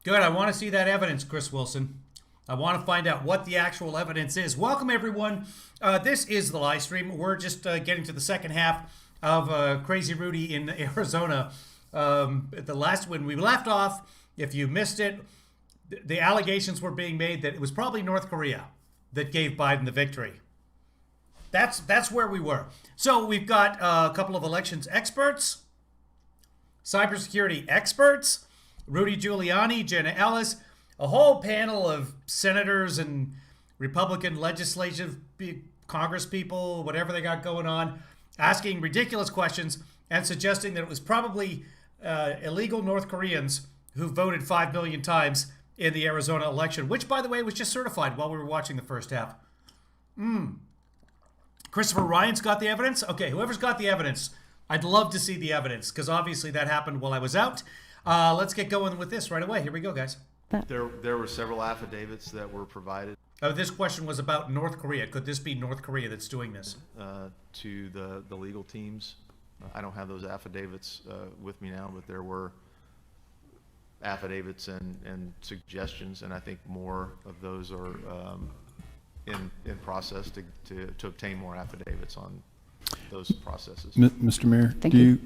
Good. I want to see that evidence, Chris Wilson. I want to find out what the actual evidence is. Welcome, everyone. This is the live stream. We're just getting to the second half of Crazy Rudy in Arizona. The last when we left off, if you missed it, the allegations were being made that it was probably North Korea that gave Biden the victory. That's where we were. So we've got a couple of elections experts, cybersecurity experts, Rudy Giuliani, Jenna Ellis, a whole panel of senators and Republican legislative Congress people, whatever they got going on, asking ridiculous questions and suggesting that it was probably illegal North Koreans who voted 5 million times in the Arizona election, which, by the way, was just certified while we were watching the first half. Christopher Ryan's got the evidence? Okay, whoever's got the evidence, I'd love to see the evidence, because obviously that happened while I was out. Let's get going with this right away. Here we go, guys. There were several affidavits that were provided. This question was about North Korea. Could this be North Korea that's doing this? To the legal teams. I don't have those affidavits with me now, but there were affidavits and suggestions, and I think more of those are in process to obtain more affidavits on those processes. Mr. Mayor,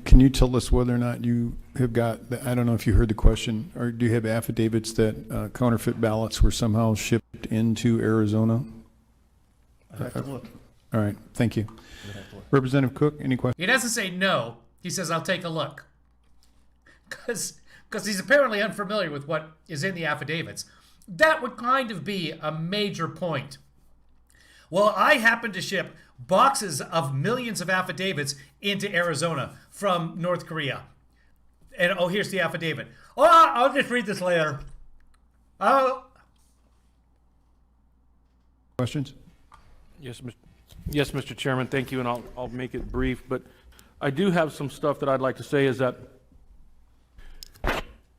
can you tell us whether or not you have got, I don't know if you heard the question, or do you have affidavits that counterfeit ballots were somehow shipped into Arizona? I have to look. All right, thank you. Representative Cook, any questions? He doesn't say no. He says, I'll take a look. Because he's apparently unfamiliar with what is in the affidavits. That would kind of be a major point. Well, I happen to ship boxes of millions of affidavits into Arizona from North Korea. And, oh, here's the affidavit. Oh, I'll just read this later. Oh. Questions? Yes, Mr. Chairman, thank you, and I'll make it brief. But I do have some stuff that I'd like to say is that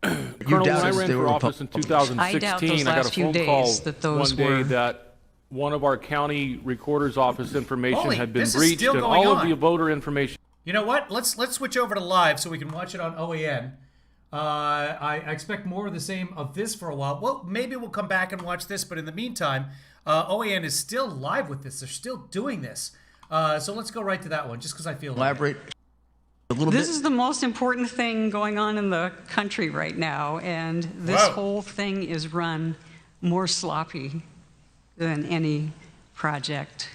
Colonel, when I ran for office in 2016, I got a phone call one day that one of our county recorder's office information had been breached, and all of the voter information. You know what? Let's switch over to live so we can watch it on OAN. I expect more of the same of this for a while. Well, maybe we'll come back and watch this, but in the meantime, OAN is still live with this. They're still doing this. So let's go right to that one, just because I feel Elaborate a little bit. This is the most important thing going on in the country right now, and this whole thing is run more sloppy than any project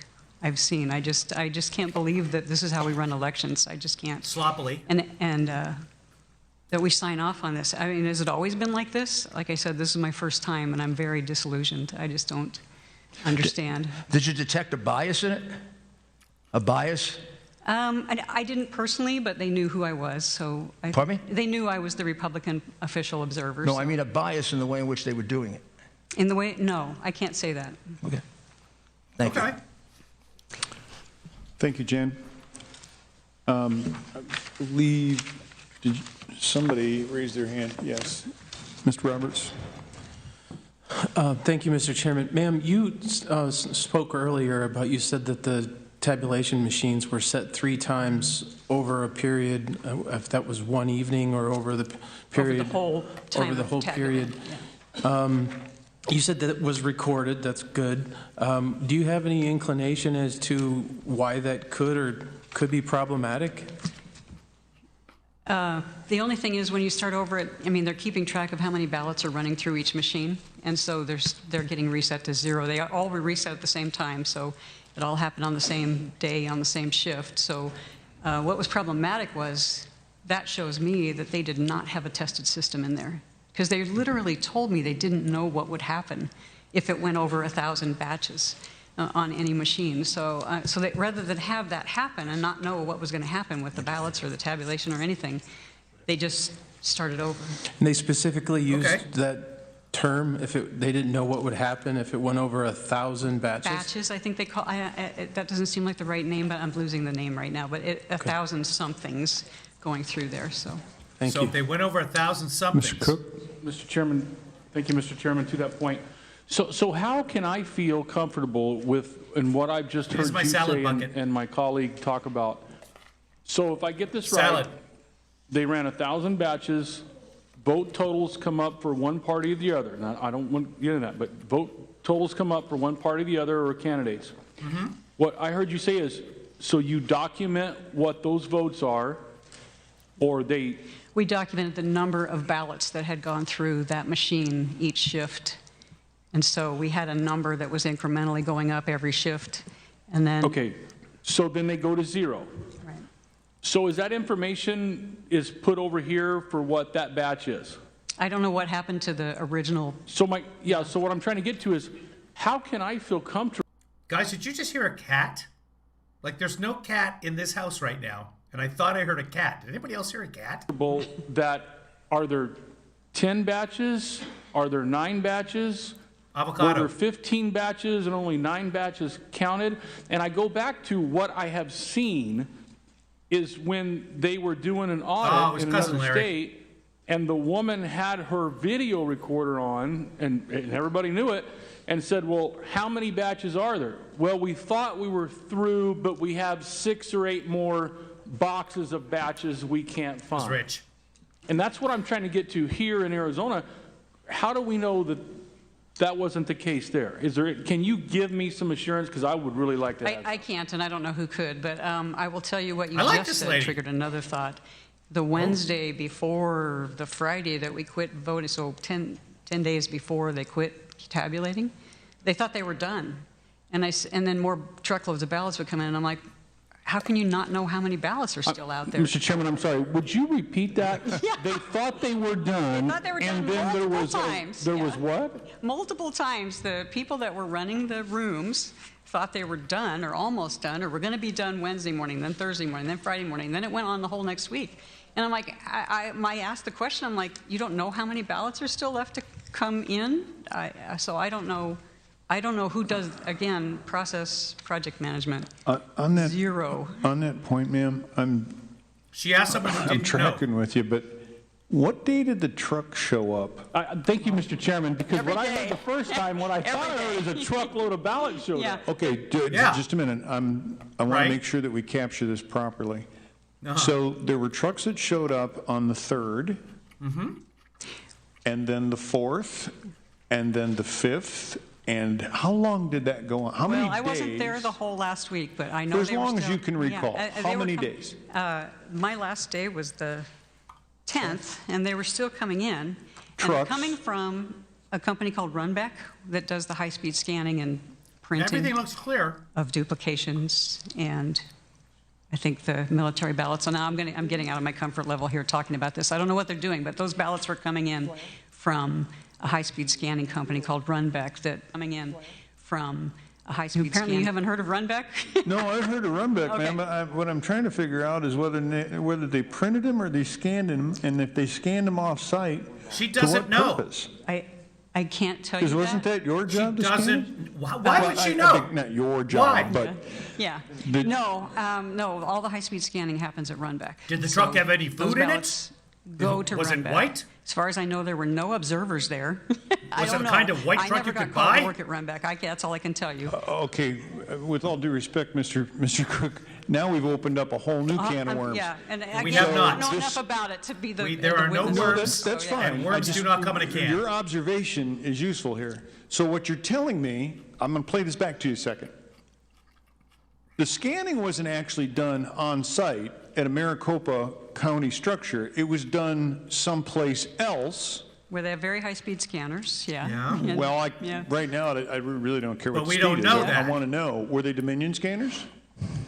I've seen. I just can't believe that this is how we run elections. I just can't. Sloppily. And that we sign off on this. I mean, has it always been like this? Like I said, this is my first time, and I'm very disillusioned. I just don't understand. Did you detect a bias in it? A bias? I didn't personally, but they knew who I was. So Pardon me? They knew I was the Republican official observer. No, so. I mean a bias in the way in which they were doing it. In the way, no, I can't say that. Okay. Thank you. Thank you, Jan. I believe, somebody raise their hand? Yes. Mr. Roberts. Thank you, Mr. Chairman. Ma'am, you spoke earlier about, you said that the tabulation machines were set 3 times over a period, if that was one evening or over the period. Over the whole time. Over the whole period. Yeah. You said that it was recorded. That's good. Do you have any inclination as to why that could be problematic? The only thing is when you start over it, I mean, they're keeping track of how many ballots are running through each machine, and so they're getting reset to 0. They all were reset at the same time, so it all happened on the same day, on the same shift. So what was problematic was that shows me that they did not have a tested system in there, because they literally told me they didn't know what would happen if it went over 1,000 batches on any machine. So that rather than have that happen and not know what was going to happen with the ballots or the tabulation or anything, they just started over. And they specifically used that term, they didn't know what would happen if it went over 1,000 batches? Batches, I think they call, that doesn't seem like the right name, but I'm losing the name right now, but 1,000 somethings going through there, so. Thank you. So if they went over 1,000 somethings. Mr. Cook? Mr. Chairman, thank you, Mr. Chairman, to that point. So how can I feel comfortable with, in what I've just heard you say and my colleague talk about? So if I get this right, they ran 1,000 batches, vote totals come up for one party or the other. Now, I don't want to get into that, but vote totals come up for one party or the other or candidates. What I heard you say is, so you document what those votes are, or they... We documented the number of ballots that had gone through that machine each shift. And so we had a number that was incrementally going up every shift. And then... Okay, so then they go to 0. Right. So is that information is put over here for what that batch is? I don't know what happened to the original. So so what I'm trying to get to is, how can I feel comfortable? Guys, did you just hear a cat? Like, there's no cat in this house right now, and I thought I heard a cat. Did anybody else hear a cat? That are there 10 batches? Are there 9 batches? Avocado. Were there 15 batches and only 9 batches counted? And I go back to what I have seen is when they were doing an audit in another state, and the woman had her video recorder on, and everybody knew it, and said, well, how many batches are there? Well, we thought we were through, but we have 6 or 8 more boxes of batches we can't find. It's rich. And that's what I'm trying to get to here in Arizona. How do we know that that wasn't the case there? Can you give me some assurance? Because I would really like to. I can't, and I don't know who could, but I will tell you what you like just this said lady. triggered another thought. The Wednesday before the Friday that we quit voting, so 10 days before they quit tabulating, they thought they were done. And then more truckloads of ballots would come in, and I'm like, how can you not know how many ballots are still out there? Mr. Chairman, I'm sorry. Would you repeat that? Yeah. They thought they were done. They thought they were done and then there was times. There was what? Multiple times. The people that were running the rooms thought they were done or almost done, or were going to be done Wednesday morning, then Thursday morning, then Friday morning. Then it went on the whole next week. And I'm like, I asked the question, I'm like, you don't know how many ballots are still left to come in? So I don't know. I don't know who does, again, process project management. On that, 0. On that point, ma'am, She asked someone who I'm didn't tracking with you, but what day did the truck show up? Thank you, Mr. Chairman, because Every what I day. heard the first time, what I thought I heard is a truckload of ballots showed Yeah. up. Okay, Yeah. just a minute. I want Right. to make sure that we capture this properly. Uh-huh. So there were trucks that showed up on the 3rd, and then the 4th, and then the 5th. And how long did that go on? How many days? Well, I wasn't there the whole last week, but I know For as they were long as still- you can recall. they How were many days? My last day was the 10th, and they were still coming in. And they're Trucks. coming from a company called Runbeck that does the high-speed scanning and printing Everything looks clear. of duplications and I think the military ballots. So now I'm getting out of my comfort level here talking about this. I don't know what they're doing, but those ballots were coming in from a high-speed scanning company called Runbeck Apparently you haven't heard of Runbeck? No, I've heard of Runbeck, Okay. ma'am. But what I'm trying to figure out is whether they printed them or they scanned them, and if they scanned them off-site, She to doesn't what know. purpose? I can't tell you Because wasn't that your She job to scan? doesn't. Why Well, would she I know? think not your job, Why? but Yeah. Did- No, all the high-speed scanning happens at Runbeck. Did the truck have any those food in it? ballots Go to Was it Runbeck. white? As far as I know, there were no observers there. I Was it don't the know. kind of white truck you I never could got called buy? to work at Runbeck. That's all I can tell you. okay, with all due respect, Mr. Cook, now we've opened up a whole new can of worms. Yeah, and again, We have I not. don't know This- enough about it to be the There the are no witness. worms. That's So, yeah. fine. And worms do not come in a can. Your observation is useful here. So what you're telling me, I'm going to play this back to you a second. The scanning wasn't actually done on site at a Maricopa County structure. It was done someplace else. Where they have very high-speed scanners, yeah. Yeah. And- Well, yeah. right now, I really don't care what But the we state don't is. know I that. want to know, were they Dominion scanners?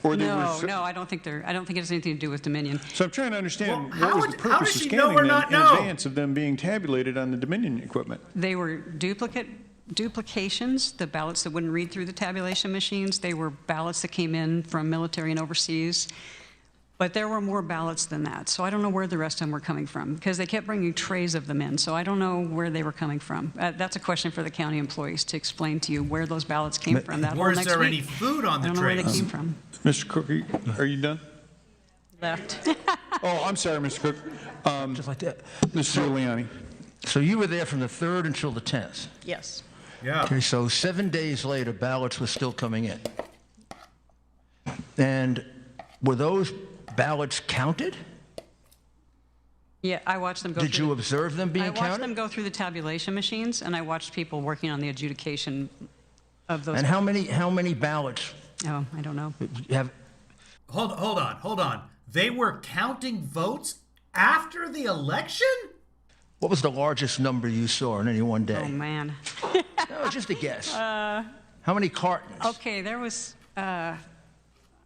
Or they No, were, I don't think it has anything to do with Dominion. So I'm trying to understand Well, what was the how purpose of does she know scanning or them not in know? advance of them being tabulated on the Dominion equipment? They were duplications, the ballots that wouldn't read through the tabulation machines. They were ballots that came in from military and overseas. But there were more ballots than that. So I don't know where the rest of them were coming from, because they kept bringing trays of them in. So I don't know where they were coming from. That's a question for the county employees to explain to you where those ballots came from that whole Was next there week. any food on I the don't know where they trays? came from. Mr. Cook, are you done? Left. Oh, I'm sorry, Mr. Cook. Just like that. Mr. Giuliani. So you were there from the 3rd until the 10th. Yes. Yeah. Okay, so 7 days later, ballots were still coming in. And were those ballots counted? Yeah, I watched them go Did through. you observe them being I watched counted? them go through the tabulation machines, and I watched people working on the adjudication of those. And how many ballots Oh, I don't know. have? Hold on. They were counting votes after the election? What was the largest number you saw in any one Oh, day? man. No, just a guess. How many cartons? Okay, there was, and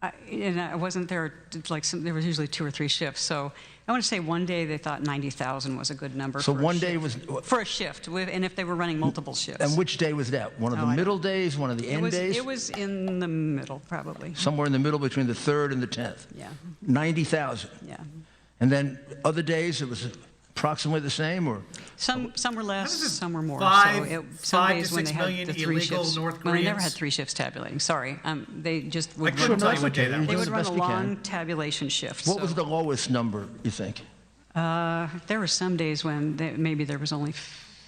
I wasn't there, there was usually 2 or 3 shifts, so I want to say one day they thought 90,000 was a good number. So for a one day shift. was. For a shift, and if they were running multiple shifts. And which day was that? One of the Oh, I middle days, one of the end days? It was in the middle, probably. Somewhere in the middle between the 3rd and the 10th. Yeah, 90,000. yeah. And then other days it was approximately the same, or? Some were less, How does some were more. five Some to days when 6 they had million the 3 illegal shifts. North Well, they never Koreans? had 3 shifts tabulating. Sorry, they just I would couldn't tell you that's what day okay. that they was. We'll would do the run a best we can. long tabulation shift. What was the lowest number, you think? There were some days when maybe there was only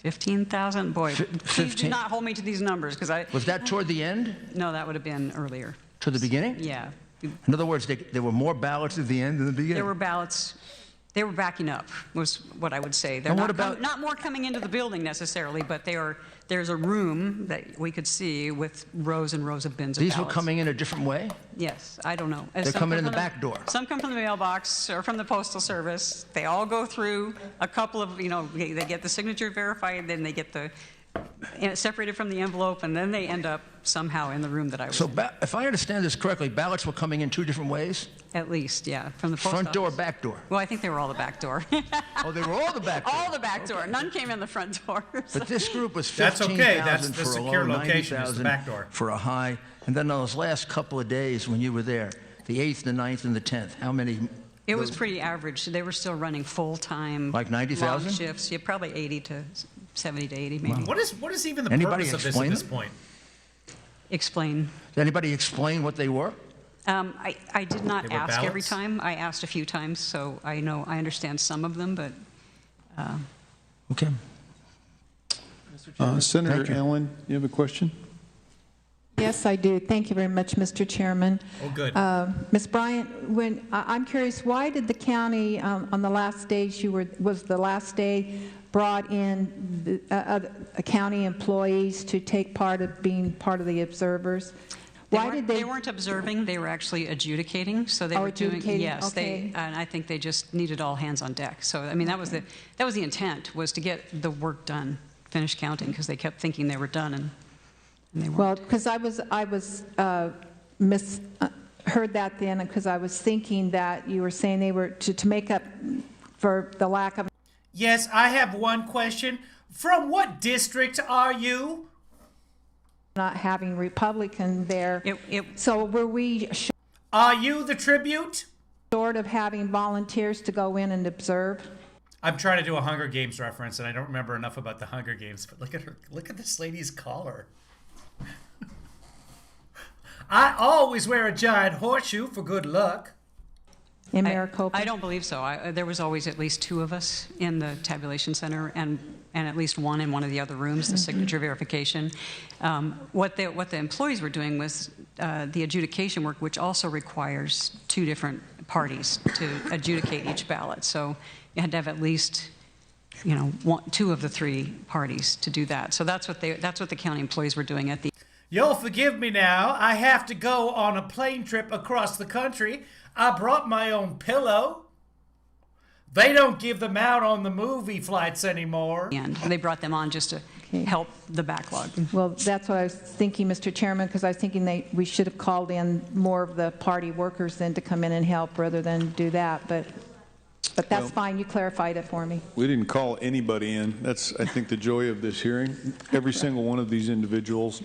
15,000. Boy, please do 15. not hold me to these numbers because I. Was that toward the end? No, that would have been earlier. To the beginning? Yeah, In other words, there were more ballots at the end than the beginning? there were ballots. They were backing up, was what I would say. They're And what not, about- not more coming into the building necessarily, but there's a room that we could see with rows and rows of bins of These were ballots. coming in a different way? Yes, I don't know. They're Some coming come in the from back door. Some come from the mailbox or from the postal service. They all go through a couple of, they get the signature verified, then they get the separated from the envelope, and then they end up somehow in the room that I was So in. if I understand this correctly, ballots were coming in 2 different ways? At least, yeah, from the post Front door, office. back door? Well, I think they were all the back door. Oh, they were all the back door? All the back door. None came in the front door. But this group was That's 15,000 okay. That's the for a secure low, location is the 90,000 back door. for a high. And then those last couple of days when you were there, the 8th, the 9th, and the 10th, how many? It was pretty average. They were still running full-time. Like 90,000? long shifts. Yeah, probably 70 to 80 maybe. What is even the Anybody purpose of this at explain this them? point? Explain. Did anybody explain what they were? I did not They were ask every ballots? time. I asked a few times, so I understand some of them, but Okay. Senator Thank you. Allen, you have a question? Yes, I do. Thank you very much, Mr. Chairman. Oh, good. Ms. Bryant, I'm curious, why did the county, on the last days was the last day, brought in the county employees to take part of being part of the observers? Why did they weren't observing, they were actually adjudicating, so they Oh, were doing, adjudicating, yes, okay. and I think they just needed all hands on deck. So, I mean, that was the intent, was to get the work done, finish counting, because they kept thinking they were done, and they weren't. Well, because I heard that then, because I was thinking that you were saying they were to make up for the lack of. Yes, I have one question. From what district are you? Not having Republican there. So were we Are you the tribute? short of having volunteers to go in and observe? I'm trying to do a Hunger Games reference, and I don't remember enough about the Hunger Games. But look at her. Look at this lady's collar. I always wear a giant horseshoe for good luck. In Maricopa? I don't believe so. There was always at least 2 of us in the tabulation center, and at least one in one of the other rooms, the signature verification. What the employees were doing was the adjudication work, which also requires 2 different parties to adjudicate each ballot. So you had to have at least 2 of the 3 parties to do that. So that's what the county employees were doing at the. You'll forgive me now. I have to go on a plane trip across the country. I brought my own pillow. They don't give them out on the movie flights anymore. And they brought them on just to help the backlog. Well, that's what I was thinking, Mr. Chairman, because I was thinking we should have called in more of the party workers then to come in and help rather than do that. But that's fine. You clarified it for me. We didn't call anybody in. That's, I think, the joy of this hearing. Every single one of these individuals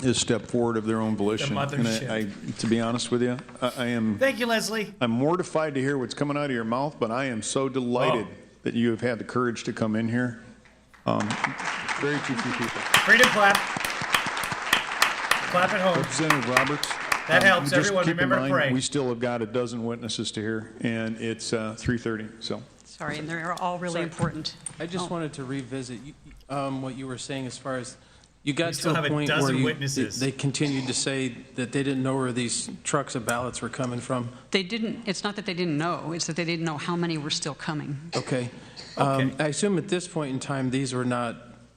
has stepped forward of their own volition. And mothership. to be honest with you, I am. Thank you, Leslie. I'm mortified to hear what's coming out of your mouth, but I am so delighted that you have had the courage to come in here. Very few people. Freedom clap. Clap at home. Representative Roberts. That helps. just Everyone keep in remember to mind, pray. We still have got a dozen witnesses to hear, and it's 3:30. So. Sorry, and they're all really important. I just wanted to revisit what you were saying as far as You got still to have a a point dozen where witnesses. they continued to say that they didn't know where these trucks of ballots were coming from. They didn't, it's not that they didn't know, it's that they didn't know how many were still coming. Okay. Okay. I assume at this point in time, these were not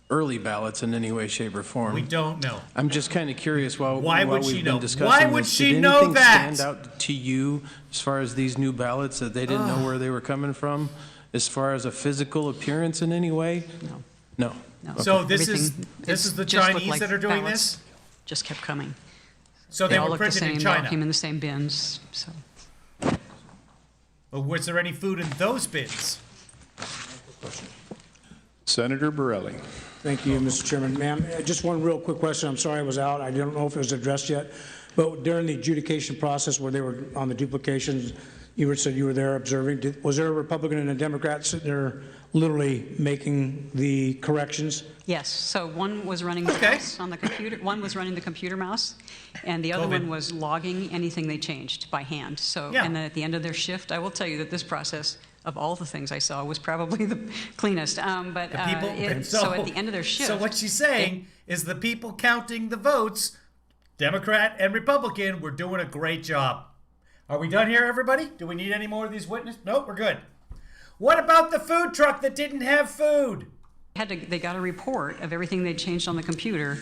early ballots in any way, shape, or form. We don't know. I'm just kind of curious Why would she we've know? been discussing Why would this, she did know anything that? stand out to you as far as these new ballots that they didn't know where they were coming from, as far as a physical appearance in any way? No. No. No. So this is Everything- the it just looked Chinese like that are doing ballots this? Just kept coming. So they all were looked the printed same. in They all China. came in the same bins. So Was there any food in those bins? Senator Borelli. Thank you, Mr. Chairman. Ma'am, just one real quick question. I'm sorry I was out. I don't know if it was addressed yet. But during the adjudication process where they were on the duplications, said you were there observing. Was there a Republican and a Democrat sitting there literally making the corrections? yes. So one was running the Okay. mouse on the computer. One was running the computer mouse, and the other COVID. one was logging anything they changed by hand. So Yeah. and then at the end of their shift, I will tell you that this process, of all the things I saw, was probably the cleanest. But The people. so at the end of their shift. So what she's saying is the people counting the votes, Democrat and Republican, were doing a great job. Are we done here, everybody? Do we need any more of these witnesses? Nope, we're good. What about the food truck that didn't have food? They got a report of everything they'd changed on the computer,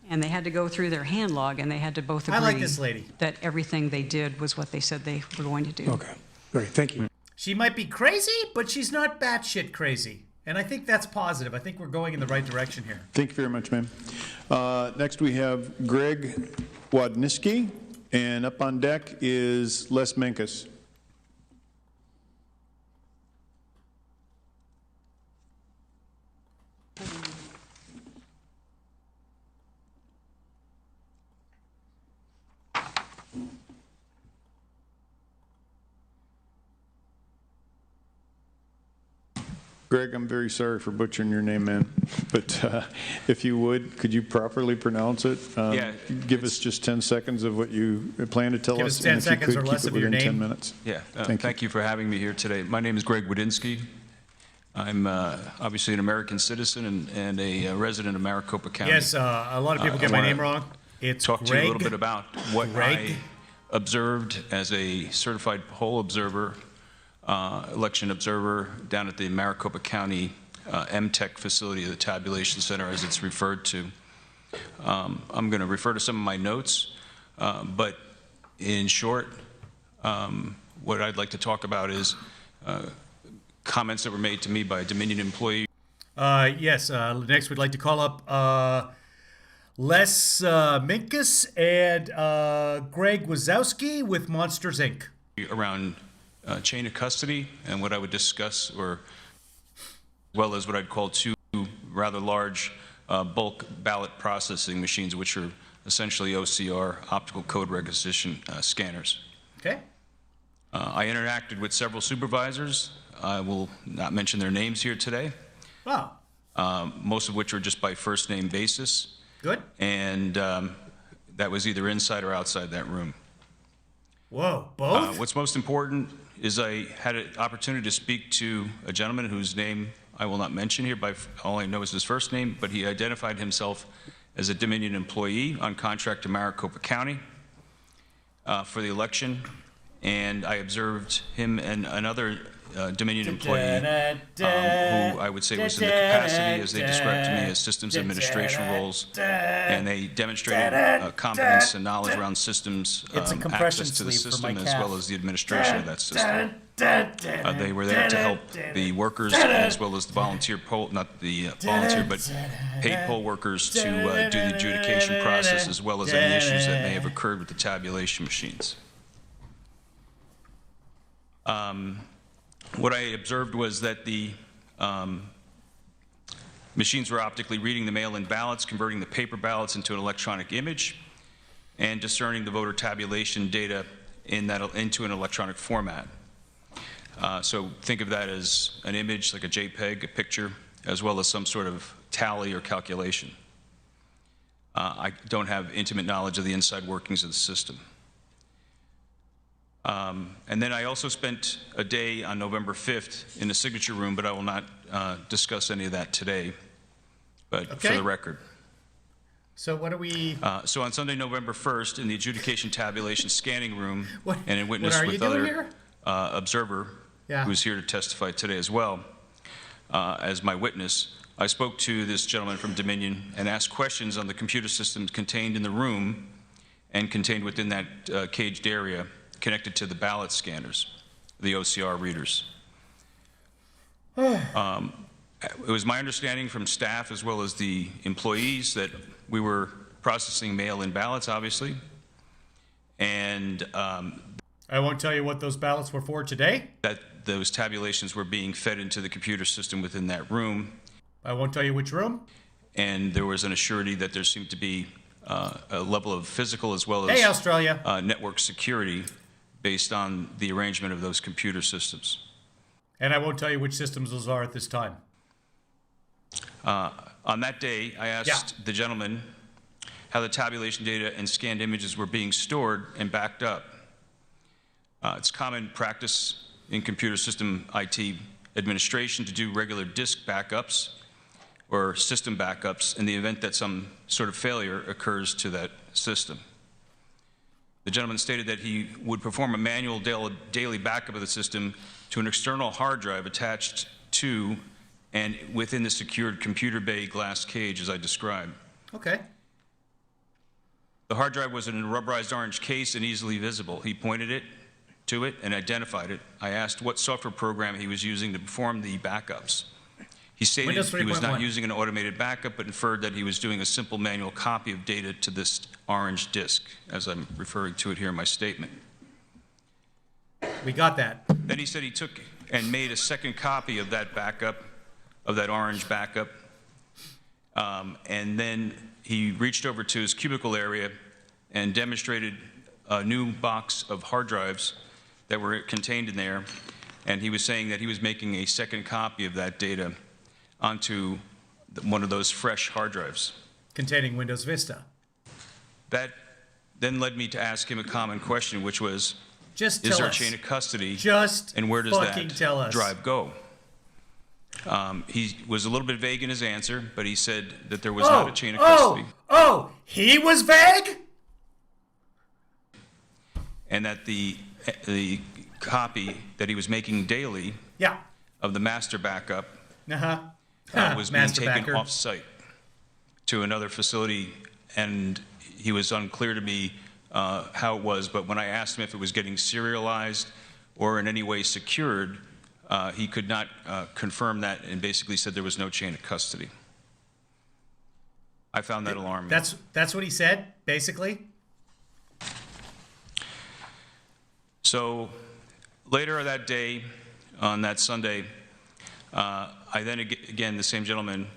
and they had to go through their hand log, and they had to both agree I like this lady. that everything they did was what they said they were going to do. Okay, great. Thank you. She might be crazy, but she's not batshit crazy. And I think that's positive. I think we're going in the right direction here. Thank you very much, ma'am. Next, we have Greg Wadniski, and up on deck is Les Menkes. Greg, I'm very sorry for butchering your name, man, but if you would, could you properly pronounce it? Yeah, Give us just 10 seconds of what you plan to tell Give us. us 10 and if you seconds could, or less keep it of your within 10 name. minutes. Yeah, Thank you. you for having me here today. My name is Greg Wadinski. I'm obviously an American citizen and a resident of Maricopa County. Yes, a lot of people get my name wrong. It's Talk to you a little Greg. bit about what Greg. I observed as a certified poll observer, election observer down at the Maricopa County MTech facility, the Tabulation Center, as it's referred to. I'm going to refer to some of my notes, but in short, what I'd like to talk about is comments that were made to me by a Dominion employee. Yes, next we'd like to call up Les Menkes and Greg Wazowski with Monsters, Inc. Around chain of custody and what I would discuss, or as well as what I'd call two rather large bulk ballot processing machines, which are essentially OCR, optical code recognition scanners. Okay. I interacted with several supervisors. I will not mention their names here today, Wow. most of which were just by first name basis. Good. And that was either inside or outside that room. Whoa, both? What's most important is I had an opportunity to speak to a gentleman whose name I will not mention here, by all I know is his first name, but he identified himself as a Dominion employee on contract to Maricopa County for the election, and I observed him and another Dominion employee who I would say was in the capacity, as they described to me, as systems administration roles, and they demonstrated competence and knowledge around systems, It's a compression access to the sleeve for my system, as well calf. as the administration of that system. They were there to help the workers as well as the volunteer poll, not the volunteer, but paid poll workers to do the adjudication process, as well as any issues that may have occurred with the tabulation machines. What I observed was that the machines were optically reading the mail-in ballots, converting the paper ballots into an electronic image, and discerning the voter tabulation data into an electronic format. So think of that as an image, like a JPEG, a picture, as well as some sort of tally or calculation. I don't have intimate knowledge of the inside workings of the system. And then I also spent a day on November 5th in the signature room, but I will not discuss any of that today, but for the record. So what are we? So on Sunday, November 1st, in the adjudication tabulation scanning room, and in witness what are you with doing other here? observer Yeah. who's here to testify today as well, as my witness, I spoke to this gentleman from Dominion and asked questions on the computer systems contained in the room and contained within that caged area connected to the ballot scanners, the OCR readers. It was my understanding from staff as well as the employees that we were processing mail-in ballots, obviously, and I won't tell you what those ballots were for today. that those tabulations were being fed into the computer system within that room, I won't tell you which room. and there was an assurity that there seemed to be a level of physical as well as Hey, Australia. network security based on the arrangement of those computer systems. And I won't tell you which systems those are at this time. On that day, I asked the gentleman how the tabulation data and scanned images were being stored and backed up. It's common practice in computer system IT administration to do regular disk backups or system backups in the event that some sort of failure occurs to that system. The gentleman stated that he would perform a manual daily backup of the system to an external hard drive attached to and within the secured computer bay glass cage as I described. Okay. The hard drive was in a rubberized orange case and easily visible. He pointed to it and identified it. I asked what software program he was using to perform the backups. He stated Windows he was not 3.1. using an automated backup, but inferred that he was doing a simple manual copy of data to this orange disk, as I'm referring to it here in my statement. We got that. Then he said he took and made a second copy of that backup, of that orange backup, and then he reached over to his cubicle area and demonstrated a new box of hard drives that were contained in there, and he was saying that he was making a second copy of that data onto one of those fresh hard drives. Containing Windows Vista. That then led me to ask him a common question, which was, Just is tell there us. a chain of custody? Just and where does fucking that tell us. drive go? He was a little bit vague in his answer, but he said that there was not a chain of custody. He was vague? And that the copy that he was making daily Yeah. of the master backup Uh-huh. was being Master taken backer. off-site to another facility, and he was unclear to me how it was, but when I asked him if it was getting serialized or in any way secured, he could not confirm that and basically said there was no chain of custody. I found that alarming. That's what he said, basically? So later that day, on that Sunday, I then again, the same gentleman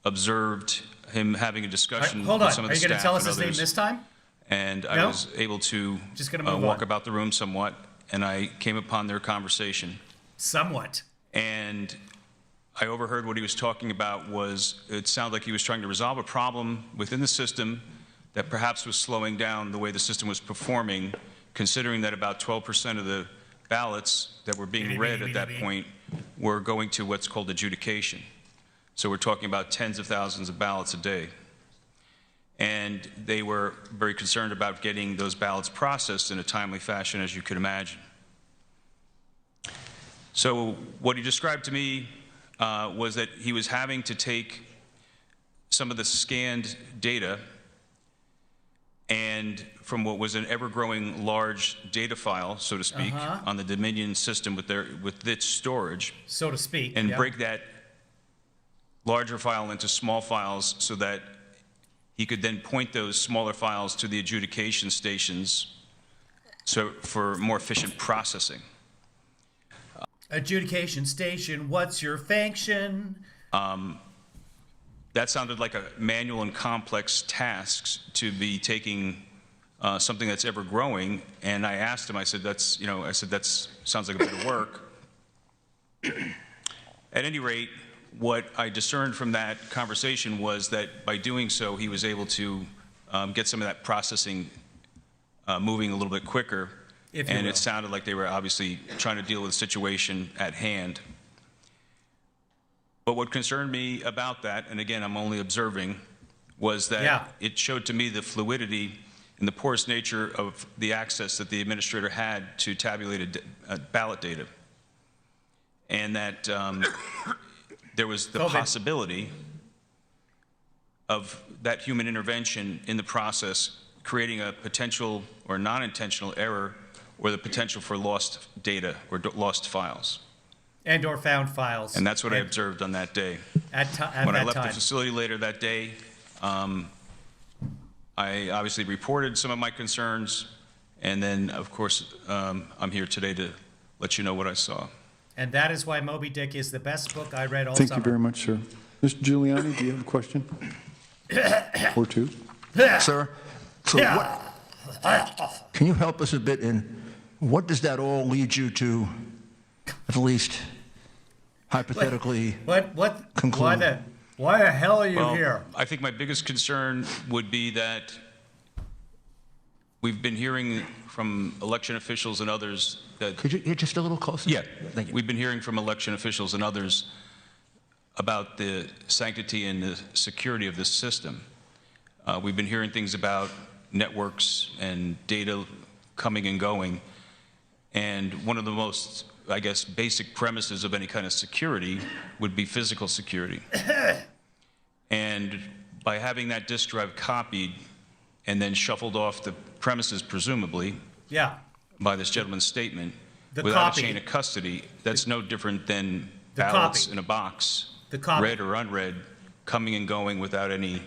observed him having a discussion Hold with on. some of Are the you going to staff tell us and his name others. this time? And I No? was able to Just gonna move walk on. about the room somewhat, and I came upon their conversation. Somewhat. And I overheard what he was talking about was, it sounded like he was trying to resolve a problem within the system that perhaps was slowing down the way the system was performing, considering that about 12% of the ballots that were being read at that point were going to what's called adjudication. So we're talking about tens of thousands of ballots a day. And they were very concerned about getting those ballots processed in a timely fashion, as you could imagine. So what he described to me was that he was having to take some of the scanned data and from what was an ever-growing large data file, so to speak, on the Dominion system with its storage, So to speak. and yeah. break that larger file into small files so that he could then point those smaller files to the adjudication stations for more efficient processing. Adjudication station, what's your function? That sounded like a manual and complex tasks to be taking something that's ever growing. And I asked him, I said, that sounds like a bit of work. At any rate, what I discerned from that conversation was that by doing so, he was able to get some of that processing moving a little bit quicker. And it sounded like they were obviously trying to deal with the situation at hand. But what concerned me about that, and again, I'm only observing, was that Yeah. it showed to me the fluidity and the porous nature of the access that the administrator had to tabulated ballot data. And that there was the possibility of that human intervention in the process creating a potential or non-intentional error or the potential for lost data or lost files. And or found files. And that's what I observed on that day. When I left the facility later that day, I obviously reported some of my concerns, and then, of course, I'm here today to let you know what I saw. And that is why Moby Dick is the best book I read all Thank summer. you very much, sir. Mr. Giuliani, do you have a question? Or two? Sir, so can you help us a bit in what does that all lead you to, at least hypothetically, conclude? Why the hell are you here? I think my biggest concern would be that we've been hearing from election officials and others that... Could you get just a little closer? Yeah. Thank you. We've been hearing from election officials and others about the sanctity and the security of this system. We've been hearing things about networks and data coming and going. And one of the most, I guess, basic premises of any kind of security would be physical security. And by having that disk drive copied and then shuffled off the premises, presumably, by this gentleman's statement, without a chain of custody, that's no different than ballots in a box, read or unread, coming and going without any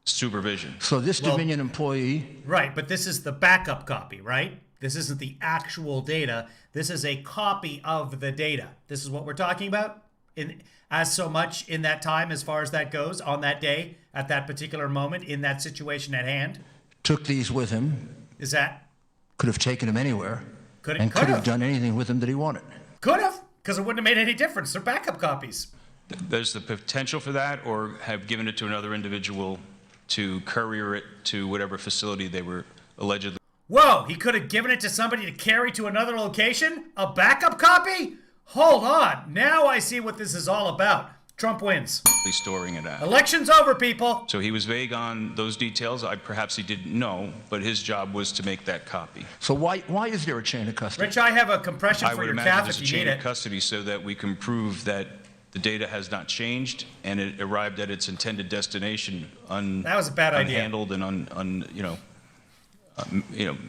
supervision. So this Dominion employee... Right, but this is the backup copy, right? This isn't the actual data. This is a copy of the data. This is what we're talking about as so much in that time as far as that goes, on that day, at that particular moment, in that situation at hand. Took these with him. Is that? Could have taken them anywhere. Could have done anything with them that he wanted. Could have, because it wouldn't have made any difference. They're backup copies. There's the potential for that, or have given it to another individual to courier it to whatever facility they were allegedly... Whoa, he could have given it to somebody to carry to another location? A backup copy? Hold on. Now I see what this is all about. Trump wins. Storing it at. Election's over, people. So he was vague on those details. Perhaps he didn't know, but his job was to make that copy. So why is there a chain of custody? Rich, I have a compression for your calf if you need it. I would imagine there's a chain of custody so that we can prove that the data has not changed and it arrived at its intended destination that was a bad idea. Unhandled and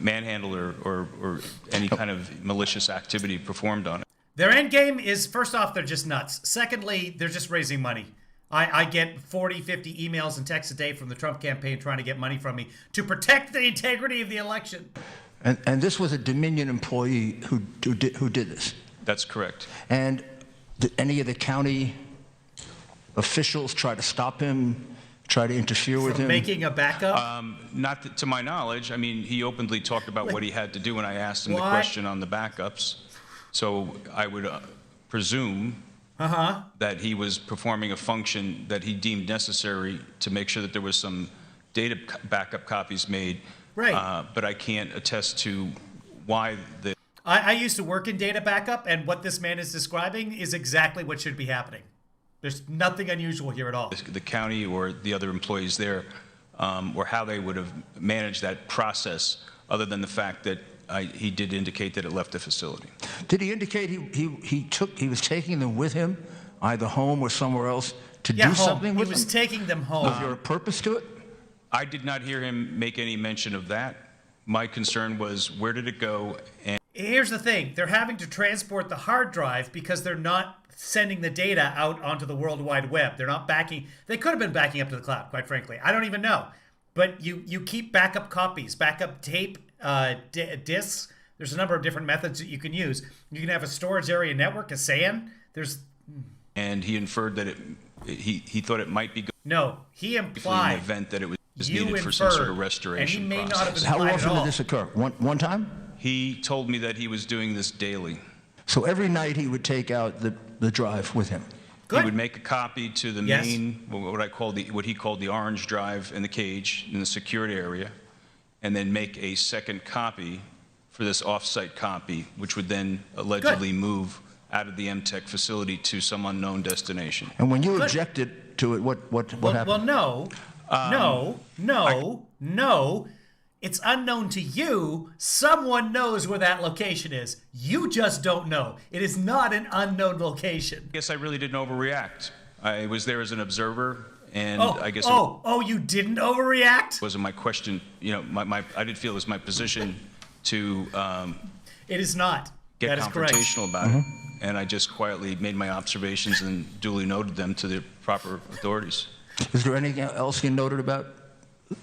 manhandled or any kind of malicious activity performed on it. Their end game is, first off, they're just nuts. Secondly, they're just raising money. I get 40, 50 emails and texts a day from the Trump campaign trying to get money from me to protect the integrity of the election. And this was a Dominion employee who did this? That's correct. And did any of the county officials try to stop him, try to interfere with him? Making a backup? Not to my knowledge. I mean, he openly talked about what he had to do when I asked him the question on the backups. So I would presume that he was performing a function that he deemed necessary to make sure that there was some data backup copies made. Right. But I can't attest to why the... I used to work in data backup, and what this man is describing is exactly what should be happening. There's nothing unusual here at all. The county or the other employees there, or how they would have managed that process, other than the fact that he did indicate that it left the facility. Did he indicate he was taking them with him, either home or somewhere else, to do something with them? He was taking them home. Was there a purpose to it? I did not hear him make any mention of that. My concern was, where did it go? And here's the thing. They're having to transport the hard drive because they're not sending the data out onto the World Wide Web. They're not backing. They could have been backing up to the cloud, quite frankly. I don't even know. But you keep backup copies, backup tape, disks. There's a number of different methods that you can use. You can have a storage area network, a SAN. And he inferred that he thought it might be good. No, he implied. In the event that it was needed for some sort of restoration and he may process. not have How implied often at all. did this occur? One time? He told me that he was doing this daily. So every night he would take out the drive with him. Good. He would make a copy to the main, what he called the orange drive in the cage in the security area, and then make a second copy for this off-site copy, which would then allegedly move out of the MTech facility to some unknown destination. And when you objected, to it? What happened? Well, no. It's unknown to you. Someone knows where that location is. You just don't know. It is not an unknown location. I guess I really didn't overreact. I was there as an observer, and I guess you didn't overreact? Wasn't my question. You know, I did feel it was my position to it is not. Get that is correct. confrontational about it, and I just quietly made my observations and duly noted them to the proper authorities. Is there anything else you noted about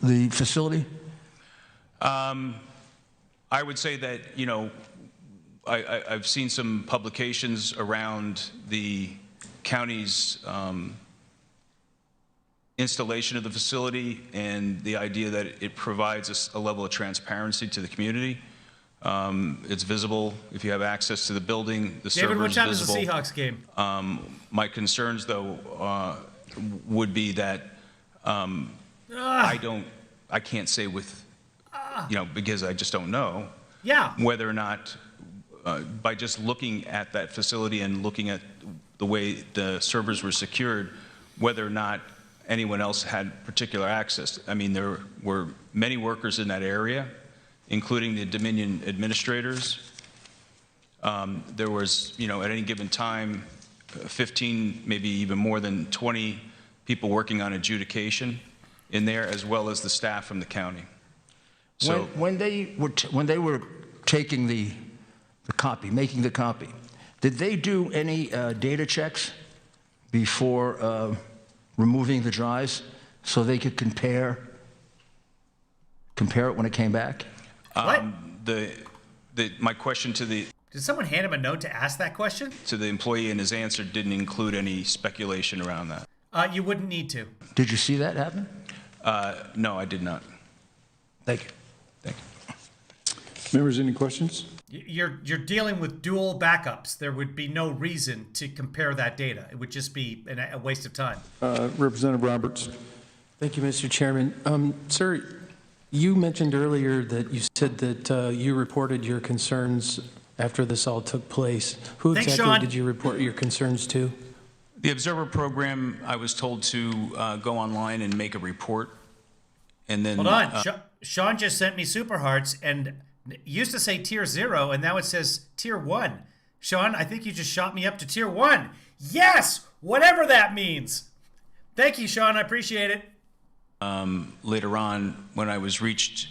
the facility? I would say that, you know, I've seen some publications around the county's installation of the facility and the idea that it provides a level of transparency to the community. It's visible if you have access to the building. The server is visible. David, what time is the Seahawks game? My concerns, though, would be that I can't say with, you know, because I just don't know. Yeah. Whether or not, by just looking at that facility and looking at the way the servers were secured, whether or not anyone else had particular access. I mean, there were many workers in that area, including the Dominion administrators. There was, you know, at any given time, 15, maybe even more than 20 people working on adjudication in there, as well as the staff from the county. So when they were taking the copy, making the copy, did they do any data checks before removing the drives so they could compare it when it came back? What? My question to the... Did someone hand him a note to ask that question? To the employee, and his answer didn't include any speculation around that. You wouldn't need to. Did you see that happen? No, I did not. Thank you. Thank you. Members, any questions? You're dealing with dual backups. There would be no reason to compare that data. It would just be a waste of time. Representative Roberts. Thank you, Mr. Chairman. Sir, you mentioned earlier that you said that you reported your concerns after this all took place. Who exactly did you report your concerns to? The Observer program, I was told to go online and make a report. And then... Hold on. Sean just sent me Super Hearts, and it used to say Tier 0, and now it says Tier 1. Sean, I think you just shot me up to Tier 1. Yes! Whatever that means. Thank you, Sean. I appreciate it. Later on, when I was reached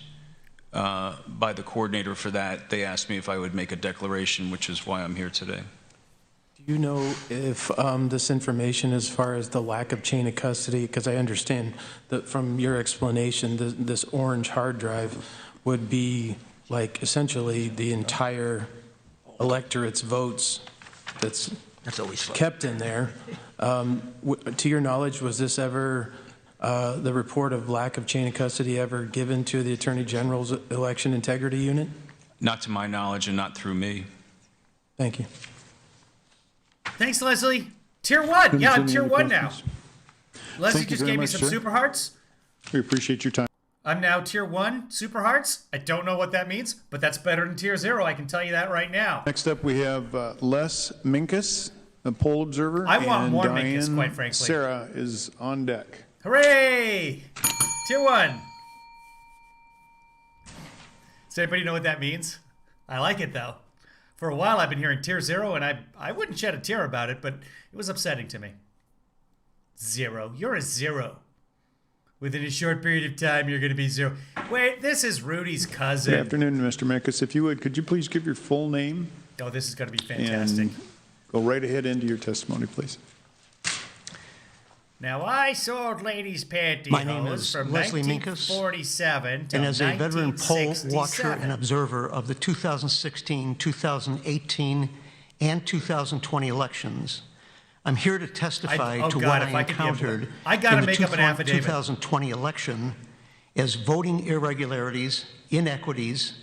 by the coordinator for that, they asked me if I would make a declaration, which is why I'm here today. Do you know if this information, as far as the lack of chain of custody, because I understand that from your explanation, this orange hard drive would be like essentially the entire electorate's votes that's always fun. Kept in there. To your knowledge, was this ever, the report of lack of chain of custody ever given to the Attorney General's Election Integrity Unit? Not to my knowledge and not through me. Thank you. Thanks, Leslie. Tier 1. Yeah, I'm Tier 1 now. Leslie just gave me some Super Hearts. We appreciate your time. I'm now Tier 1 Super Hearts. I don't know what that means, but that's better than Tier 0. I can tell you that right now. Next up, we have Les Minkus, a poll observer. I want more Diane Minkus, quite frankly. Sarah is on deck. Hooray! Tier 1. Does anybody know what that means? I like it, though. For a while, I've been hearing Tier 0, and I wouldn't shed a tear about it, but it was upsetting to me. 0. You're a 0. Within a short period of time, you're going to be 0. Wait, this is Rudy's cousin. Good afternoon, Mr. Minkus. If you would, could you please give your full name? Oh, this is going to be fantastic. And go right ahead into your testimony, please. Now, I sold ladies' pantyhose My name is from Leslie 1947 to and as a veteran poll watcher and 1967. observer of the 2016, 2018, and 2020 elections, I'm here to testify to what I encountered I gotta in the make up an affidavit. 2020 election as voting irregularities, inequities,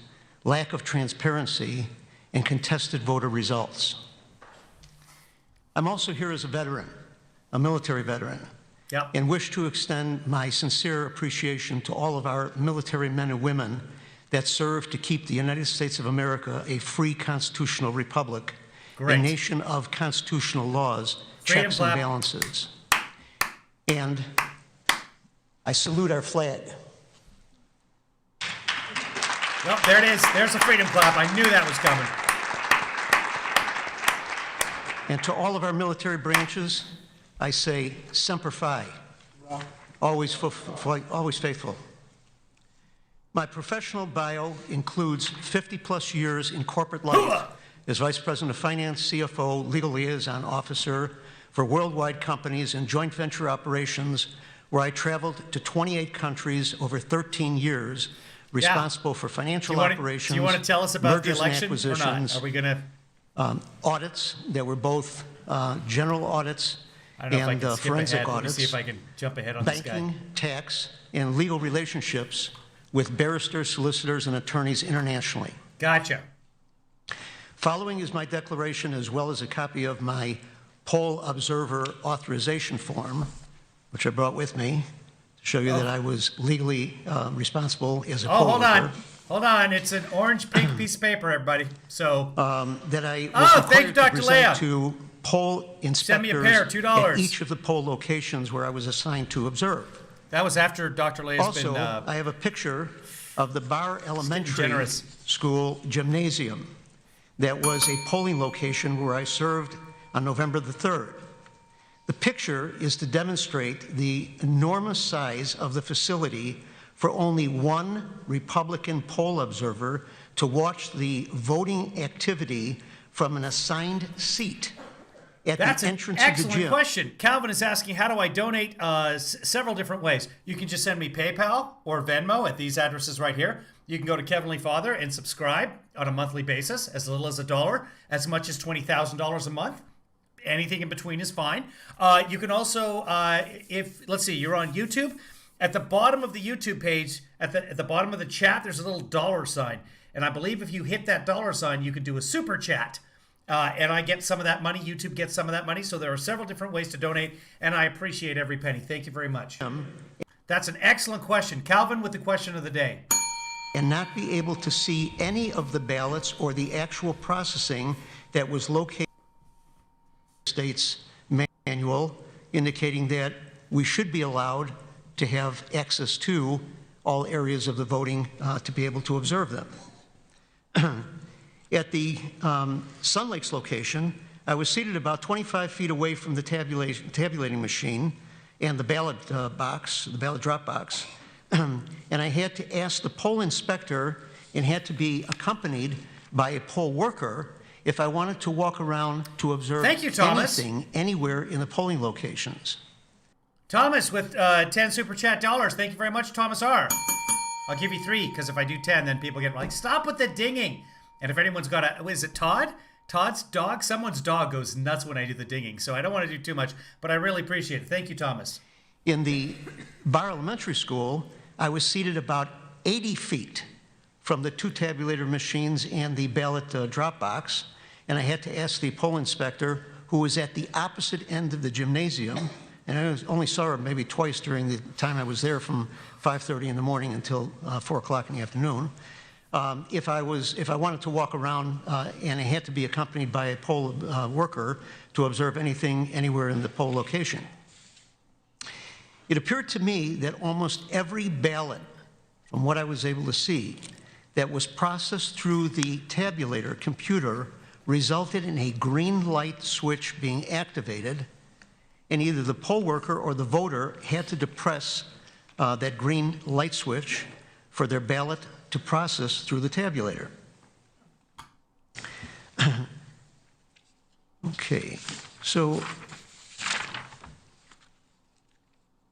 lack of transparency, and contested voter results. I'm also here as a veteran, a military veteran, and wish to extend my sincere appreciation to all of our military men and women that serve to keep the United States of America a free constitutional republic, a nation of constitutional laws, checks and balances. And I salute our flag. Well, there it is. There's a freedom clap. I knew that was coming. And to all of our military branches, I say, Semper Fi, always faithful. My professional bio includes 50-plus years in corporate life as Vice President of Finance, CFO, Legal Liaison Officer for worldwide companies and joint venture operations, where I traveled to 28 countries over 13 years, responsible for financial operations, do you want to tell us about the mergers and election acquisitions, or not? Are we going to... audits that were both general audits I don't know and if I can skip forensic ahead. audits, Let me see if I can jump ahead on this guy. banking, tax, and legal relationships with barristers, solicitors, and attorneys internationally. Gotcha. Following is my declaration, as well as a copy of my poll observer authorization form, which I brought with me to show you that I was legally responsible as a poll hold worker. on. Hold on. It's an orange-pink piece of paper, everybody. So... that I was thank you, required to Dr. present Leah. to poll Send me a inspectors pair, $2. at each of the poll locations where I was assigned to observe. That was after Dr. Leah's Also, been... I have a picture of the Bar Elementary generous. School gymnasium that was a polling location where I served on November the 3rd. The picture is to demonstrate the enormous size of the facility for only one Republican poll observer to watch the voting activity from an assigned seat at That's the an entrance of the excellent gym. question. Calvin is asking, how do I donate? Several different ways. You can just send me PayPal or Venmo at these addresses right here. You can go to Kevinly Father and subscribe on a monthly basis, as little as $1, as much as $20,000 a month. Anything in between is fine. You can also, let's see, you're on YouTube. At the bottom of the YouTube page, at the bottom of the chat, there's a little dollar sign. And I believe if you hit that dollar sign, you can do a super chat. And I get some of that money. YouTube gets some of that money. So there are several different ways to donate. And I appreciate every penny. Thank you very much. That's an excellent question. Calvin with the question of the day. And not be able to see any of the ballots or the actual processing that was located in the state's manual, indicating that we should be allowed to have access to all areas of the voting to be able to observe them. At the Sun Lakes location, I was seated about 25 feet away from the tabulating machine and the ballot box, the ballot drop box, and I had to ask the poll inspector and had to be accompanied by a poll worker if I wanted to walk around to observe anything anywhere in the polling locations. Thomas with 10 Super Chat dollars. Thank you very much, Thomas R. I'll give you 3, because if I do 10, then people get like, stop with the dinging. And if anyone's got is it Todd? Todd's dog? Someone's dog goes nuts when I do the dinging, so I don't want to do too much, but I really appreciate it. Thank you, Thomas. In the Bar Elementary School, I was seated about 80 feet from the 2 tabulator machines and the ballot drop box, and I had to ask the poll inspector, who was at the opposite end of the gymnasium, and I only saw her maybe twice during the time I was there, from 5:30 in the morning until 4 o'clock in the afternoon. If I wanted to walk around and I had to be accompanied by a poll worker to observe anything anywhere in the poll location. It appeared to me that almost every ballot, from what I was able to see, that was processed through the tabulator computer resulted in a green light switch being activated, and either the poll worker or the voter had to depress that green light switch for their ballot to process through the tabulator. Okay, so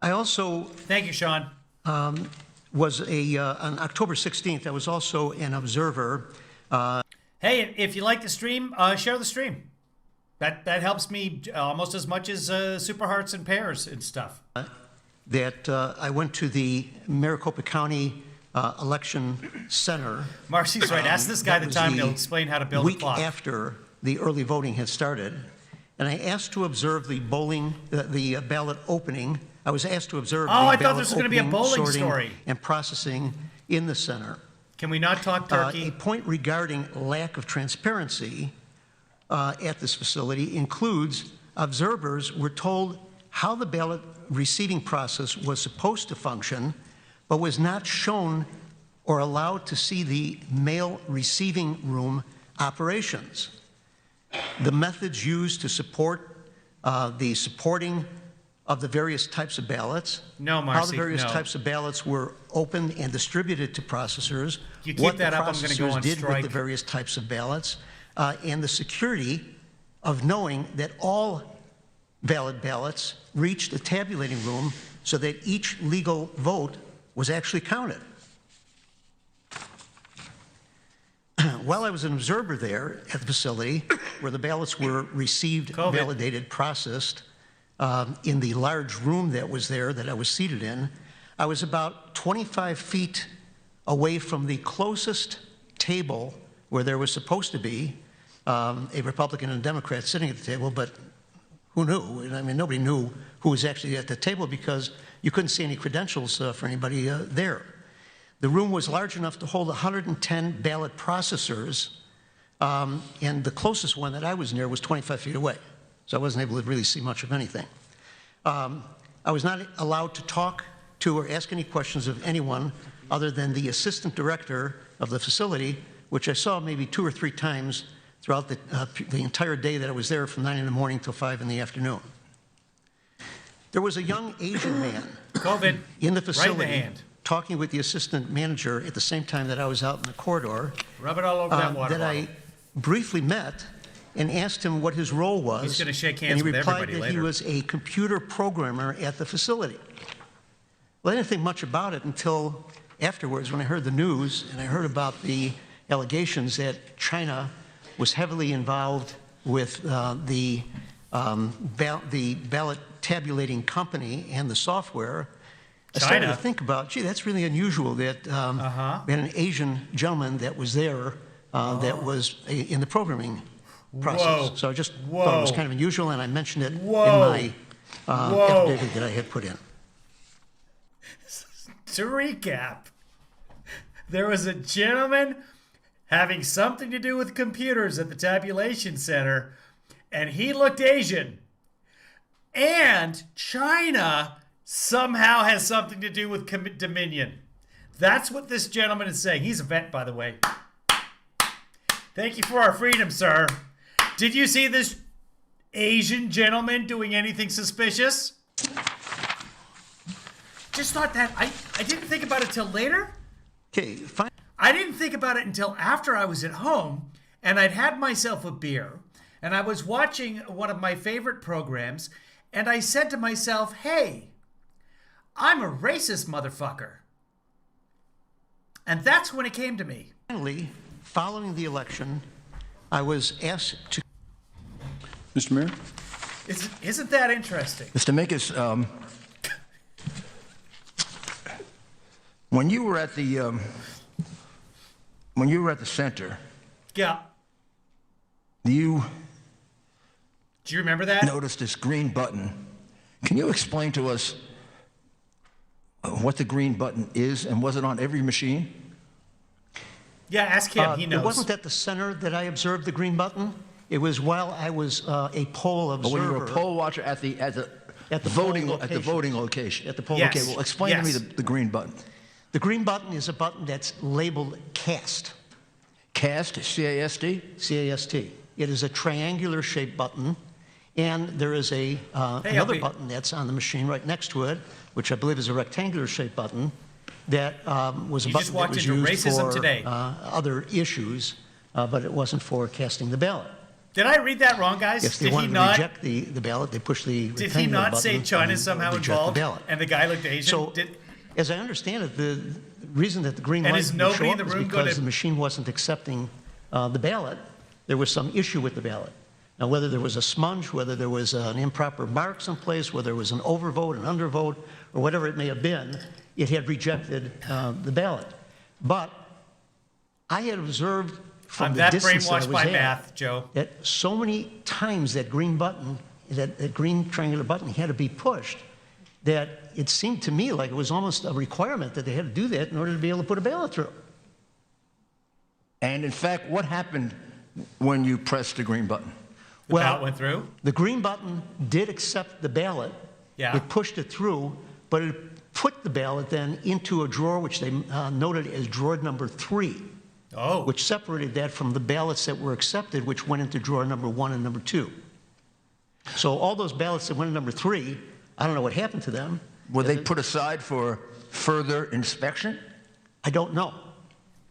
I also... Thank you, Sean. Was on October 16th, I was also an observer. Hey, if you like the stream, share the stream. That helps me almost as much as Super Hearts and Pairs and stuff. That I went to the Maricopa County Election Center. Marcy's right. Ask this guy the time to explain how to build a clock. Week after the early voting had started, and I asked to observe the ballot opening. I was asked to observe the I thought ballot this was going to be a bowling sorting story. And processing in the center. Can we not talk turkey? A point regarding lack of transparency at this facility includes observers were told how the ballot receiving process was supposed to function, but was not shown or allowed to see the mail receiving room operations. The methods used to support the supporting of the various types of ballots, No, Marcy, how the various no. types of ballots were opened and distributed to processors, You keep what that the up, I'm gonna go processors on did strike. with the various types of ballots, and the security of knowing that all valid ballots reached the tabulating room so that each legal vote was actually counted. While I was an observer there at the facility, where the ballots were received, COVID. validated, processed, in the large room that was there that I was seated in, I was about 25 feet away from the closest table where there was supposed to be a Republican and a Democrat sitting at the table, but who knew? I mean, nobody knew who was actually at the table because you couldn't see any credentials for anybody there. The room was large enough to hold 110 ballot processors, and the closest one that I was near was 25 feet away, so I wasn't able to really see much of anything. I was not allowed to talk to or ask any questions of anyone other than the assistant director of the facility, which I saw maybe 2 or 3 times throughout the entire day that I was there from 9 in the morning till 5 in the afternoon. There was a young Asian man COVID. in the Right facility in the hand. talking with the assistant manager at the same time that I was out in the corridor Rub it all over that water that bottle. I briefly met and asked him what his role was. He's gonna shake hands and he with replied everybody that he later. was a computer programmer at the facility. Well, I didn't think much about it until afterwards when I heard the news and I heard about the allegations that China was heavily involved with the ballot tabulating company and the software. I started China? to think about, gee, that's really unusual that we had an Asian gentleman that was there that was in the programming process. Whoa. So I just Whoa. thought it was kind of unusual, and I mentioned it Whoa. in my Whoa. affidavit that I had put in. To recap, there was a gentleman having something to do with computers at the tabulation center, and he looked Asian. And China somehow has something to do with Dominion. That's what this gentleman is saying. He's a vet, by the way. Thank you for our freedom, sir. Did you see this Asian gentleman doing anything suspicious? Just thought that. I didn't think about it till later. Okay, fine. I didn't think about it until after I was at home and I'd had myself a beer and I was watching one of my favorite programs and I said to myself, hey, I'm a racist motherfucker. And that's when it came to me. Finally, following the election, I was asked to... Mr. Mayor? Isn't that interesting? Mr. Minkus, when you were at the center, Yeah. do you remember that? notice this green button? Can you explain to us what the green button is, and was it on every machine? Yeah, ask him. He knows. It wasn't at the center that I observed the green button. It was while I was a poll observer. But when you were a poll watcher at the voting location. At the poll Yes. Okay, well, explain to me Yes. the green button. The green button is a button that's labeled CAST. CAST, C-A-S-T? C-A-S-T. It is a triangular shaped button, and there is another LP. button that's on the machine right next to it, which I believe is a rectangular shaped button that was a You button just that walked was into used racism for today. Other issues, but it wasn't for casting the ballot. Did I read that wrong, guys? If they Did he wanted to not? reject the ballot, they push the Did he rectangular not button say China's and somehow reject the involved? ballot. And the guy looked Asian. So, as I understand it, the reason that the green And light is didn't nobody show in the up is room because gonna- the machine wasn't accepting the ballot. There was some issue with the ballot. Now, whether there was a smudge, whether there was an improper mark someplace, whether it was an overvote, an undervote, or whatever it may have been, it had rejected the ballot. But I had observed from I'm the that distance that I brainwashed was by at math, Joe. that so many times that green button, that green triangular button had to be pushed, that it seemed to me like it was almost a requirement that they had to do that in order to be able to put a ballot through. And in fact, what happened when you pressed the green button? The ballot went through? The green button did accept the ballot, Yeah. It pushed it through, but it put the ballot then into a drawer which they noted as drawer number 3. Oh. Which separated that from the ballots that were accepted, which went into drawer number 1 and number 2. So all those ballots that went in number 3, I don't know what happened to them. Were they put aside for further inspection? I don't know.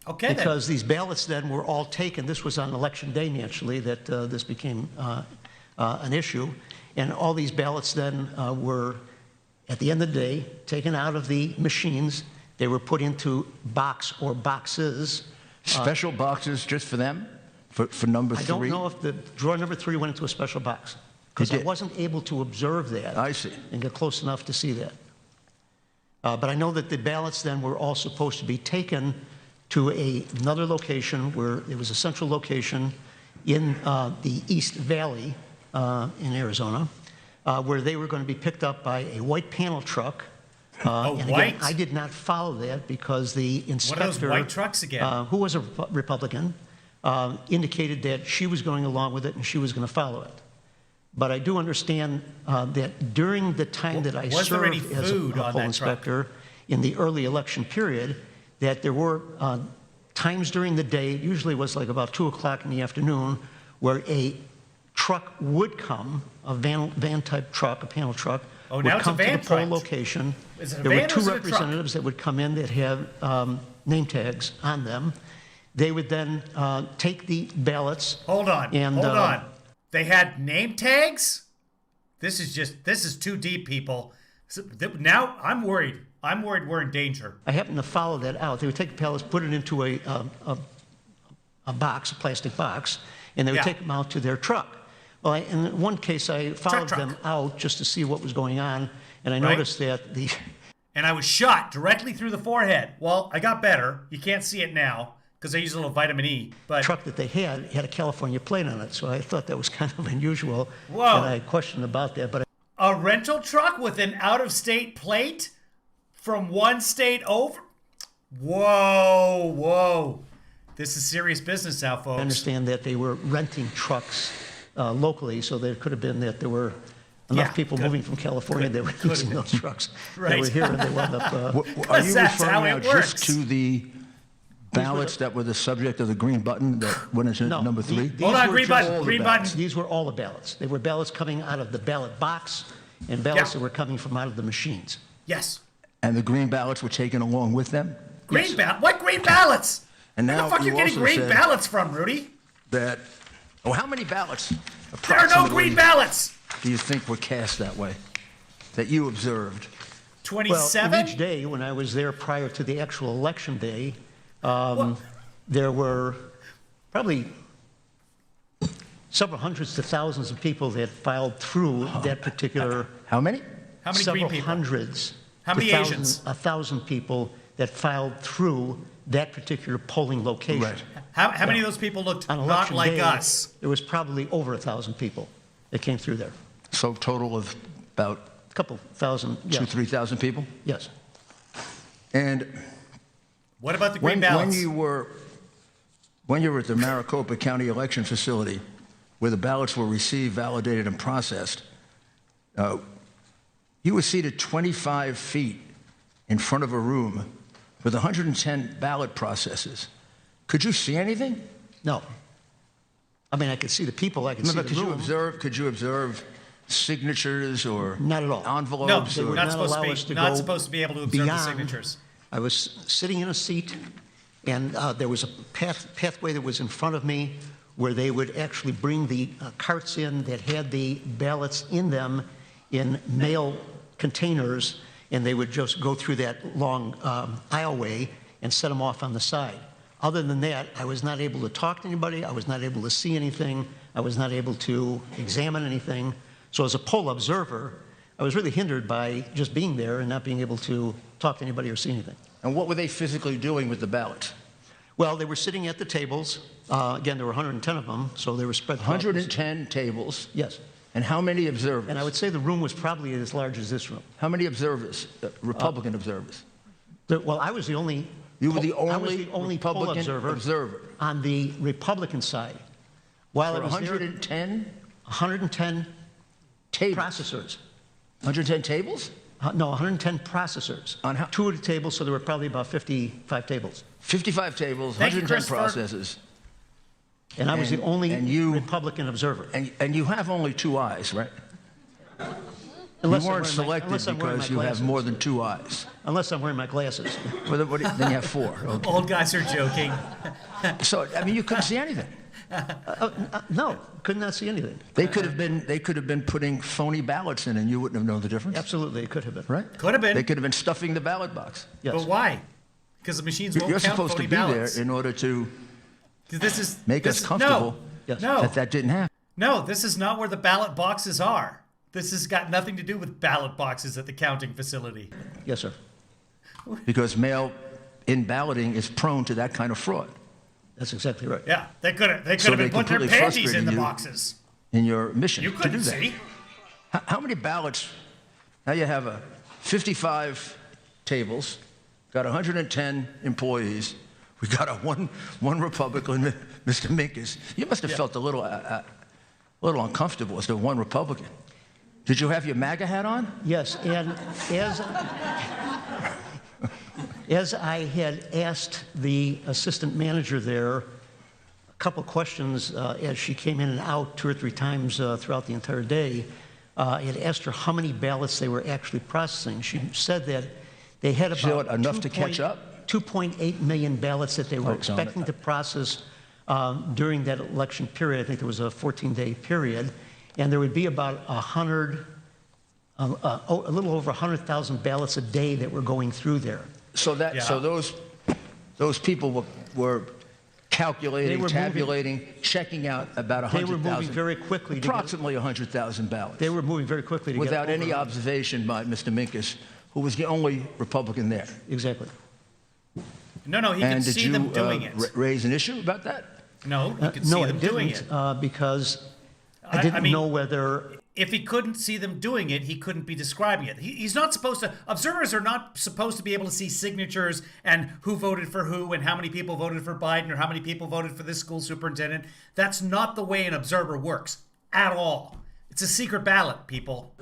Okay, because these ballots then were all taken. This was on election day, naturally, that this became an issue. And all these ballots then were, at the end of the day, taken out of the machines. They were put into box or boxes. Special boxes just for them? For number 3? I don't know if the drawer number 3 went into a special box, because I wasn't able to observe that. I see. And get close enough to see that. But I know that the ballots then were all supposed to be taken to another location where it was a central location in the East Valley in Arizona, where they were going to be picked up by a white panel truck. And again, I did not follow that because the inspector, what are those white trucks again? Who was a Republican, indicated that she was going along with it and she was going to follow it. But I do understand that during the time that I served as a poll inspector in the early election period, that there were times during the day, it usually was like about 2 o'clock in the afternoon, where a truck would come, a van-type truck, a panel truck, would come to the poll location. There were 2 representatives that would come in that have name tags on them. They would then take the ballots. Hold on. They had name tags? This is too deep, people. Now I'm worried. I'm worried we're in danger. I happened to follow that out. They would take the ballots, put it into a box, a plastic box, and they would take them out to their truck. Well, in one case, I followed them out just to see what was going on, and I noticed that the... And I was shot directly through the forehead. Well, I got better. You can't see it now because I used a little vitamin E. But truck that they had a California plate on it, so I thought that was kind of unusual. Whoa. And I questioned about that. But a rental truck with an out-of-state plate from one state over? Whoa. This is serious business now, folks. I understand that they were renting trucks locally, so there could have been that there were enough people moving from California that were using those trucks. They were here and they wound up... Are you referring now just to the ballots that were the subject of the green button that went into number 3? Hold on, green button. These were all the ballots. They were ballots coming out of the ballot box and ballots that were coming from out of the machines. Yes. And the green ballots were taken along with them? Green ballots? What green ballots? And Where the fuck are you getting green ballots from, Rudy? That, how many ballots? There are no green ballots! Do you think were cast that way, that you observed? 27? Well, each day when I was there prior to the actual election day, there were probably several hundreds to thousands of people that filed through that particular... How many? How many several green people? Hundreds. How many Asians? 1,000 people that filed through that particular polling location. Right. How many of those people looked on not like day, us? There was probably over 1,000 people that came through there. So total of about... A couple thousand, 2,000 to 3,000 people? Yes. And... What about the green ballots? When you were at the Maricopa County election facility, where the ballots were received, validated, and processed, you were seated 25 feet in front of a room with 110 ballot processes. Could you see anything? No. I mean, I could see the people. I could see the room. Could you observe signatures or not at all envelopes? No, they were not supposed to be able to observe the signatures. I was sitting in a seat, and there was a pathway that was in front of me where they would actually bring the carts in that had the ballots in them in mail containers, and they would just go through that long aisleway and set them off on the side. Other than that, I was not able to talk to anybody. I was not able to see anything. I was not able to examine anything. So as a poll observer, I was really hindered by just being there and not being able to talk to anybody or see anything. And what were they physically doing with the ballots? Well, they were sitting at the tables. Again, there were 110 of them, so they were spread. 110 tables? Yes. And how many observers? And I would say the room was probably as large as this room. How many observers, Republican observers? Well, I was the only... You were the only, I was the only Republican observer on the Republican side. While for it was 110? 110 tables. processors. 110 tables? No, 110 processors. On how? 2 at a table, so there were probably about 55 tables. 55 tables, Thank you, 110 Christopher. processes. And I was the only you, Republican observer. And you have only 2 eyes, right? Unless you I'm weren't wearing selected because you have more than 2 eyes. Unless I'm wearing my glasses. Well, then you have 4. Okay. Old guys are joking. So, I mean, you couldn't see anything. No, could not see anything. They could have been putting phony ballots in, and you wouldn't have known the difference. Absolutely, it could have been. Right? Could have been. They could have been stuffing the ballot box. Yes. But why? Because the machines won't You're count supposed to phony be ballots. there in order to This is make us comfortable No, that didn't happen. no, this is not where the ballot boxes are. This has got nothing to do with ballot boxes at the counting facility. Yes, sir. Because mail-in balloting is prone to that kind of fraud. That's exactly right. Yeah, they could have So been they putting their completely panties in frustrated the you. boxes. In your mission You to do couldn't that. see. How many ballots? Now you have 55 tables, got 110 employees. We got one Republican, Mr. Minkus. You must have felt a little uncomfortable as the one Republican. Did you have your MAGA hat on? Yes, and as I had asked the assistant manager there a couple questions as she came in and out 2 or 3 times throughout the entire day, I had asked her how many ballots they were actually processing. She said that they had about enough to catch up? 2.8 million ballots that they were expecting to process during that election period. I think there was a 14-day period, and there would be about a little over 100,000 ballots a day that were going through there. So those people were calculating, tabulating, checking out about 100,000. They were moving very quickly. Approximately 100,000 ballots. They were moving very quickly to without get any observation by Mr. Minkus, who was the only Republican there. Exactly. No, he could see them doing it. And did you raise an issue about that? No, he could see them doing it. Because I didn't know whether... If he couldn't see them doing it, he couldn't be describing it. He's not supposed to... Observers are not supposed to be able to see signatures and who voted for who and how many people voted for Biden or how many people voted for this school superintendent. That's not the way an observer works at all. It's a secret ballot, people.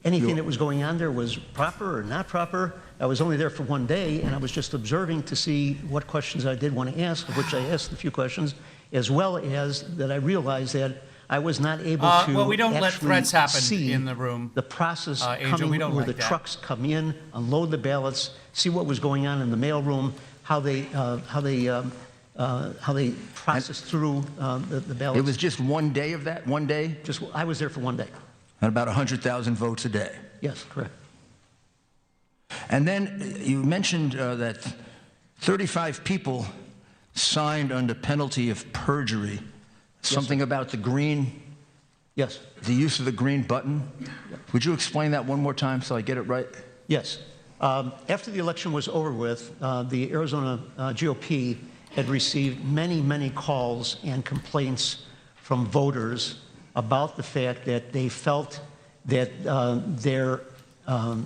Anything that was going on there was proper or not proper. I was only there for 1 day, and I was just observing to see what questions I did want to ask, of which I asked a few questions, as well as that I realized that I was not able to well, we don't let threats happen see in the room. The process Angel, coming we don't where like the that. trucks come in, unload the ballots, see what was going on in the mailroom, how they process through the ballots. It was just 1 day of that? 1 day? I was there for 1 day. And about 100,000 votes a day. Yes, correct. And then you mentioned that 35 people signed under penalty of perjury. Something about the green, yes, the use of the green button. Would you explain that one more time so I get it right? Yes. After the election was over with, the Arizona GOP had received many, many calls and complaints from voters about the fact that they felt that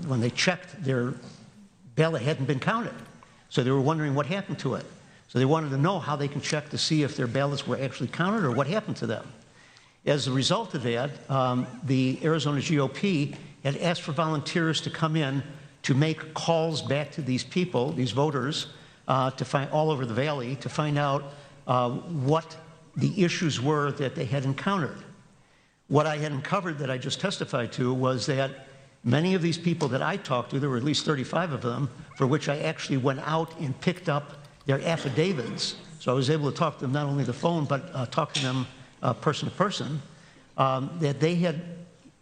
when they checked, their ballot hadn't been counted. So they were wondering what happened to it. So they wanted to know how they can check to see if their ballots were actually counted or what happened to them. As a result of that, the Arizona GOP had asked for volunteers to come in to make calls back to these people, these voters, to find all over the valley, to find out what the issues were that they had encountered. What I had uncovered that I just testified to was that many of these people that I talked to, there were at least 35 of them, for which I actually went out and picked up their affidavits. So I was able to talk to them not only the phone, but talk to them person to person, that they had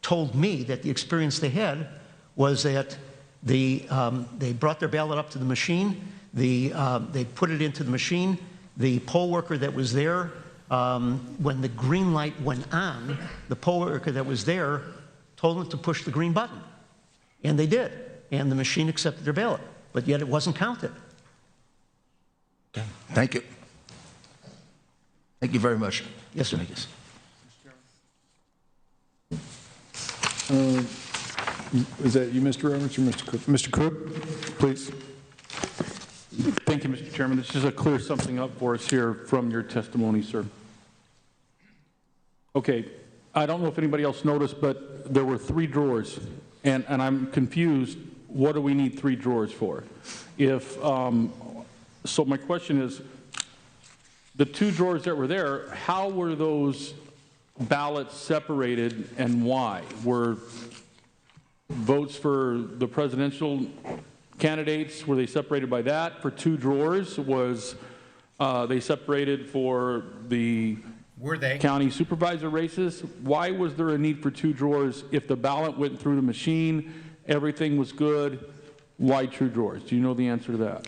told me that the experience they had was that they brought their ballot up to the machine, they put it into the machine, the poll worker that was there, when the green light went on, the poll worker that was there told them to push the green button. And they did. And the machine accepted their ballot. But yet it wasn't counted. Okay. Thank you. Thank you very much. Yes, sir. Is that you, Mr. Roberts, or Mr. Cook? Mr. Cook, please. Thank you, Mr. Chairman. This is to clear something up for us here from your testimony, sir. Okay, I don't know if anybody else noticed, but there were 3 drawers and I'm confused, what do we need 3 drawers for? If, so my question is, the 2 drawers that were there, how were those ballots separated and why? Were votes for the presidential candidates, were they separated by that? For 2 drawers, was they separated for the county supervisor races? Why was there a need for 2 drawers if the ballot went through the machine, everything was good? Why 2 drawers? Do you know the answer to that?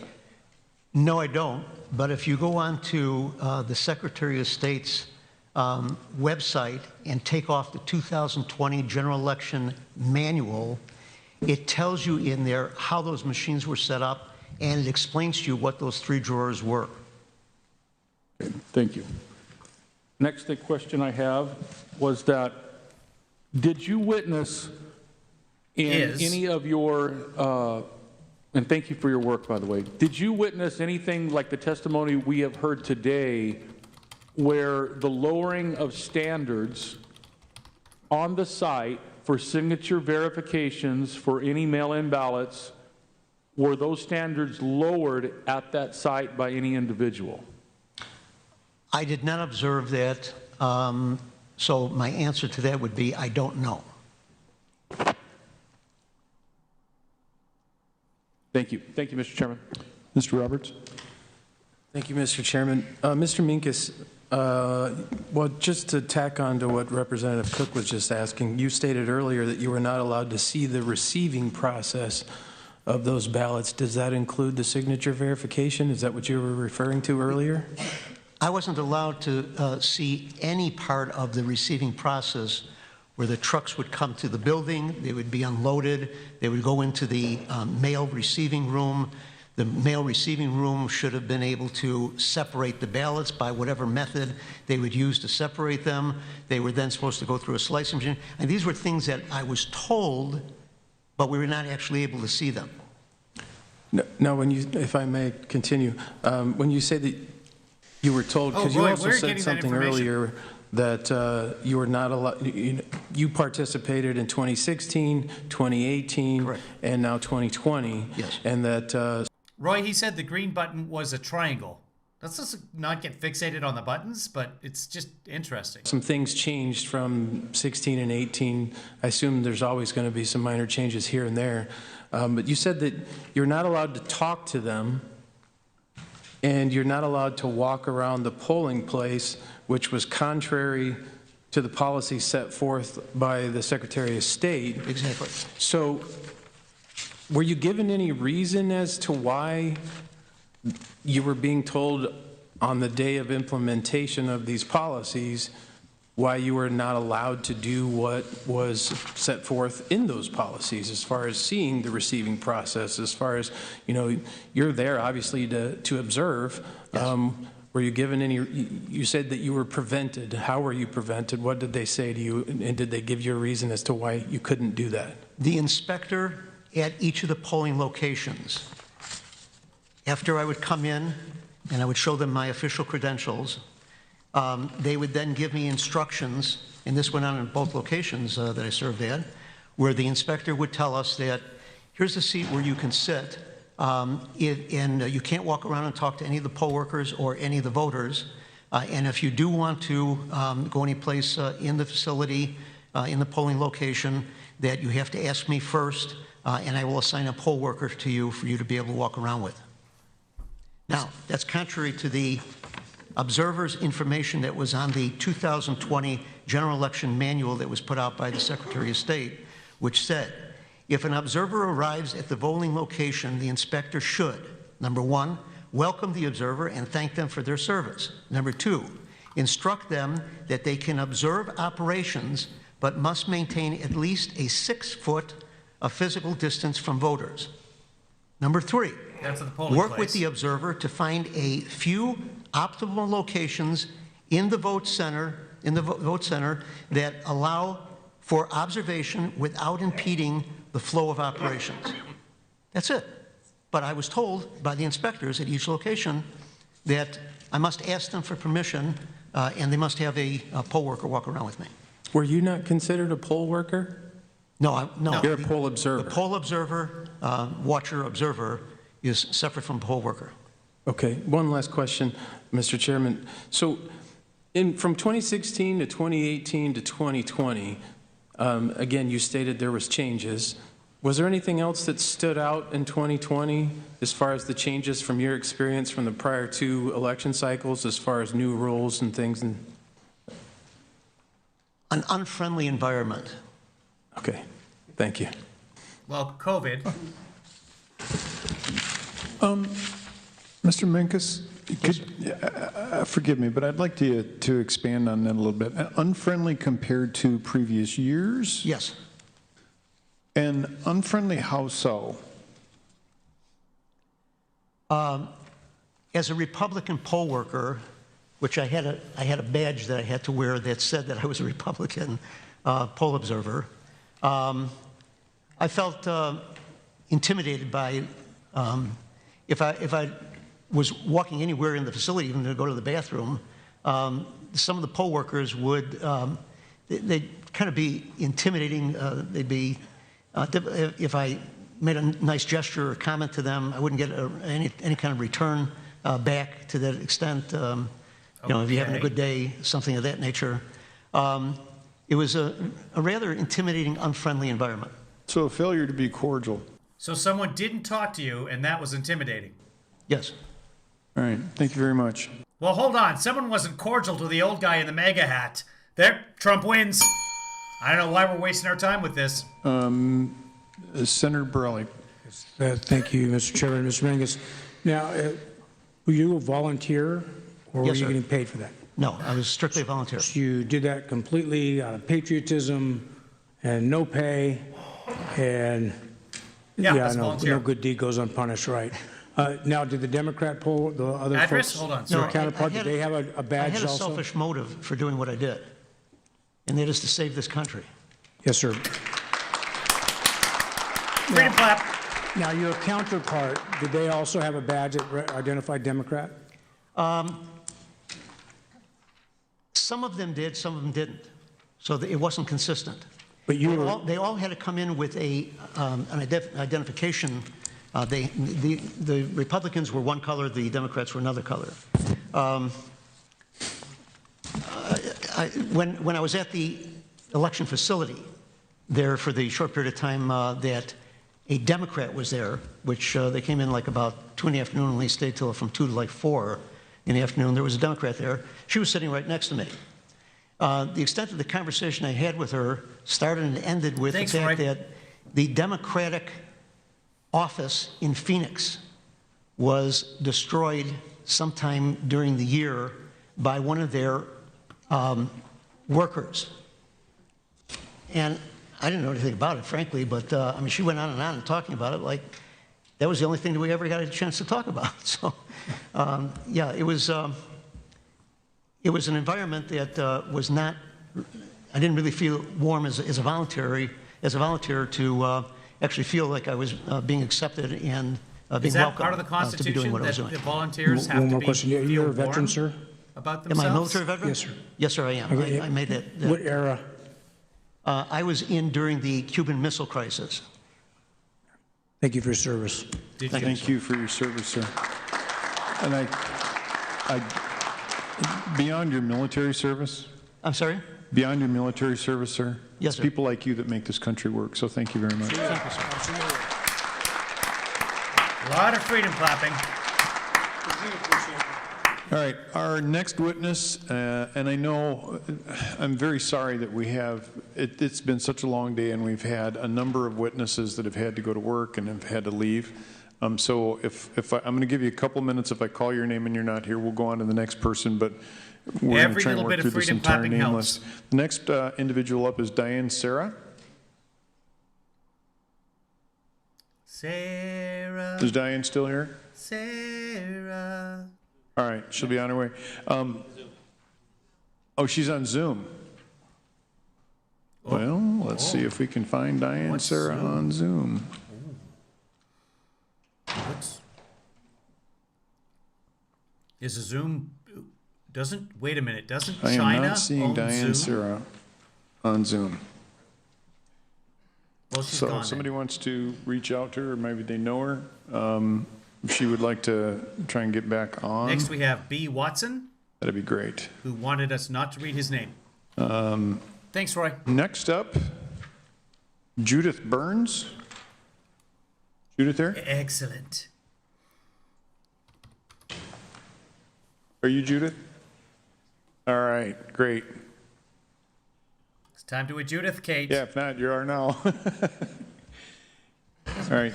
No, I don't. But if you go on to the Secretary of State's website and take off the 2020 general election manual, it tells you in there how those machines were set up, and it explains to you what those 3 drawers were. Okay, thank you. Next question I have was that, did you witness in any of your, and thank you for your work, by the way, did you witness anything like the testimony we have heard today where the lowering of standards on the site for signature verifications for any mail-in ballots, were those standards lowered at that site by any individual? I did not observe that, so my answer to that would be I don't know. Thank you. Thank you, Mr. Chairman. Mr. Roberts. Thank you, Mr. Chairman. Mr. Minkus, well, just to tack on to what Representative Cook was just asking, you stated earlier that you were not allowed to see the receiving process of those ballots. Does that include the signature verification? Is that what you were referring to earlier? I wasn't allowed to see any part of the receiving process where the trucks would come to the building, they would be unloaded, they would go into the mail receiving room. The mail receiving room should have been able to separate the ballots by whatever method they would use to separate them. They were then supposed to go through a slicing machine. And these were things that I was told, but we were not actually able to see them. Now, when you, if I may continue, when you say that you were told, because you also said something earlier that you were not allowed, you participated in 2016, 2018, correct, and now 2020. Yes. And that... Roy, he said the green button was a triangle. Let's just not get fixated on the buttons, but it's just interesting. Some things changed from 16 and 18. I assume there's always going to be some minor changes here and there. But you said that you're not allowed to talk to them, and you're not allowed to walk around the polling place, which was contrary to the policy set forth by the Secretary of State. Exactly. So were you given any reason as to why you were being told on the day of implementation of these policies why you were not allowed to do what was set forth in those policies as far as seeing the receiving process, as far as, you know, you're there obviously to observe. Yes. Were you given any, you said that you were prevented. How were you prevented? What did they say to you? And did they give you a reason as to why you couldn't do that? The inspector at each of the polling locations, after I would come in and I would show them my official credentials, they would then give me instructions, and this went on in both locations that I served at, where the inspector would tell us that here's a seat where you can sit, and you can't walk around and talk to any of the poll workers or any of the voters. And if you do want to go any place in the facility, in the polling location, that you have to ask me first, and I will assign a poll worker to you for you to be able to walk around with. Now, that's contrary to the observers' information that was on the 2020 general election manual that was put out by the Secretary of State, which said, if an observer arrives at the voting location, the inspector should, number one, welcome the observer and thank them for their service. Number two, instruct them that they can observe operations but must maintain at least a 6 foot of physical distance from voters. Number three, work with the observer to find a few optimal locations in the vote center, that allow for observation without impeding the flow of operations. That's it. But I was told by the inspectors at each location that I must ask them for permission, and they must have a poll worker walk around with me. Were you not considered a poll worker? No, no. You're a poll observer. The poll observer, watcher, observer is separate from poll worker. Okay, one last question, Mr. Chairman. So from 2016 to 2018 to 2020, again, you stated there was changes. Was there anything else that stood out in 2020 as far as the changes from your experience from the prior two election cycles, as far as new rules and things? An unfriendly environment. Okay, thank you. Well, COVID. Mr. Minkus, forgive me, but I'd like to expand on that a little bit. Unfriendly compared to previous years? Yes. And unfriendly, how so? As a Republican poll worker, which I had a badge that I had to wear that said that I was a Republican poll observer, I felt intimidated by if I was walking anywhere in the facility, even to go to the bathroom, some of the poll workers would they'd kind of be intimidating. They'd be if I made a nice gesture or comment to them, I wouldn't get any kind of return back to that extent. You know, if you're having a good day, something of that nature. It was a rather intimidating, unfriendly environment. So a failure to be cordial. So someone didn't talk to you, and that was intimidating. Yes. All right, thank you very much. Well, hold on. Someone wasn't cordial to the old guy in the MAGA hat. There, Trump wins. I don't know why we're wasting our time with this. Senator Borelli. Thank you, Mr. Chairman. Mr. Mingus. Now, were you a volunteer, or Yes, were you sir. getting paid for that? No, I was strictly a volunteer. You did that completely out of patriotism and no pay, and that's volunteer. no good deed goes unpunished, right? Now, did the Democrat poll, the other Address? folks, Hold on, your sorry. counterpart, did they have a badge I had a also? selfish motive for doing what I did, and that is to save this country. Yes, sir. Freedom clap. Now, your counterpart, did they also have a badge that identified Democrat? Some of them did, some of them didn't. So it wasn't consistent. But you They all had to come in with an identification. The Republicans were one color, the Democrats were another color. When I was at the election facility there for the short period of time that a Democrat was there, which they came in like about 2 in the afternoon and they stayed till from 2 to like 4 in the afternoon. There was a Democrat there. She was sitting right next to me. The extent of the conversation I had with her started and ended with the fact that the Democratic office in Phoenix was destroyed sometime during the year by one of their workers. And I didn't know anything about it, frankly, but I mean, she went on and talking about it like that was the only thing that we ever got a chance to talk about. So, yeah, it was an environment that was not. I didn't really feel warm as a volunteer to actually feel like I was being accepted and being welcome. Is that part of the Constitution that the volunteers have to be? One more question. You're a veteran, sir? About themselves? Am I a military veteran? Yes, sir. Yes, sir, I am. Okay. I made that. What era? I was in during the Cuban Missile Crisis. Thank you for your service. Thank you for your service, sir. And I beyond your military service, I'm sorry? beyond your military service, sir, Yes, it's sir. people like you that make this country work, so thank you very much. Thank you, sir. A lot of freedom clapping. All right, our next witness, and I know, I'm very sorry that we have, it's been such a long day and we've had a number of witnesses that have had to go to work and have had to leave. So I'm going to give you a couple minutes. If I call your name and you're not here, we'll go on to the next person, but we're going to try and work through this entire name list. The next individual up is Diane Sarah. Sarah. Is Diane still here? Sarah. All right, she'll be on her way. Oh, she's on Zoom. Well, let's see if we can find Diane Sarah on Zoom. Is a Zoom, wait a minute, doesn't I China am not seeing own Diane Zoom? Sarah on Zoom. Well, she's So gone if somebody then. wants to reach out to her, or maybe they know her, if she would like to try and get back on, Next we have B. Watson, that'd be great. who wanted us not to read his name. Thanks, Roy. Next up, Judith Burns. Judith there? Excellent. Are you Judith? All right, great. It's time to adjudicate. Yeah, if not, you are now. All right.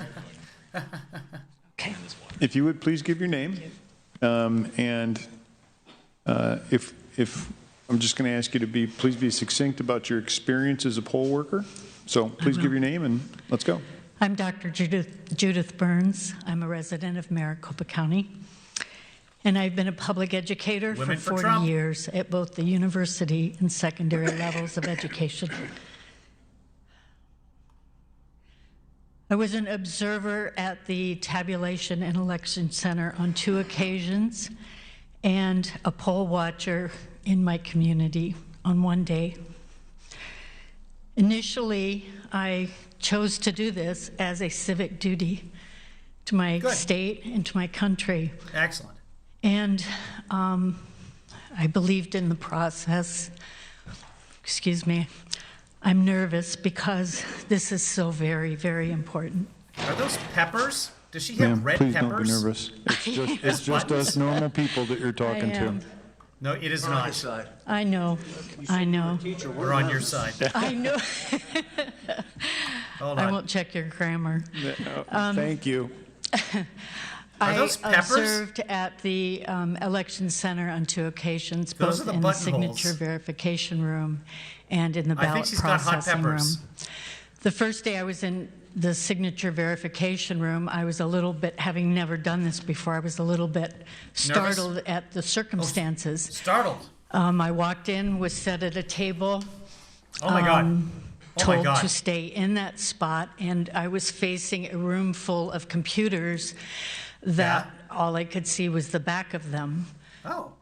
Okay. If you would please give your name, and if I'm just going to ask you to please be succinct about your experience as a poll worker. So please give your name and let's go. I'm Dr. Judith Burns. I'm a resident of Maricopa County, and I've been a public educator Women for for 40 Trump. years at both the university and secondary levels of education. I was an observer at the Tabulation and Election Center on 2 occasions and a poll watcher in my community on 1 day. Initially, I chose to do this as a civic duty to my state and to my country. Excellent. And I believed in the process. Excuse me. I'm nervous because this is so very, very important. Are those peppers? Does she have Ma'am, red please peppers? don't be nervous. It's just us normal people that you're talking I to. am. No, it is not. I know. I know. We're on your side. I know. Hold I on. won't check your grammar. Thank you. Are those I peppers? observed at the election center on 2 occasions, Those both are the in the buttonholes. signature verification room and in the I think ballot she's got hot processing room. peppers. The first day I was in the signature verification room, I was a little bit, having never done this before, I was a little bit startled at the circumstances. Startled. I walked in, was set at a table. Oh my God. Oh my Told God. to stay in that spot, and I was facing a room full of computers that all I could see was the back of them. Oh.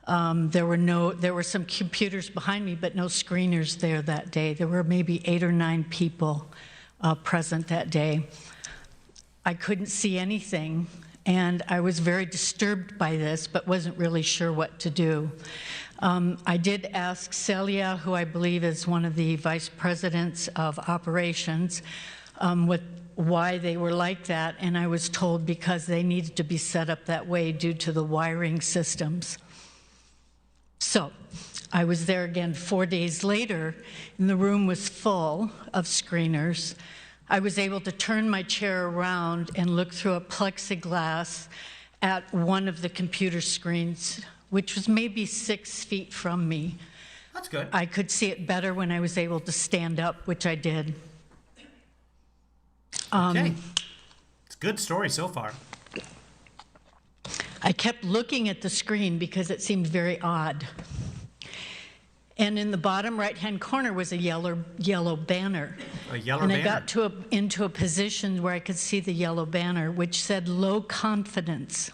There were some computers behind me, but no screeners there that day. There were maybe 8 or 9 people present that day. I couldn't see anything, and I was very disturbed by this, but wasn't really sure what to do. I did ask Celia, who I believe is one of the vice presidents of operations, why they were like that, and I was told because they needed to be set up that way due to the wiring systems. So I was there again 4 days later, and the room was full of screeners. I was able to turn my chair around and look through a plexiglass at one of the computer screens, which was maybe 6 feet from me. That's good. I could see it better when I was able to stand up, which I did. Okay. It's a good story so far. I kept looking at the screen because it seemed very odd. And in the bottom right-hand corner was a yellow banner. A yellow and banner. I got into a position where I could see the yellow banner, which said low confidence.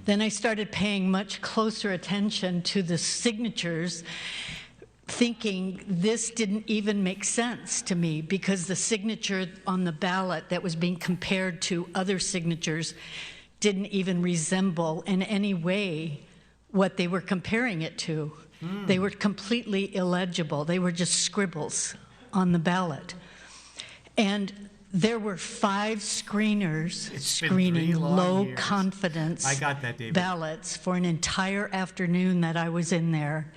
Then I started paying much closer attention to the signatures, thinking this didn't even make sense to me because the signature on the ballot that was being compared to other signatures didn't even resemble in any way what they were comparing it to. They were completely illegible. They were just scribbles on the ballot. And there were 5 screeners screening low confidence ballots for an entire afternoon that I was in there.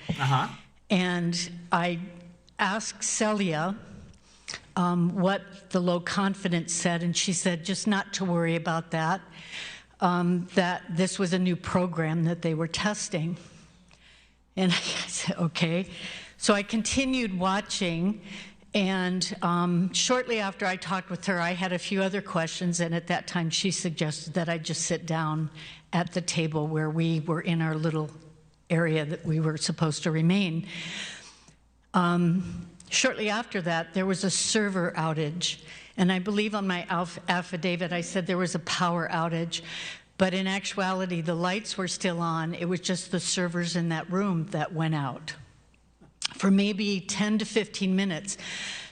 And I asked Celia what the low confidence said, and she said just not to worry about that, that this was a new program that they were testing. And I said, okay. So I continued watching, and shortly after I talked with her, I had a few other questions, and at that time she suggested that I just sit down at the table where we were in our little area that we were supposed to remain. Shortly after that, there was a server outage, and I believe on my affidavit I said there was a power outage, but in actuality the lights were still on. It was just the servers in that room that went out for maybe 10 to 15 minutes.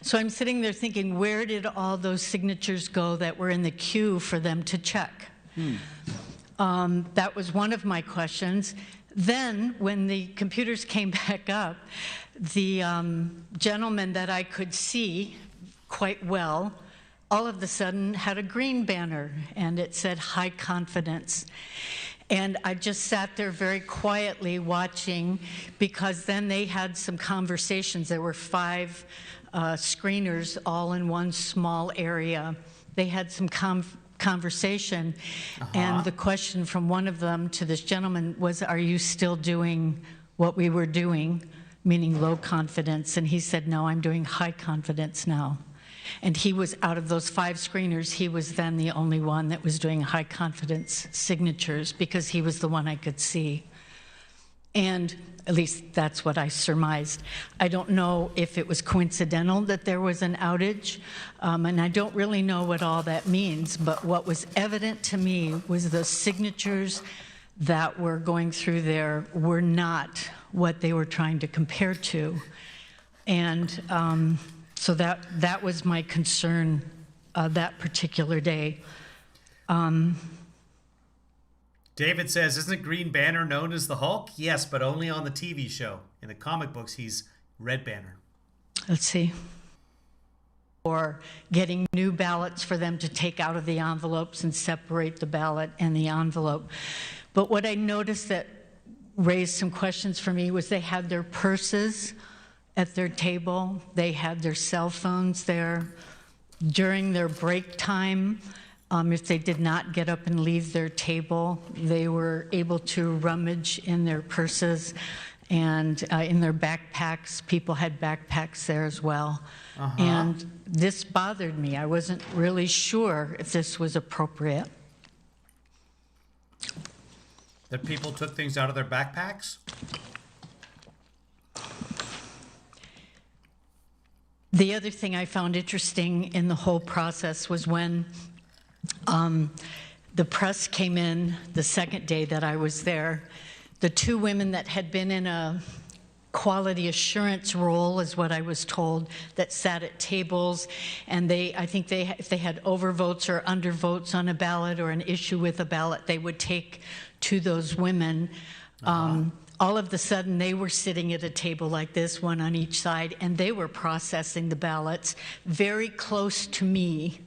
So I'm sitting there thinking, where did all those signatures go that were in the queue for them to check? That was one of my questions. Then, when the computers came back up, the gentleman that I could see quite well all of a sudden had a green banner, and it said high confidence. And I just sat there very quietly watching, because then they had some conversations. There were 5 screeners all in one small area. They had some conversation, and the question from one of them to this gentleman was, are you still doing what we were doing, meaning low confidence? And he said, no, I'm doing high confidence now. And he was, out of those 5 screeners, he was then the only one that was doing high confidence signatures, because he was the one I could see. And at least that's what I surmised. I don't know if it was coincidental that there was an outage, and I don't really know what all that means, but what was evident to me was the signatures that were going through there were not what they were trying to compare to. And so that was my concern that particular day. David says, isn't Green Banner known as the Hulk? Yes, but only on the TV show. In the comic books, he's Red Banner. Let's see. Or getting new ballots for them to take out of the envelopes and separate the ballot and the envelope. But what I noticed that raised some questions for me was they had their purses at their table. They had their cell phones there. During their break time, if they did not get up and leave their table, they were able to rummage in their purses and in their backpacks. People had backpacks there as well. And this bothered me. I wasn't really sure if this was appropriate. That people took things out of their backpacks? The other thing I found interesting in the whole process was when the press came in the second day that I was there. The 2 women that had been in a quality assurance role, is what I was told, that sat at tables, and I think if they had overvotes or undervotes on a ballot or an issue with a ballot, they would take to those women. All of a sudden, they were sitting at a table like this, one on each side, and they were processing the ballots very close to me.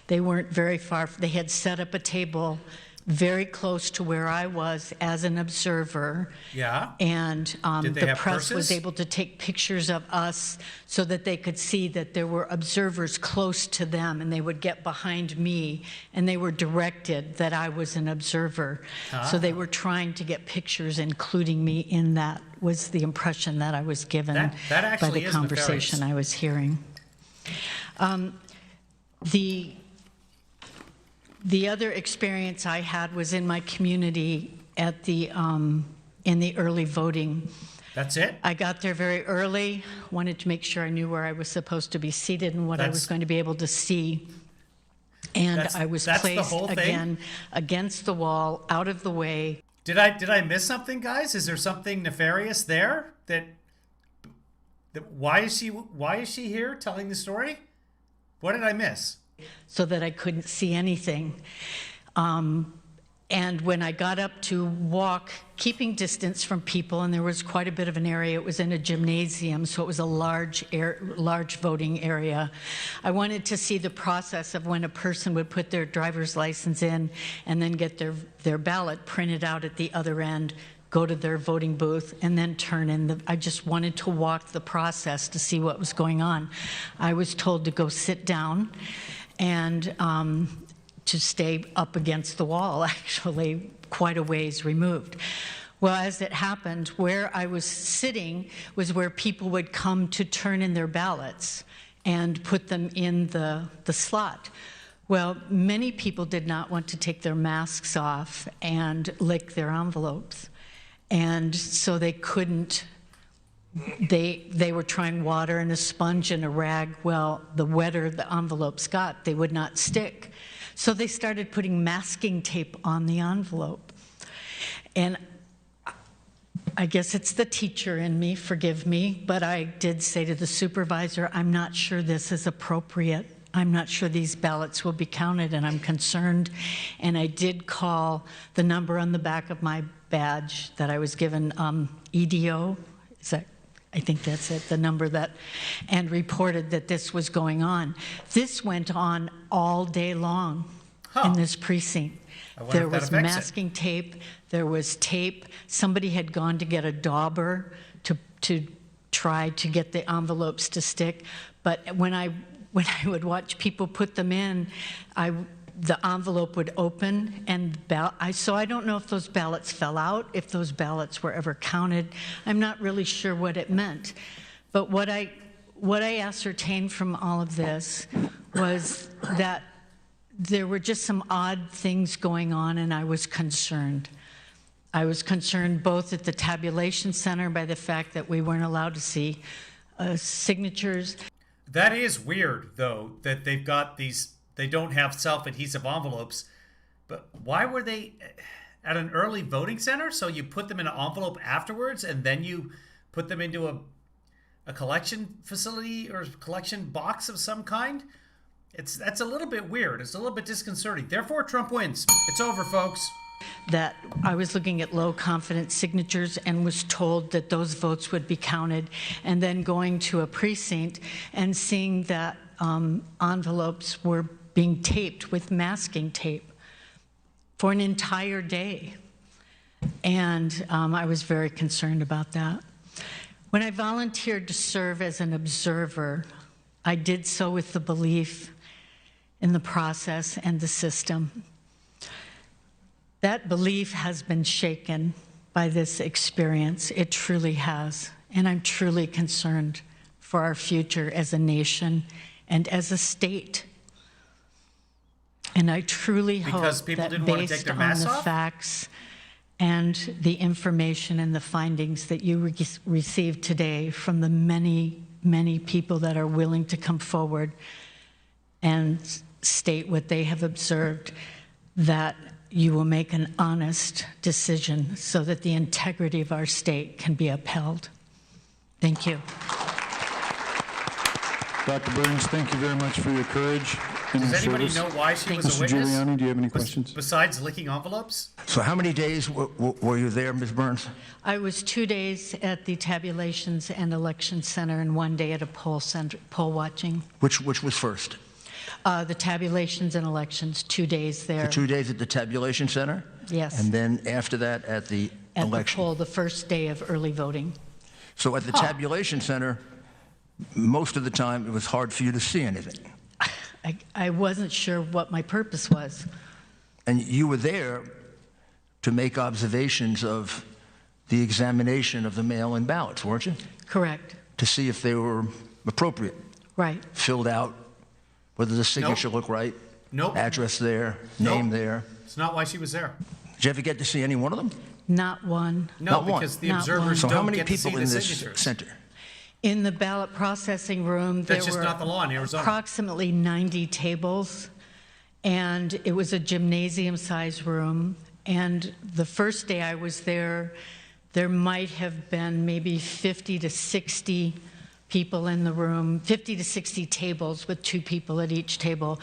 They weren't very far. They had set up a table very close to where I was as an observer. Yeah. And the press purses? was able to take pictures of us so that they could see that there were observers close to them, and they would get behind me, and they were directed that I was an observer. So they were trying to get pictures, including me in that, was the impression that I was given that by the is conversation nefarious. I was hearing. The other experience I had was in my community at the in the early voting. That's it? I got there very early, wanted to make sure I knew where I was supposed to be seated and what I was going to be able to see. And I was placed again against the wall, out of the way. Did I miss something, guys? Is there something nefarious there? That why is she here telling the story? What did I miss? So that I couldn't see anything. And when I got up to walk, keeping distance from people, and there was quite a bit of an area, it was in a gymnasium, so it was a large voting area. I wanted to see the process of when a person would put their driver's license in and then get their ballot printed out at the other end, go to their voting booth, and then turn in I just wanted to walk the process to see what was going on. I was told to go sit down and to stay up against the wall, actually, quite a ways removed. Well, as it happened, where I was sitting was where people would come to turn in their ballots and put them in the slot. Well, many people did not want to take their masks off and lick their envelopes. And so they couldn't, they were trying water and a sponge and a rag. Well, the wetter the envelopes got, they would not stick. So they started putting masking tape on the envelope. And I guess it's the teacher in me, forgive me, but I did say to the supervisor, I'm not sure this is appropriate. I'm not sure these ballots will be counted, and I'm concerned. And I did call the number on the back of my badge that I was given, EDO, is that, I think that's it, the number that, and reported that this was going on. This went on all day long in this precinct. There was masking tape, there was tape. Somebody had gone to get a dauber to try to get the envelopes to stick. But when I would watch people put them in, the envelope would open, and so I don't know if those ballots fell out, if those ballots were ever counted. I'm not really sure what it meant. But what I ascertained from all of this was that there were just some odd things going on, and I was concerned. I was concerned both at the tabulation center by the fact that we weren't allowed to see signatures. That is weird, though, that they've got these, they don't have self-adhesive envelopes. But why were they at an early voting center? So you put them in an envelope afterwards, and then you put them into a collection facility or collection box of some kind? That's a little bit weird. It's a little bit disconcerting. Therefore, Trump wins. It's over, folks. That I was looking at low confidence signatures and was told that those votes would be counted, and then going to a precinct and seeing that envelopes were being taped with masking tape for an entire day. And I was very concerned about that. When I volunteered to serve as an observer, I did so with the belief in the process and the system. That belief has been shaken by this experience. It truly has. And I'm truly concerned for our future as a nation and as a state. And I truly hope that based on the facts and the information and the findings that you received today from the many, many people that are willing to come forward and state what they have observed, that you will make an honest decision so that the integrity of our state can be upheld. Thank you. Dr. Burns, thank you very much for your courage and Does your anybody service. know why she was a Mr. witness? Giuliani, do you have any questions? Besides licking envelopes? So how many days were you there, Ms. Burns? I was 2 days at the Tabulations and Election Center and 1 day at a poll center, poll watching. Which was first? The Tabulations and Elections, 2 days there. The 2 days at the Tabulation Center? Yes. And then after that at the election? At the poll, the first day of early voting. So at the Tabulation Center, most of the time it was hard for you to see anything. I wasn't sure what my purpose was. And you were there to make observations of the examination of the mail-in ballots, weren't you? Correct. To see if they were appropriate. Right. Filled out, whether the signature looked right. Nope. Address there, name there. It's not why she was there. Did you ever get to see any one of them? Not one. No, Not one. because the Not observers So don't how many get to see people the in this signatures. center? In the ballot processing room, there That's just were not the law in Arizona. approximately 90 tables, and it was a gymnasium-sized room. And the first day I was there, there might have been maybe 50 to 60 people in the room, 50 to 60 tables with 2 people at each table.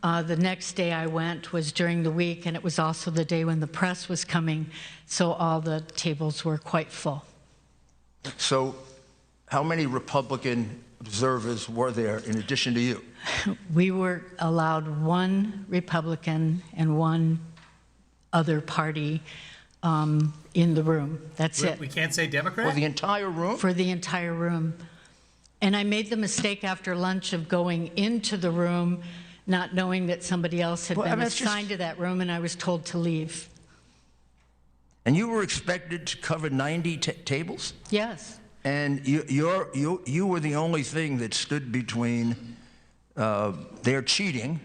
The next day I went was during the week, and it was also the day when the press was coming, so all the tables were quite full. So how many Republican observers were there in addition to you? We were allowed 1 Republican and 1 other party in the room. That's it. We can't say Democrat? For the entire room? For the entire room. And I made the mistake after lunch of going into the room, not knowing that somebody else had been assigned to that room, and I was told to leave. And you were expected to cover 90 tables? Yes. And you were the only thing that stood between their cheating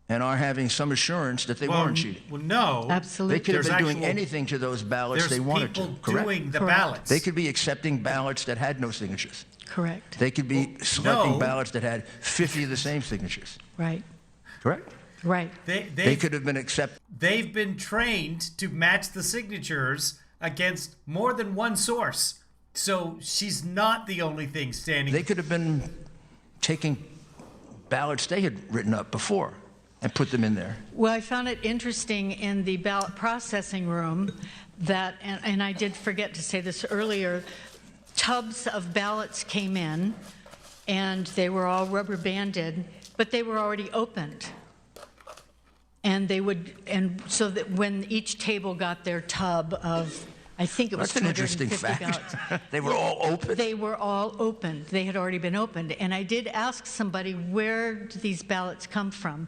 and our having some assurance that they weren't cheating. Well, no. Absolutely. They could have been doing anything to those ballots they wanted to, There's correct? people doing the ballots. They could be accepting ballots that had no signatures. Correct. They could be selecting no. ballots that had 50 of the same signatures. Right. Correct? Right. They could have been accepted. They've been trained to match the signatures against more than one source. So she's not the only thing standing. They could have been taking ballots they had written up before and put them in there. Well, I found it interesting in the ballot processing room that, and I did forget to say this earlier, tubs of ballots came in and they were all rubber banded, but they were already opened. And they would, and so that when each table got their tub of, I think it was That's an interesting 250 fact. They were all open? They were all opened. They had already been opened. And I did ask somebody, where do these ballots come from?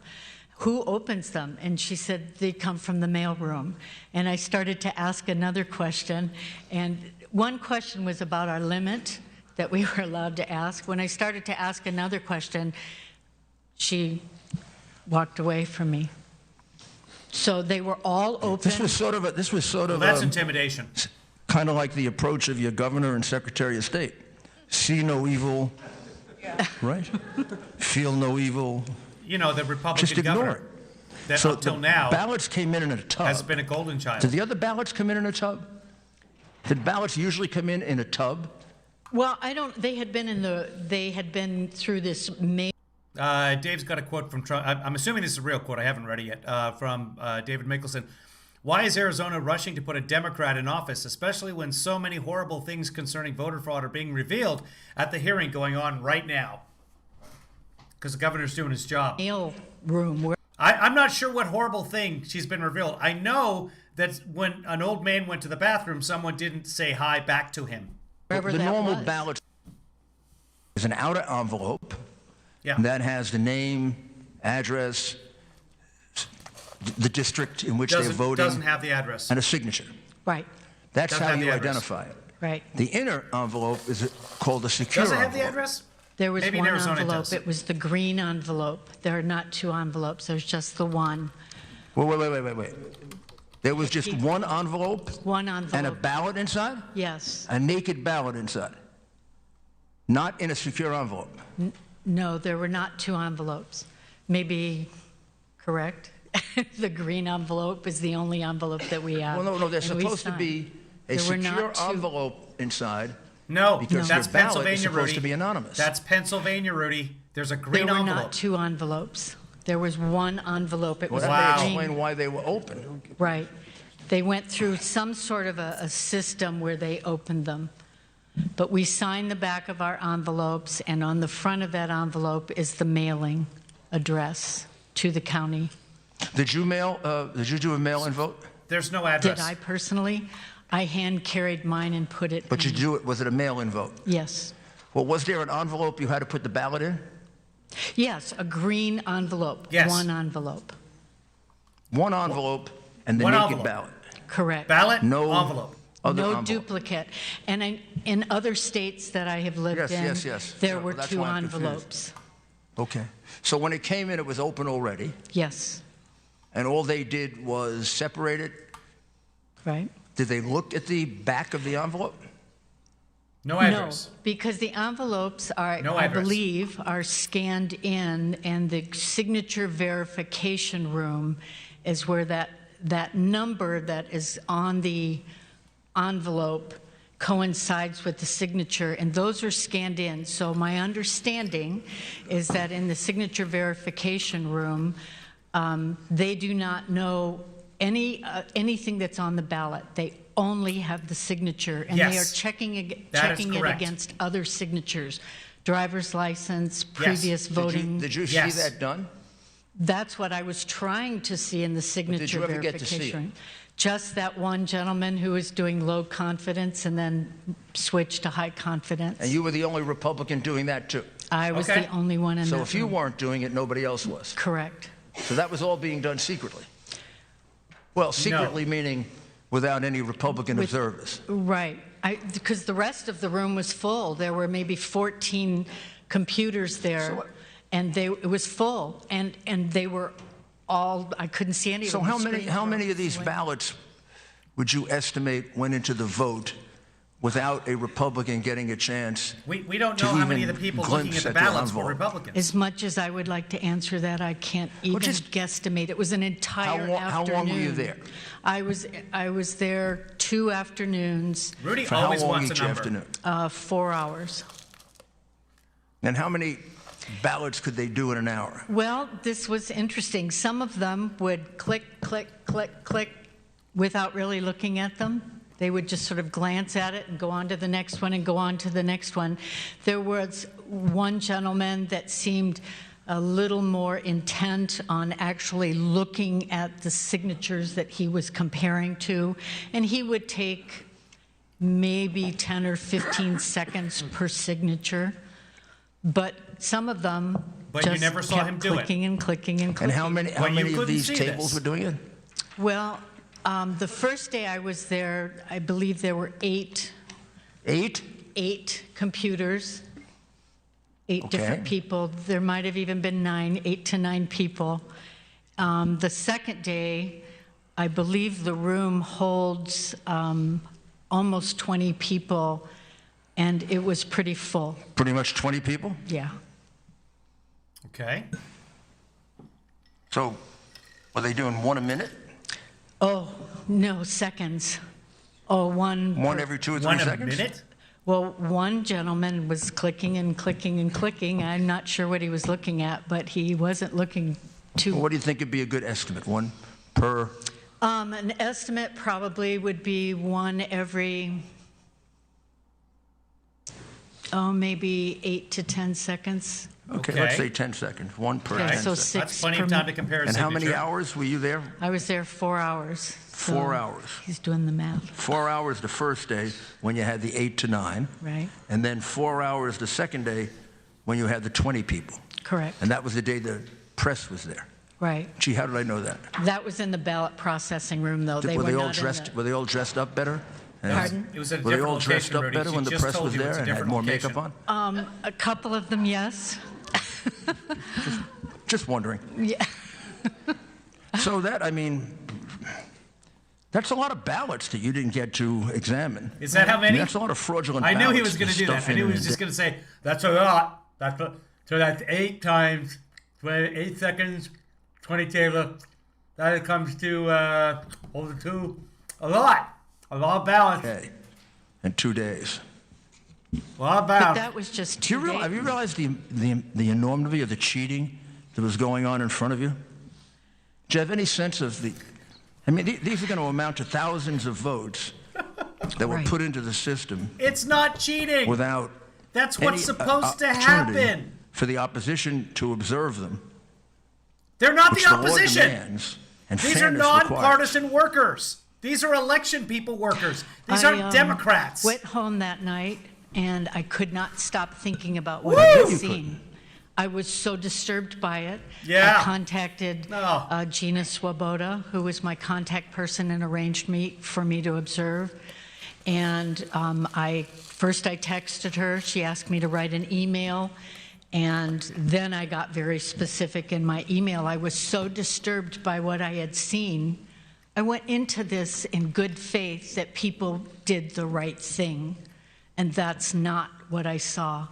Who opens them? And she said, they come from the mailroom. And I started to ask another question. And one question was about our limit that we were allowed to ask. When I started to ask another question, she walked away from me. So they were all open. This was sort of That's intimidation. Kind of like the approach of your governor and secretary of state. See no evil, right? Feel no evil. You know, the Republican Just ignore governor it. that So up till the now ballots came in a tub. has been a golden child. Did the other ballots come in a tub? Did ballots usually come in a tub? Well, I don't, they had been through this mail. Dave's got a quote from Trump. I'm assuming this is a real quote. I haven't read it yet. From David Mickelson. Why is Arizona rushing to put a Democrat in office, especially when so many horrible things concerning voter fraud are being revealed at the hearing going on right now? Because the governor's doing his job. Mail room. Where I'm not sure what horrible thing she's been revealed. I know that when an old man went to the bathroom, someone didn't say hi back to him. wherever The that normal was. ballot is an outer envelope. Yeah. That has the name, address, the district in which they're voting, Doesn't have the address. and a signature. Right, That's Doesn't how have you the address. identify it. right. The inner envelope is called a secure Does it have envelope. the address? There was Maybe in one Arizona it envelope. does. It was the green envelope. There are not two envelopes. There's just the one. Wait. There was just one envelope One envelope. and a ballot inside? Yes. A naked ballot inside. Not in a secure envelope. No, there were not two envelopes. Maybe correct? The green envelope is the only envelope that we have. Well, no, there's and we supposed to signed. be a There were secure not two. envelope inside. No, Because that's your ballot is Pennsylvania, supposed Rudy. to be anonymous. That's Pennsylvania, Rudy. There's a There green were envelope. not two envelopes. There was one envelope. It Well, was that may green. explain why they were open. Right. They went through some sort of a system where they opened them. But we signed the back of our envelopes, and on the front of that envelope is the mailing address to the county. Did you do a mail-in vote? There's no address. Did I personally? I hand carried mine and put it But you in. was it a mail-in vote? Yes. Well, was there an envelope you had to put the ballot in? Yes, a green envelope. Yes. One envelope. One envelope and the One naked envelope. ballot. Correct. Ballot, No envelope. Other No envelope. duplicate. And in other states that I have lived in, Yes. there So were that's two why I'm confused. envelopes. Okay. So when it came in, it was open already, Yes, and all they did was separate it. right? Did they look at the back of the envelope? No address. No, because the envelopes are, No I address. believe, are scanned in, and the signature verification room is where that number that is on the envelope coincides with the signature, and those are scanned in. So my understanding is that in the signature verification room, they do not know anything that's on the ballot. They only have the signature, and they are Yes. checking That is it correct. against other signatures, driver's license, previous voting. Did you Yes. see that done? That's what I was trying to see in the signature you ever get to see it? verification. Just that one gentleman who was doing low confidence and then switched to high confidence. And you were the only Republican doing that too. I was Okay. the only one in So that if you room. weren't doing it, nobody else was. Correct. So that was all being done secretly. Well, secretly meaning without any Republican With- observers. Right. Because the rest of the room was full. There were maybe 14 computers there, and it was full, and they were all, I couldn't see any of So them. how The many screens how were many of these swinging. ballots would you estimate went into the vote without a Republican getting a chance. We don't know how many of the people looking at the ballots were Republicans. As much as I would like to answer that, I can't even guesstimate. It was an entire afternoon. How long were you there? I was there 2 afternoons. Rudy For always how long wants each a number. afternoon? 4 hours. And how many ballots could they do in an hour? Well, this was interesting. Some of them would click, click, click, click without really looking at them. They would just sort of glance at it and go on to the next one and go on to the next one. There was one gentleman that seemed a little more intent on actually looking at the signatures that he was comparing to, and he would take maybe 10 or 15 seconds per signature. But some of them But you never saw him do it. clicking and clicking and clicking. And how many of these tables were doing it? Well, the first day I was there, I believe there were 8. 8? 8 computers, 8 different people. There might have even been 8 to 9 people. The second day, I believe the room holds almost 20 people, and it was pretty full. Pretty much 20 people? Yeah. Okay. So, were they doing 1 a minute? Oh, no, seconds. Oh, one. One every 2 or 3 seconds? 1 a minute? Well, one gentleman was clicking and clicking and clicking. I'm not sure what he was looking at, but he wasn't looking too. Well, what do you think would be a good estimate? 1 per? An estimate probably would be 1 every, maybe 8 to 10 seconds. Okay, let's say 10 seconds. 1 per. Okay, 10 so seconds. 6 That's plenty per of time to compare a And how many signature. hours were you there? I was there 4 hours. 4 hours. He's doing the math. 4 hours the first day when you had the 8 to 9. Right. And then 4 hours the second day when you had the 20 people. Correct. And that was the day the press was there. Right. Gee, how did I know that? That was in the ballot processing room, though. They were they all not in dressed? the- Were they all dressed up better? Pardon? It was at a Were they different all dressed location, up Rudy. better She when the just press told was you it's there a and had different more location. makeup on? A couple of them, yes. Just wondering. Yeah. So that, I mean, that's a lot of ballots that you didn't get to examine. Is that how I many? mean, that's a lot of fraudulent I ballots. knew he was going to do that. stuff I knew in he was and just going to say, that's a lot. So that's 8 times 8 seconds, 20 table. That comes to over 2. A lot of ballots. Okay. In 2 days. A lot of But ballots. that was just Do you 2 days. have you realized the enormity of the cheating that was going on in front of you? Do you have any sense of the... I mean, these are going to amount to thousands of votes that were Right. put into the system It's not cheating. without That's any what's supposed to opportunity happen. for the opposition to observe them. They're not which the the law opposition. demands, and These are fairness requires. nonpartisan workers. These are election people workers. These aren't Democrats. Went home that night, and I could not stop thinking about what Woo! I had You seen. couldn't. I was so disturbed by it. Yeah. I contacted No. Gina Swoboda, who was my contact person and arranged for me to observe. And I texted her. She asked me to write an email. And then I got very specific in my email. I was so disturbed by what I had seen. I went into this in good faith that people did the right thing. And that's not what I saw.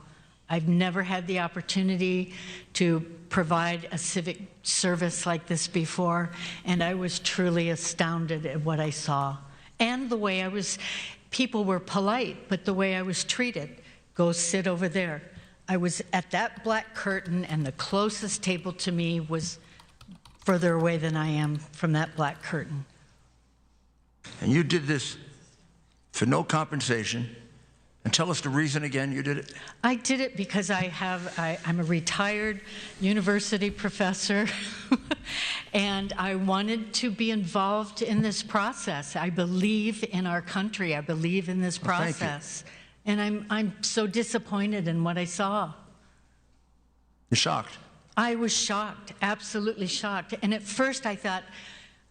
I've never had the opportunity to provide a civic service like this before, and I was truly astounded at what I saw. And the way people were polite, but the way I was treated. Go sit over there. I was at that black curtain, and the closest table to me was further away than I am from that black curtain. And you did this for no compensation. And tell us the reason again you did it. I did it because I'm a retired university professor, and I wanted to be involved in this process. I believe in our country. I believe in this Well, thank you. process. And I'm so disappointed in what I saw. You're shocked. I was shocked, absolutely shocked. And at first I thought,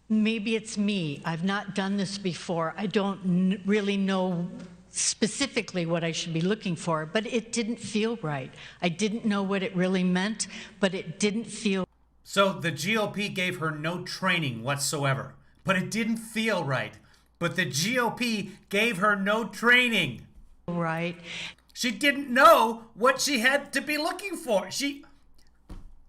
maybe it's me. I've not done this before. I don't really know specifically what I should be looking for, but it didn't feel right. I didn't know what it really meant, but it didn't feel. So the GOP gave her no training whatsoever, but it didn't feel right. But the GOP gave her no training. right. She didn't know what she had to be looking for.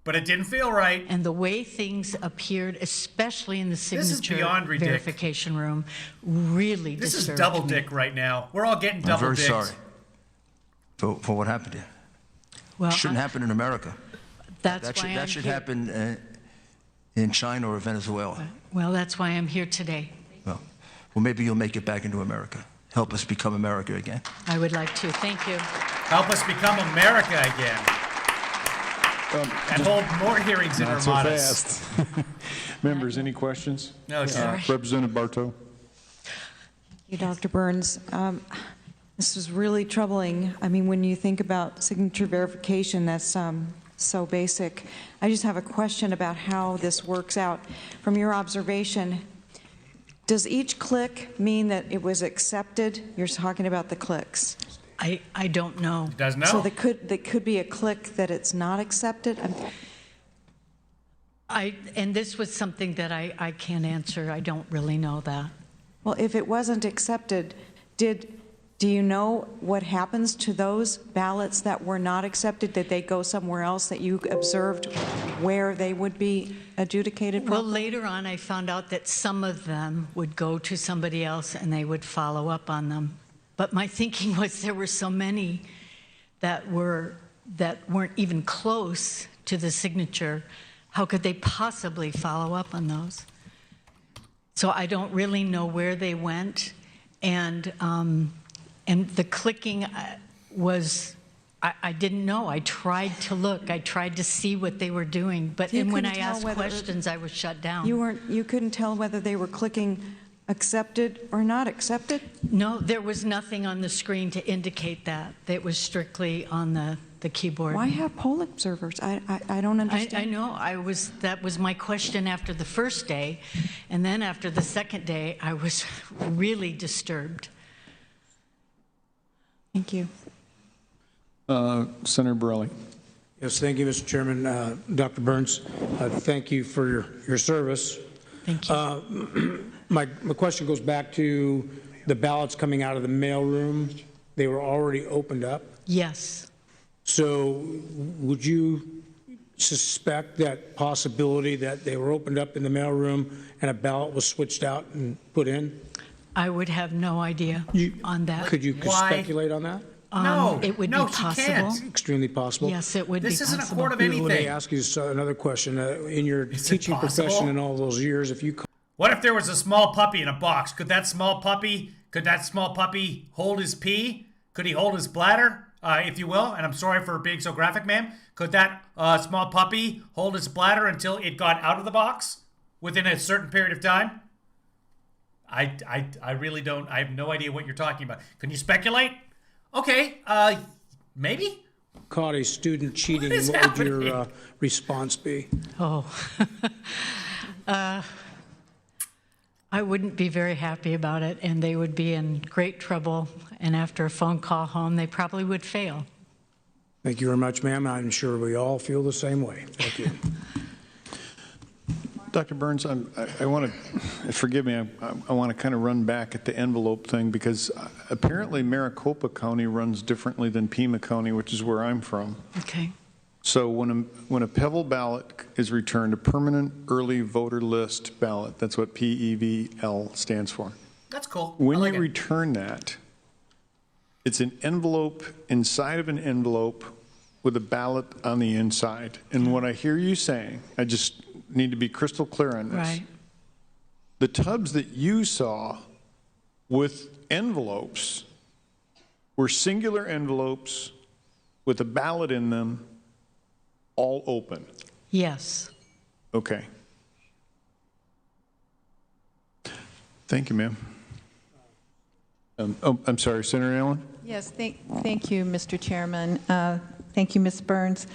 But it didn't feel right. And the way things appeared, especially in the signature beyond ridiculous. verification room, really This is disturbed double me. dick right now. We're all getting I'm double very dicks. sorry for what happened here. Well, Shouldn't happen in America. That's That why should, I'm that should here. happen in China or Venezuela. Well, that's why I'm here today. Well, maybe you'll make it back into America. Help us become America again. I would like to. Thank you. Help us become America again. And hold more hearings in Not so Armadas. fast. Members, any questions? No, sir. Representative Bartow. You, Dr. Burns. This was really troubling. I mean, when you think about signature verification, that's so basic. I just have a question about how this works out. From your observation, does each click mean that it was accepted? You're talking about the clicks. I don't know. He doesn't know. So there could be a click that it's not accepted? And this was something that I can't answer. I don't really know that. Well, if it wasn't accepted, do you know what happens to those ballots that were not accepted? Did they go somewhere else that you observed where they would be adjudicated Well, properly? later on, I found out that some of them would go to somebody else and they would follow up on them. But my thinking was there were so many that weren't even close to the signature. How could they possibly follow up on those? So I don't really know where they went, and the clicking was, I didn't know. I tried to look. I tried to see what they were doing, but You when I couldn't tell asked whether- questions, I was shut down. You couldn't tell whether they were clicking accepted or not accepted? No, there was nothing on the screen to indicate that. It was strictly on the keyboard. Why have poll observers? I don't understand. I know. That was my question after the first day, and then after the second day, I was really disturbed. Thank you. Senator Borelli. Yes, thank you, Mr. Chairman. Dr. Burns, thank you for your service. Thank you. My question goes back to the ballots coming out of the mailroom. They were already opened up. Yes. So would you suspect that possibility that they were opened up in the mailroom and a ballot was switched out and put in? I would have no idea on that. Could you speculate on that? No, it would no, be she possible. can't. Extremely possible. Yes, it would This be isn't possible. a court of Let me anything. ask you another question. In your Is it teaching possible? profession in all those years, if you What if there was a small puppy in a box? Could that small puppy hold his pee? Could he hold his bladder, if you will? And I'm sorry for being so graphic, ma'am. Could that small puppy hold his bladder until it got out of the box within a certain period of time? I really don't. I have no idea what you're talking about. Can you speculate? Okay, maybe. caught a student cheating, What is what would your happening? response be? Oh. I wouldn't be very happy about it, and they would be in great trouble. And after a phone call home, they probably would fail. Thank you very much, ma'am. I'm sure we all feel the same way. Thank you. Dr. Burns, I want to, forgive me, I want to kind of run back at the envelope thing because apparently Maricopa County runs differently than Pima County, which is where I'm from. Okay. So when a Pebble ballot is returned, a permanent early voter list ballot, that's what PEVL stands for. That's cool. When I like you it. return that, it's an envelope inside of an envelope with a ballot on the inside. And what I hear you saying, I just need to be crystal clear on this. Right. The tubs that you saw with envelopes were singular envelopes with a ballot in them, all open. Yes. Okay. Thank you, ma'am. I'm sorry, Senator Allen? Yes, thank you, Mr. Chairman. Thank you, Ms. Burns.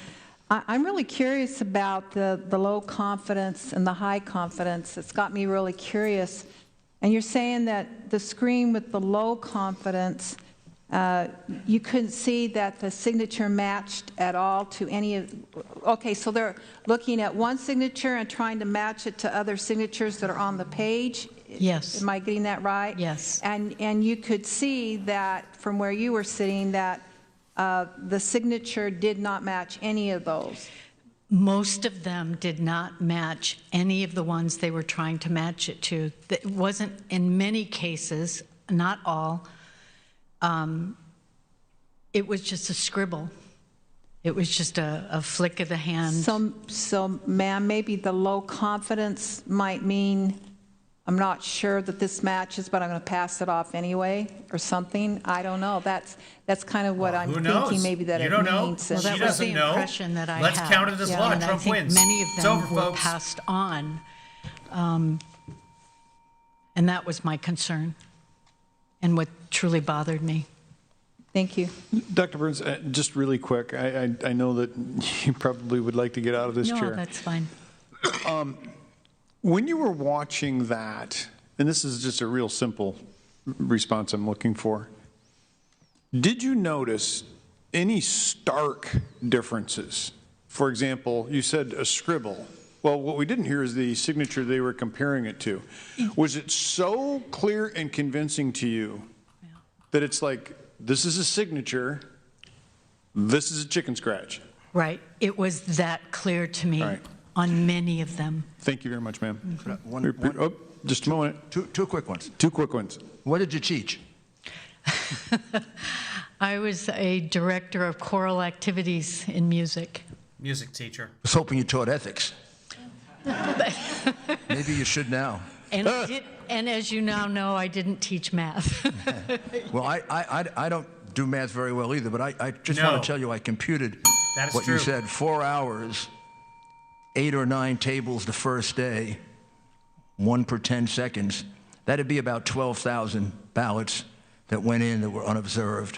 I'm really curious about the low confidence and the high confidence. It's got me really curious. And you're saying that the screen with the low confidence, you couldn't see that the signature matched at all to any of, okay, so they're looking at one signature and trying to match it to other signatures that are on the page. Yes. Am I getting that right? Yes. And you could see that from where you were sitting that the signature did not match any of those. Most of them did not match any of the ones they were trying to match it to. It wasn't, in many cases, not all, it was just a scribble. It was just a flick of the hand. So ma'am, maybe the low confidence might mean, I'm not sure that this matches, but I'm going to pass it off anyway, or something. I don't know. That's kind of what I'm thinking maybe that it means. Well, that was the impression that I had. Let's count it as law. And Trump I think wins. many of It's them over, were folks. passed on. And that was my concern and what truly bothered me. Thank you. Dr. Burns, just really quick, I know that you probably would like to get out of this chair. No, that's fine. When you were watching that, and this is just a real simple response I'm looking for, did you notice any stark differences? For example, you said a scribble. Well, what we didn't hear is the signature they were comparing it to. Was it so clear and convincing to you that it's like, this is a signature, this is a chicken scratch? Right. It was that clear to me on many of them. Thank you very much, ma'am. One, just a moment. Two quick ones. Two quick ones. What did you teach? I was a director of choral activities in music. Music teacher. I was hoping you taught ethics. Maybe you should now. And as you now know, I didn't teach math. Well, I don't do math very well either, but I just want to tell you I computed what you said. 4 hours, 8 or 9 tables the first day, 1 per 10 seconds. That'd be about 12,000 ballots that went in that were unobserved.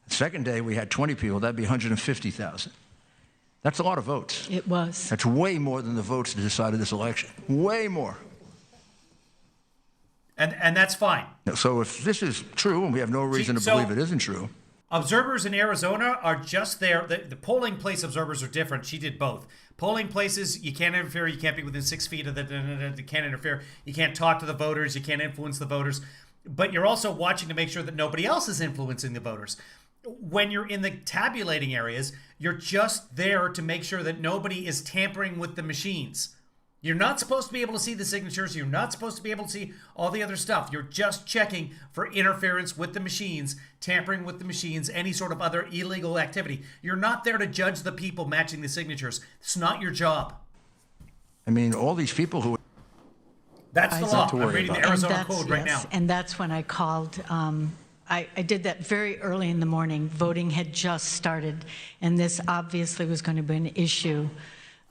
The second day we had 20 people. That'd be 150,000. That's a lot of votes. It was. That's way more than the votes that decided this election. Way more. And that's fine. So if this is true, and we have no reason to believe it isn't true. Observers in Arizona are just there. The polling place observers are different. She did both. Polling places, you can't interfere. You can't be within 6 feet of you can't interfere. You can't talk to the voters. You can't influence the voters. But you're also watching to make sure that nobody else is influencing the voters. When you're in the tabulating areas, you're just there to make sure that nobody is tampering with the machines. You're not supposed to be able to see the signatures. You're not supposed to be able to see all the other stuff. You're just checking for interference with the machines, tampering with the machines, any sort of other illegal activity. You're not there to judge the people matching the signatures. It's not your job. I mean, all these people who... That's the law. I'm reading the Arizona Code right now. And that's when I called. I did that very early in the morning. Voting had just started, and this obviously was going to be an issue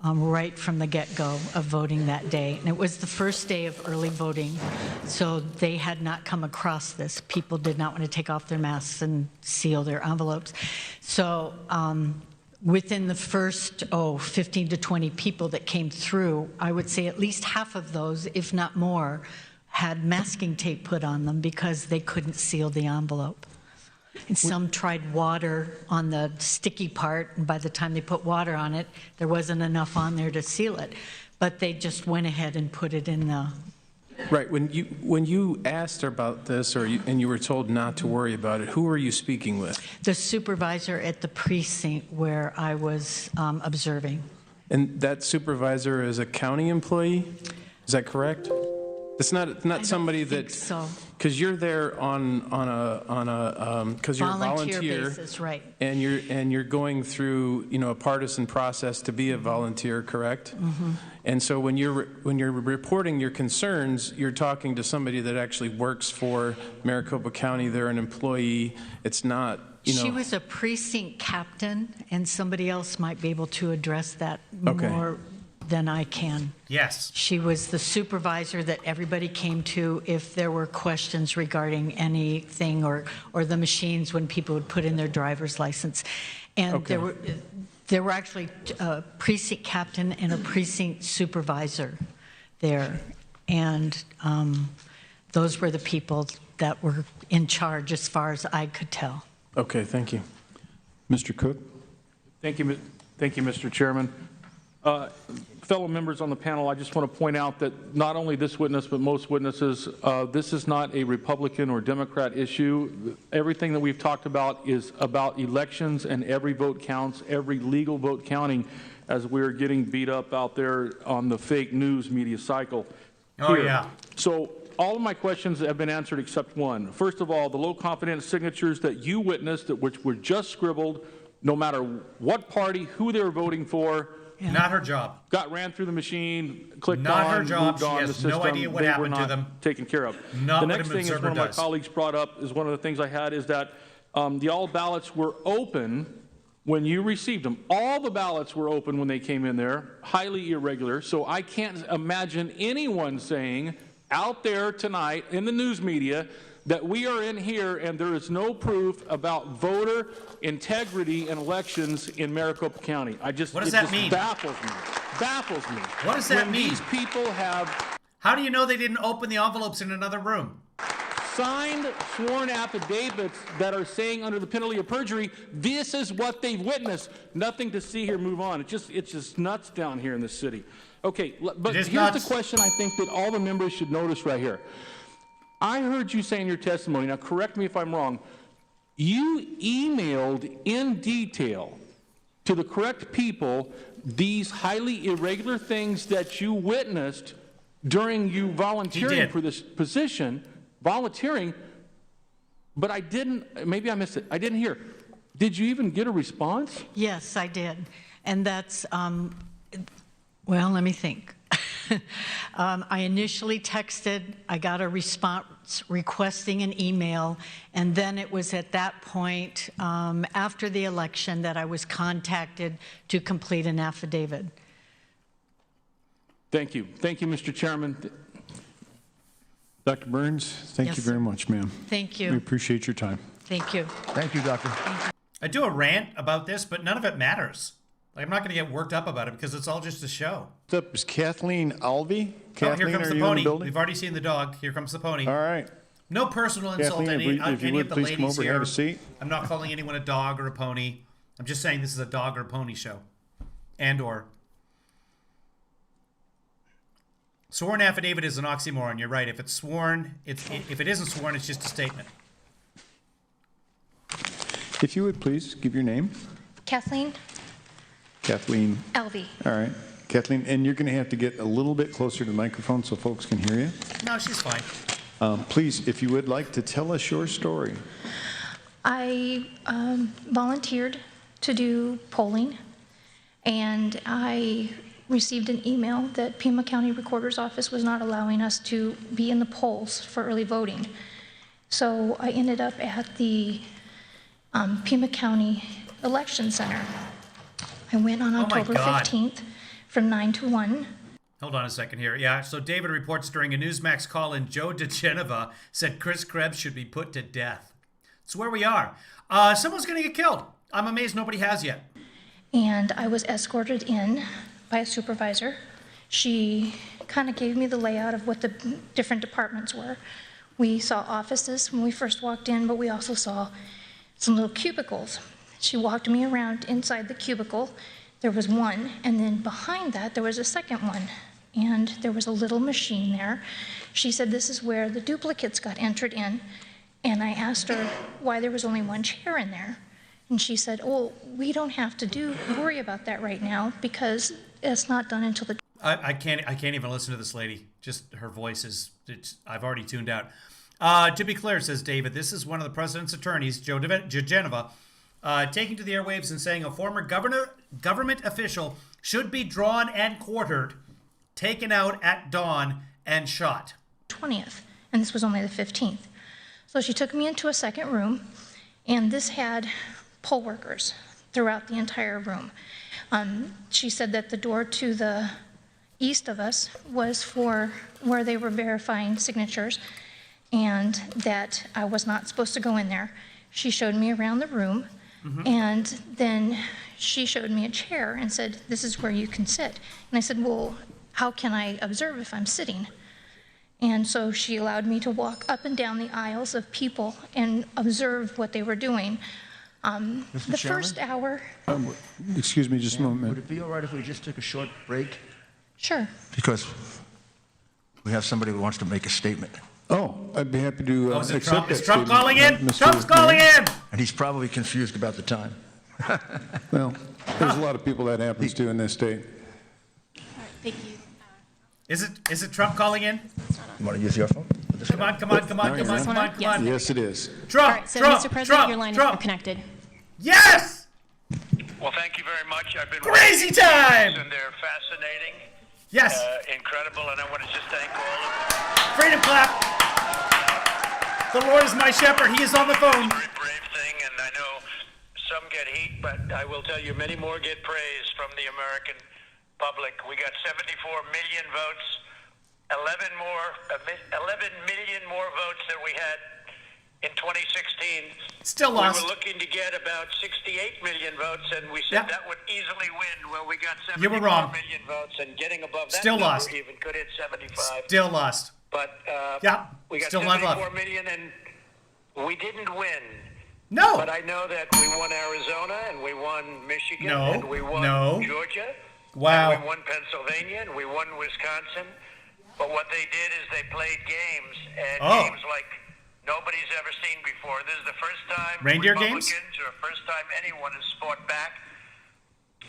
right from the get-go of voting that day. And it was the first day of early voting, so they had not come across this. People did not want to take off their masks and seal their envelopes. So within the first, 15 to 20 people that came through, I would say at least half of those, if not more, had masking tape put on them because they couldn't seal the envelope. And some tried water on the sticky part, and by the time they put water on it, there wasn't enough on there to seal it. But they just went ahead and put it in the... Right. When you asked about this, and you were told not to worry about it, who were you speaking with? The supervisor at the precinct where I was observing. And that supervisor is a county employee? Is that correct? It's not somebody that... so. Because you're there on a because you're a volunteer basis, right? And you're going through a partisan process to be a volunteer, correct? Mm-hmm. And so when you're reporting your concerns, you're talking to somebody that actually works for Maricopa County. They're an employee. It's not. She was a precinct captain, and somebody else might be able to address that more than I can. Yes. She was the supervisor that everybody came to if there were questions regarding anything or the machines when people would put in their driver's license. And there were actually a precinct captain and a precinct supervisor there. And those were the people that were in charge as far as I could tell. Okay, thank you. Mr. Cook? Thank you, Mr. Chairman. Fellow members on the panel, I just want to point out that not only this witness, but most witnesses, this is not a Republican or Democrat issue. Everything that we've talked about is about elections, and every vote counts, every legal vote counting, as we're getting beat up out there on the fake news media cycle. Oh, yeah. So all of my questions have been answered except one. First of all, the low confidence signatures that you witnessed, which were just scribbled, no matter what party, who they were voting for, yeah. Not her job. Got ran through the machine, clicked not on, her job. moved on she the has system. No idea what happened to them. Taken care of. Not the next what an thing is one of my colleagues brought up is one of the things I had is that the all ballots were open when you received them. All the ballots were open when they came in there, highly irregular. So I can't imagine anyone saying out there tonight in the news media that we are in here and there is no proof about voter integrity in elections in Maricopa County. What does that mean? Baffles me. Baffles me. What does that mean? These people have... How do you know they didn't open the envelopes in another room? Signed sworn affidavits that are saying under the penalty of perjury, this is what they've witnessed. Nothing to see here, move on. It's just nuts down here in the city. Okay, but here's the question I think that all the members should notice right here. I heard you say in your testimony, now correct me if I'm wrong, you emailed in detail to the correct people these highly irregular things that you witnessed during you volunteering for this position, volunteering, but I didn't, maybe I missed it, I didn't hear. Did you even get a response? Yes, I did. And that's, well, let me think. I initially texted, I got a response requesting an email, and then it was at that point, after the election, that I was contacted to complete an affidavit. Thank you. Thank you, Mr. Chairman. Dr. Burns, thank you very much, ma'am. Thank you. We appreciate your time. Thank you. Thank you, Doctor. I do a rant about this, but none of it matters. Like, I'm not going to get worked up about it because it's all just a show. What's up? Is Kathleen Alvey? Kathleen, here comes are the you in pony. the building? We've already seen the dog. Here comes the pony. All right. No personal insult to Kathleen, any of the ladies come over here. Have a seat. I'm not calling anyone a dog or a pony. I'm just saying this is a dog or pony show. And or. Sworn affidavit is an oxymoron. You're right. If it's sworn, if it isn't sworn, it's just a statement. If you would please give your name. Kathleen. Kathleen. Alvey. All right. Kathleen, and you're going to have to get a little bit closer to the microphone so folks can hear you. No, she's fine. Please, if you would like to tell us your story. I volunteered to do polling, and I received an email that Pima County Recorder's Office was not allowing us to be in the polls for early voting. So I ended up at the Pima County Election Center. I went on October 15th from 9 to 1. Hold on a second here. Yeah, so David reports during a Newsmax call-in, Joe DeGeneva said Chris Krebs should be put to death. It's where we are. Someone's going to get killed. I'm amazed nobody has yet. And I was escorted in by a supervisor. She kind of gave me the layout of what the different departments were. We saw offices when we first walked in, but we also saw some little cubicles. She walked me around inside the cubicle. There was one, and then behind that there was a second one, and there was a little machine there. She said this is where the duplicates got entered in, and I asked her why there was only one chair in there. And she said, oh, we don't have to worry about that right now because it's not done until the... I can't even listen to this lady. Just her voice is, I've already tuned out. To be clear, says David, this is one of the president's attorneys, Joe DeGeneva, taking to the airwaves and saying a former government official should be drawn and quartered, taken out at dawn, and shot. 20th, and this was only the 15th. So she took me into a second room, and this had poll workers throughout the entire room. She said that the door to the east of us was for where they were verifying signatures, and that I was not supposed to go in there. She showed me around the room, and then she showed me a chair and said, this is where you can sit. And I said, well, how can I observe if I'm sitting? And so she allowed me to walk up and down the aisles of people and observe what they were doing. Mr. The Chairman? first hour, Excuse me just a moment. Would it be all right if we just took a short break? sure. Because we have somebody who wants to make a statement. Oh, I'd be happy to Oh, is it accept Trump? that Is Trump statement, calling in? Mr. Trump's calling Mayor. in! And he's probably confused about the time. Well, there's a lot of people that happens to in this state. Thank you. Is it Trump calling in? You want to use your phone? Come on. Yes, it is. Trump, All right, so Trump, Mr. President, Trump, your line Trump. is connected. Yes! Well, thank you very much. I've been Crazy watching time! these, and they're fascinating. Yes. Incredible, and I want to just thank all of Freedom clap. The Lord is my shepherd. He is on the phone. Very brave thing, and I know some get heat, but I will tell you, many more get praise from the American public. We got 74 million votes, 11 million more votes than we had in 2016. Still lost. We were looking to get about 68 million votes, and we said that would easily win. Well, we got 74 You were wrong. million votes, and getting above that Still number lost. even could hit 75. Still lost. But we got still not 74 left. million, and we didn't win. No. But I know that we won Arizona, and we won Michigan, No. and we won No. Georgia. Wow. And we won Pennsylvania, and we won Wisconsin. But what they did is they played games, and games like nobody's ever seen before. This is the first time Reindeer games? Republicans or first time anyone has fought back.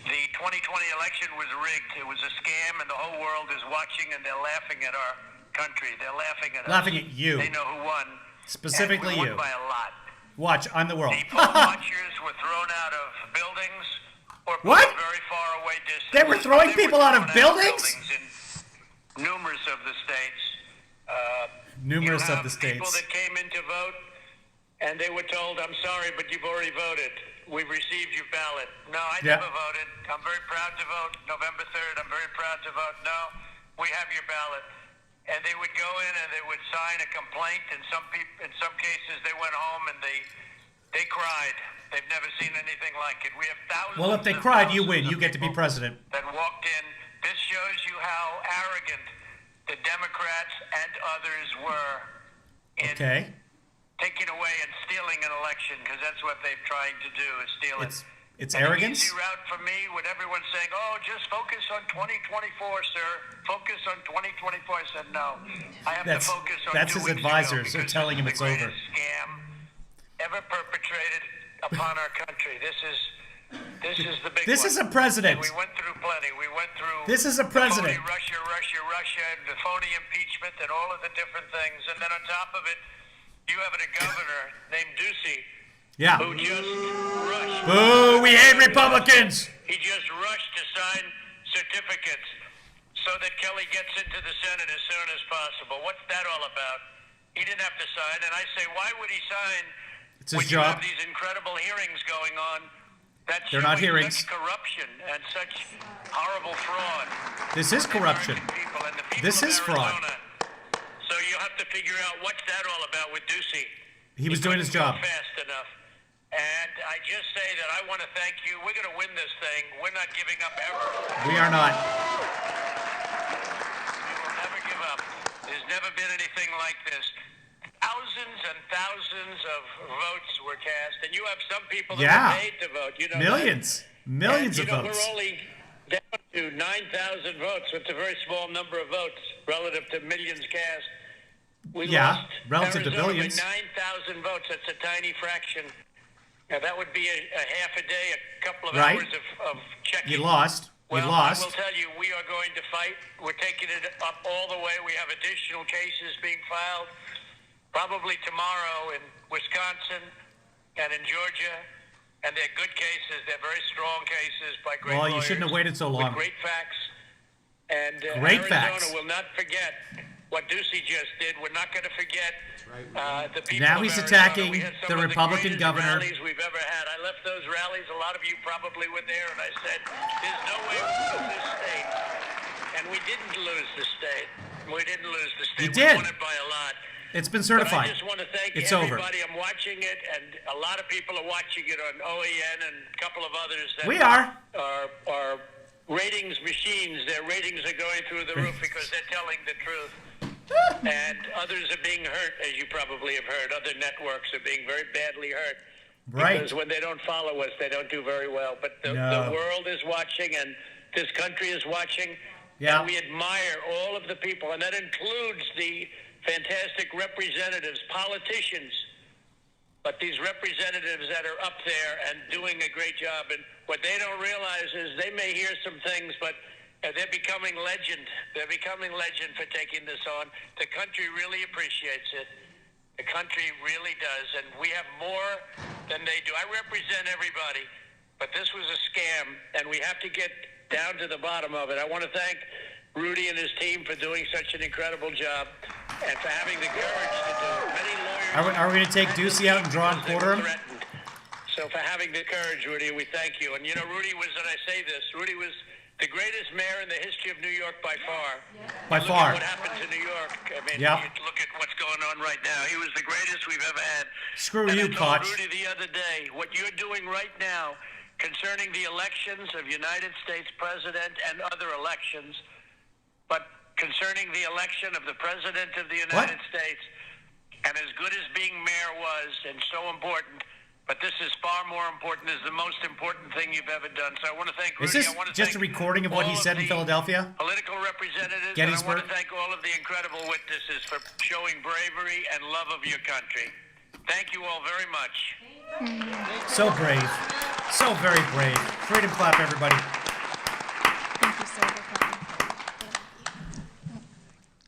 The 2020 election was rigged. It was a scam, and the whole world is watching, and they're laughing at our country. They're laughing at us. Laughing at you. They know who won. Specifically and we you. won by a lot. Watch, I'm the world. The poll watchers were thrown out of buildings or put What? in very far away distance. They were throwing people out of buildings? In numerous of the states. Numerous you of the have people states. that came in to vote, and they were told, I'm sorry, but you've already voted. We've received your ballot. No, I never voted. I'm very proud to vote. November 3rd, I'm very proud to vote. No, we have your ballot. And they would go in and they would sign a complaint, and in some cases they went home and they cried. They've never seen anything like it. We have thousands. Well, if they cried, you win. You get to be president. That walked in. This shows you how arrogant the Democrats and others were in taking away and stealing an election, because that's what they've tried to do, is steal it. It's and arrogance? The easy route for me, with everyone saying, oh, just focus on 2024, sir. Focus on 2024. I said, no. I have to focus on That's 2 his weeks advisors ago, are telling him because it's this is over. the greatest scam ever perpetrated upon our country. This is the big This one. is a president. And we went through plenty. We went through This is a president. the phony Russia, and the phony impeachment, and all of the different things. And then on top of it, you have a governor named Ducey. Yeah. Who just rushed. Boo, we hate Republicans. He just rushed to sign certificates so that Kelly gets into the Senate as soon as possible. What's that all about? He didn't have to sign, and I say, why would he sign? It's his when you job. have these incredible hearings going on. They're not hearings. Such corruption and such horrible fraud. This is corruption. This is fraud. So you have to figure out what's that all about with Ducey. He was doing his job. Fast enough. And I just say that I want to thank you. We're going to win this thing. We're not giving up ever. We are not. We will never give up. There's never been anything like this. Thousands and thousands of votes were cast, and you have some people that were paid to vote. You know, Millions of votes. We're only down to 9,000 votes. It's a very small number of votes relative to millions cast. We lost relative to Arizona billions. by 9,000 votes. That's a tiny fraction. Now, that would be a half a day, a couple of hours of checking. You lost. Well, you lost. I will tell you, we are going to fight. We're taking it up all the way. We have additional cases being filed probably tomorrow in Wisconsin and in Georgia. And they're good cases. They're very strong cases by great lawyers. Well, you shouldn't have waited so long. With great facts. And Great Arizona facts. will not forget what Ducey just did. We're not going to forget the people Now of he's Arizona. attacking We had some the of Republican greatest governor. Rallies we've ever had. I left those rallies. A lot of you probably were there, and I said, "There's no way we lose this state." And we didn't lose the state. We didn't lose the state. You did. We won it by a lot. It's been certified. But I just want to thank It's everybody. over. I'm watching it, and a lot of people are watching it on OAN and a couple of others. That We are ratings machines. Their ratings are going through the roof because they're telling the truth. And others are being hurt, as you probably have heard. Other networks are being very badly hurt. Right. Because when they don't follow us, they don't do very well. But the world is watching, and this country is watching. Yeah. And we admire all of the people, and that includes the fantastic representatives, politicians, but these representatives that are up there and doing a great job. And what they don't realize is they may hear some things, but they're becoming legend. They're becoming legend for taking this on. The country really appreciates it. The country really does, and we have more than they do. I represent everybody, but this was a scam, and we have to get down to the bottom of it. I want to thank Rudy and his team for doing such an incredible job and for having the courage to do it. Many lawyers... Are we going to take Ducey out and draw and quarter him? So for having the courage, Rudy, we thank you. And you know, Rudy was, and I say this, Rudy was the greatest mayor in the history of New York by far. By look far. At what happened to New York. I mean, Yep. you look at what's going on right now. He was the greatest we've ever had. Screw and you, I told Koch. Rudy the other day, what you're doing right now concerning the elections of United States President and other elections, but concerning the election of the President of the United States, and as good as being mayor was and so important, but this is far more important, is the most important thing you've ever done. So I want to thank Rudy. Is this I want to just a thank recording of what he all said in the Philadelphia? Political representatives, Gettysburg? and I want to thank all of the incredible witnesses for showing bravery and love of your country. Thank you all very much. So brave. So very brave. Freedom clap, everybody. Thank you, sir.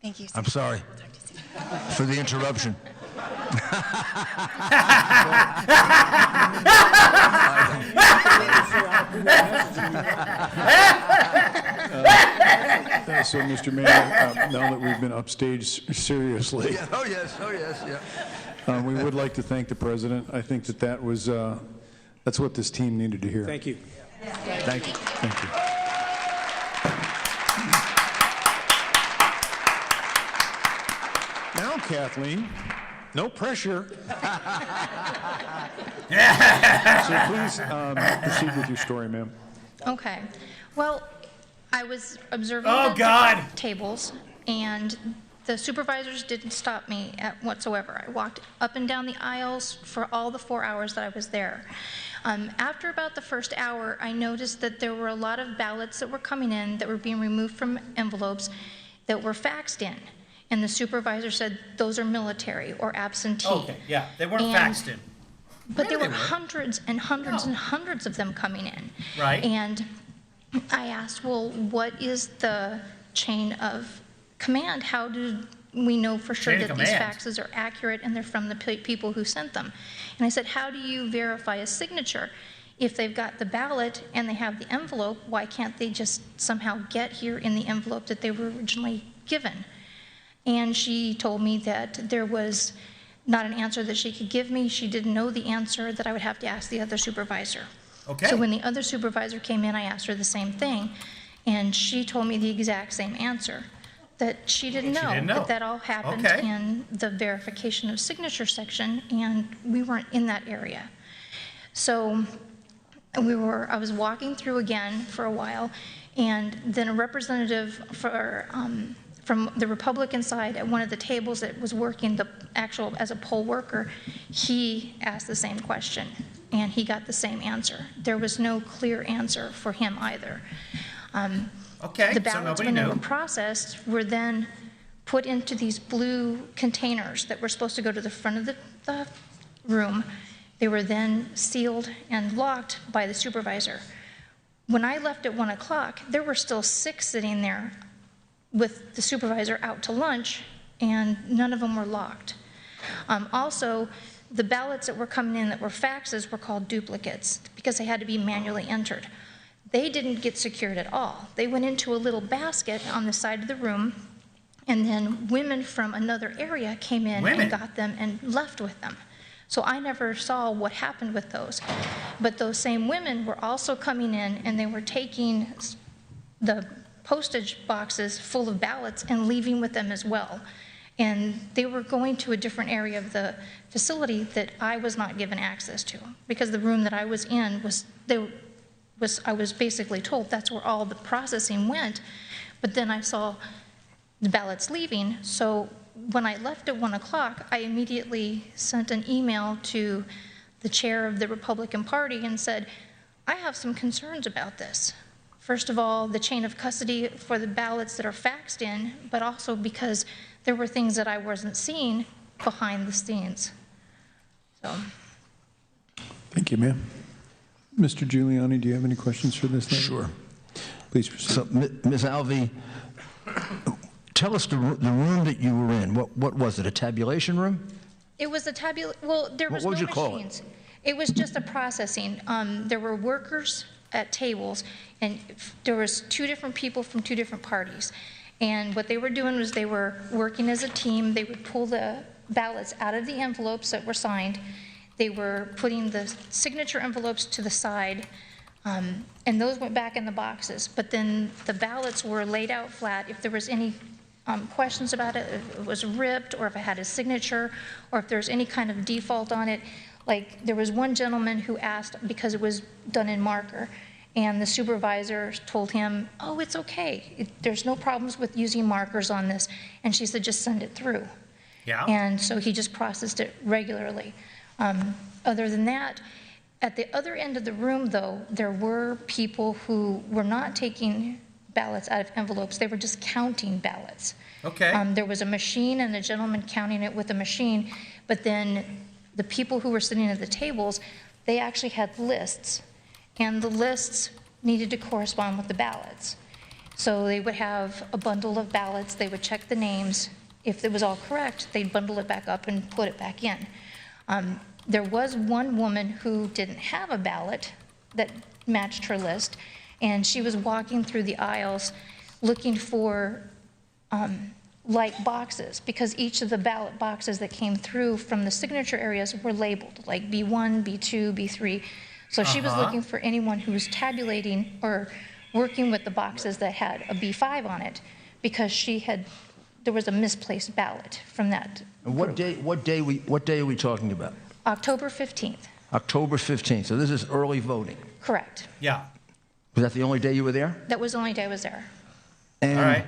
Thank you, sir. I'm sorry for the interruption. So, Mr. Mayor, now that we've been upstaged seriously, Yeah, oh yes, yeah. we would like to thank the president. I think that was that's what this team needed to hear. Thank you. Thank you. Thank you. Now, Kathleen, no pressure. So please proceed with your story, ma'am. Okay. Well, I was observing Oh, the God. different tables, and the supervisors didn't stop me whatsoever. I walked up and down the aisles for all the 4 hours that I was there. After about the first hour, I noticed that there were a lot of ballots that were coming in that were being removed from envelopes that were faxed in. And the supervisor said, those are military or absentee. Okay, yeah. They weren't And- faxed in. But there Maybe were they were. hundreds and hundreds and hundreds of them coming in. Right. And I asked, well, what is the chain of command? How do we know for sure Chain of that these command. faxes are accurate and they're from the people who sent them? And I said, how do you verify a signature? If they've got the ballot and they have the envelope, why can't they just somehow get here in the envelope that they were originally given? And she told me that there was not an answer that she could give me. She didn't know the answer, that I would have to ask the other supervisor. Okay. So when the other supervisor came in, I asked her the same thing, and she told me the exact same answer, that she didn't know, that that all happened Okay. in the verification of signature section, and we weren't in that area. So I was walking through again for a while, and then a representative from the Republican side at one of the tables that was working as a poll worker, he asked the same question, and he got the same answer. There was no clear answer for him either. Okay, The so ballots, nobody when they knew. were processed, were then put into these blue containers that were supposed to go to the front of the room. They were then sealed and locked by the supervisor. When I left at 1 o'clock, there were still 6 sitting there with the supervisor out to lunch, and none of them were locked. Also, the ballots that were coming in that were faxes were called duplicates because they had to be manually entered. They didn't get secured at all. They went into a little basket on the side of the room, and then women from another area came in and got them and left with them. So I never saw what happened with those. But those same women were also coming in, and they were taking the postage boxes full of ballots and leaving with them as well. And they were going to a different area of the facility that I was not given access to, because the room that I was in I was basically told that's where all the processing went. But then I saw the ballots leaving, so when I left at 1 o'clock, I immediately sent an email to the chair of the Republican Party and said, I have some concerns about this. First of all, the chain of custody for the ballots that are faxed in, but also because there were things that I wasn't seeing behind the scenes. So. Thank you, ma'am. Mr. Giuliani, do you have any questions for this lady? Sure. Please proceed. So, Ms. Alvey, tell us the room that you were in. What was it, a tabulation room? It was a well, there was what would no you call machines. It was just a processing. There were workers at tables, and there was 2 different people from 2 different parties. And what they were doing was they were working as a team. They would pull the ballots out of the envelopes that were signed. They were putting the signature envelopes to the side, and those went back in the boxes. But then the ballots were laid out flat. If there was any questions about it, if it was ripped, or if it had a signature, or if there's any kind of default on it. Like, there was one gentleman who asked, because it was done in marker, and the supervisor told him, oh, it's okay. There's no problems with using markers on this. And she said, just send it through. Yeah. And so he just processed it regularly. Other than that, at the other end of the room, though, there were people who were not taking ballots out of envelopes. They were just counting ballots. Okay. There was a machine and a gentleman counting it with a machine, but then the people who were sitting at the tables, they actually had lists, and the lists needed to correspond with the ballots. So they would have a bundle of ballots, they would check the names. If it was all correct, they'd bundle it back up and put it back in. There was one woman who didn't have a ballot that matched her list, and she was walking through the aisles looking for like boxes, because each of the ballot boxes that came through from the signature areas were labeled, like B1, B2, B3. So she was looking for anyone who was tabulating or working with the boxes that had a B5 on it, because there was a misplaced ballot from that. And what day are we talking about? October 15th. October 15th. So this is early voting. Correct. Yeah. Was that the only day you were there? That was the only day I was there. And all right.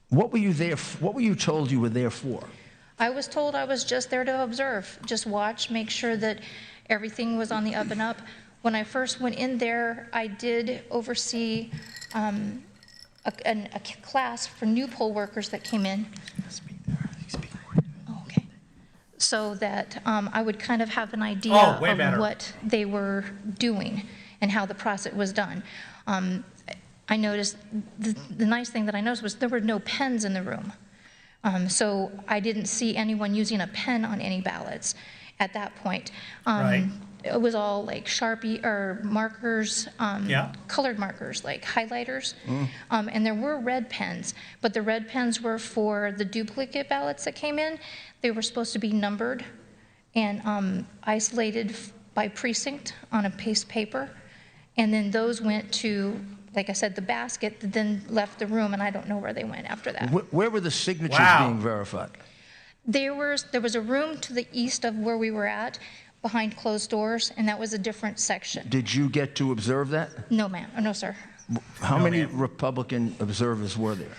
What were you there? What were you told you were there for? I was told I was just there to observe, just watch, make sure that everything was on the up and up. When I first went in there, I did oversee a class for new poll workers that came in. Oh, okay. So that I would kind of have an idea of what they were doing and how the process was done. I noticed, the nice thing that I noticed was there were no pens in the room. So I didn't see anyone using a pen on any ballots at that point. Right. It was all like Sharpie or markers, colored markers, like highlighters. And there were red pens, but the red pens were for the duplicate ballots that came in. They were supposed to be numbered and isolated by precinct on a piece of paper. And then those went to, like I said, the basket that then left the room, and I don't know where they went after that. Where were the signatures being verified? There was a room to the east of where we were at, behind closed doors, and that was a different section. Did you get to observe that? No, ma'am. No, sir. How many Republican observers were there?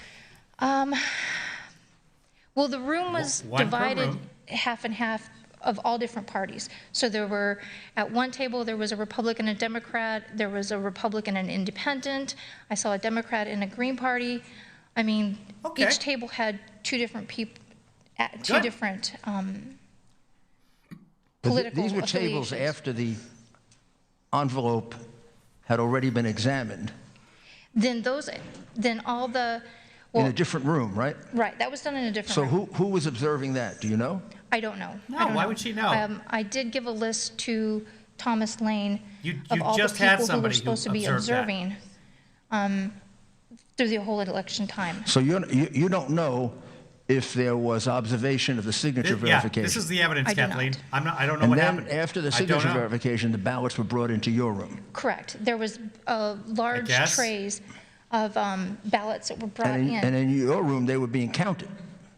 Well, the room was divided half and half of all different parties. So there were, at one table, there was a Republican and a Democrat. There was a Republican and independent. I saw a Democrat and a Green Party. I mean, each table had 2 different people, 2 different political These were tables after the envelope had already been examined. Then all the, well, in a different room, right? Right, that was done in a different room. So who was observing that? Do you know? I don't know. No, why would she know? I did give a list to Thomas Lane of all just the had people who were somebody supposed to be observing through the whole election time. So you don't know if there was observation of the signature verification. This is the evidence, Kathleen. I don't know and what then happened. After the signature verification, the ballots were brought into your room. Correct. There was large trays of ballots that were brought in. And in your room, they were being counted.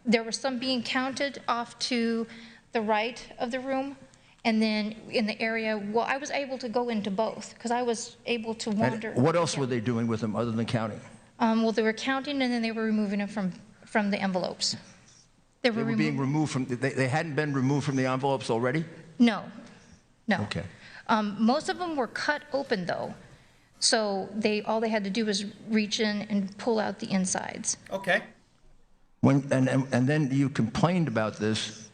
There were some being counted off to the right of the room, and then in the area, well, I was able to go into both, because I was able to wander. And what else were they doing with them other than counting? Well, they were counting, and then they were removing it from the envelopes. They were being removed from, they hadn't been removed from the envelopes already? No. No. Okay. Most of them were cut open, though. So all they had to do was reach in and pull out the insides. Okay. And then you complained about this.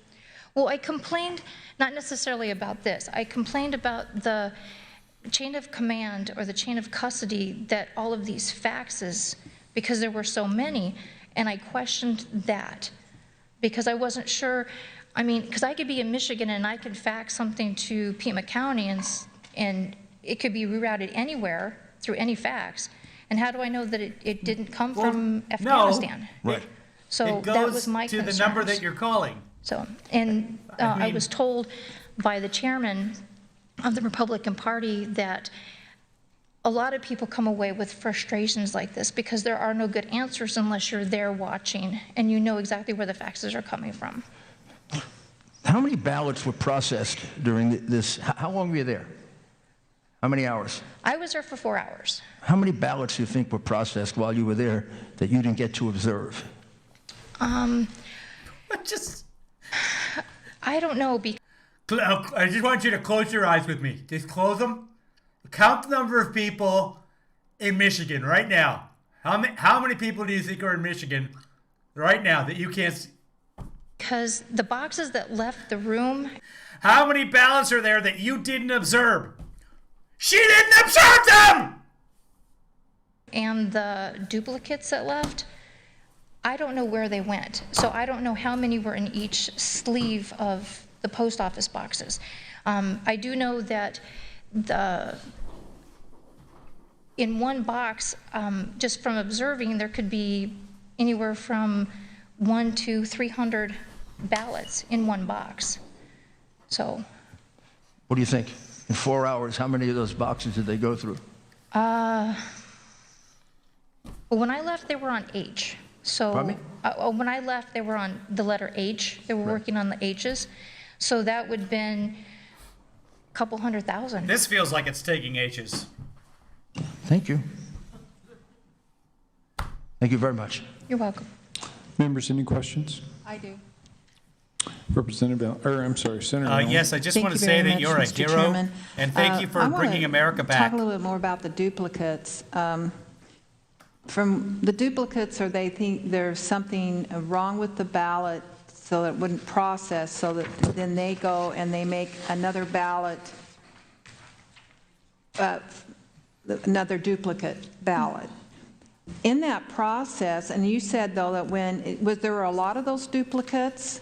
Well, I complained not necessarily about this. I complained about the chain of command or the chain of custody that all of these faxes, because there were so many, and I questioned that because I wasn't sure. I mean, because I could be in Michigan and I could fax something to Pima County and it could be rerouted anywhere through any fax. And how do I know that it didn't come from Afghanistan? No. Right. So it goes that was my to concerns. the number that you're calling. So, and I was told by the chairman of the Republican Party that a lot of people come away with frustrations like this because there are no good answers unless you're there watching and you know exactly where the faxes are coming from. How many ballots were processed during this? How long were you there? How many hours? I was there for 4 hours. How many ballots do you think were processed while you were there that you didn't get to observe? I don't know. I just want you to close your eyes with me. Just close them. Count the number of people in Michigan right now. How many people do you think are in Michigan right now that you can't see? Because the boxes that left the room. How many ballots are there that you didn't observe? She didn't observe them! And the duplicates that left, I don't know where they went. So I don't know how many were in each sleeve of the post office boxes. I do know that in one box, just from observing, there could be anywhere from 100 to 300 ballots in one box. So. What do you think? In 4 hours, how many of those boxes did they go through? Well, when I left, they were on H. So Pardon me? When I left, they were on the letter H. They were working on the H's. So that would have been a couple 100,000. This feels like it's taking H's. Thank you. Thank you very much. You're welcome. Members, any questions? I do. Representative, or I'm sorry, Senator. Allen. Yes, I just want to say that you're a hero, and thank you for bringing America back. Talk a little bit more about the duplicates. From the duplicates, or they think there's something wrong with the ballot so that it wouldn't process, so that then they go and they make another ballot, another duplicate ballot. In that process, and you said, though, that was there a lot of those duplicates?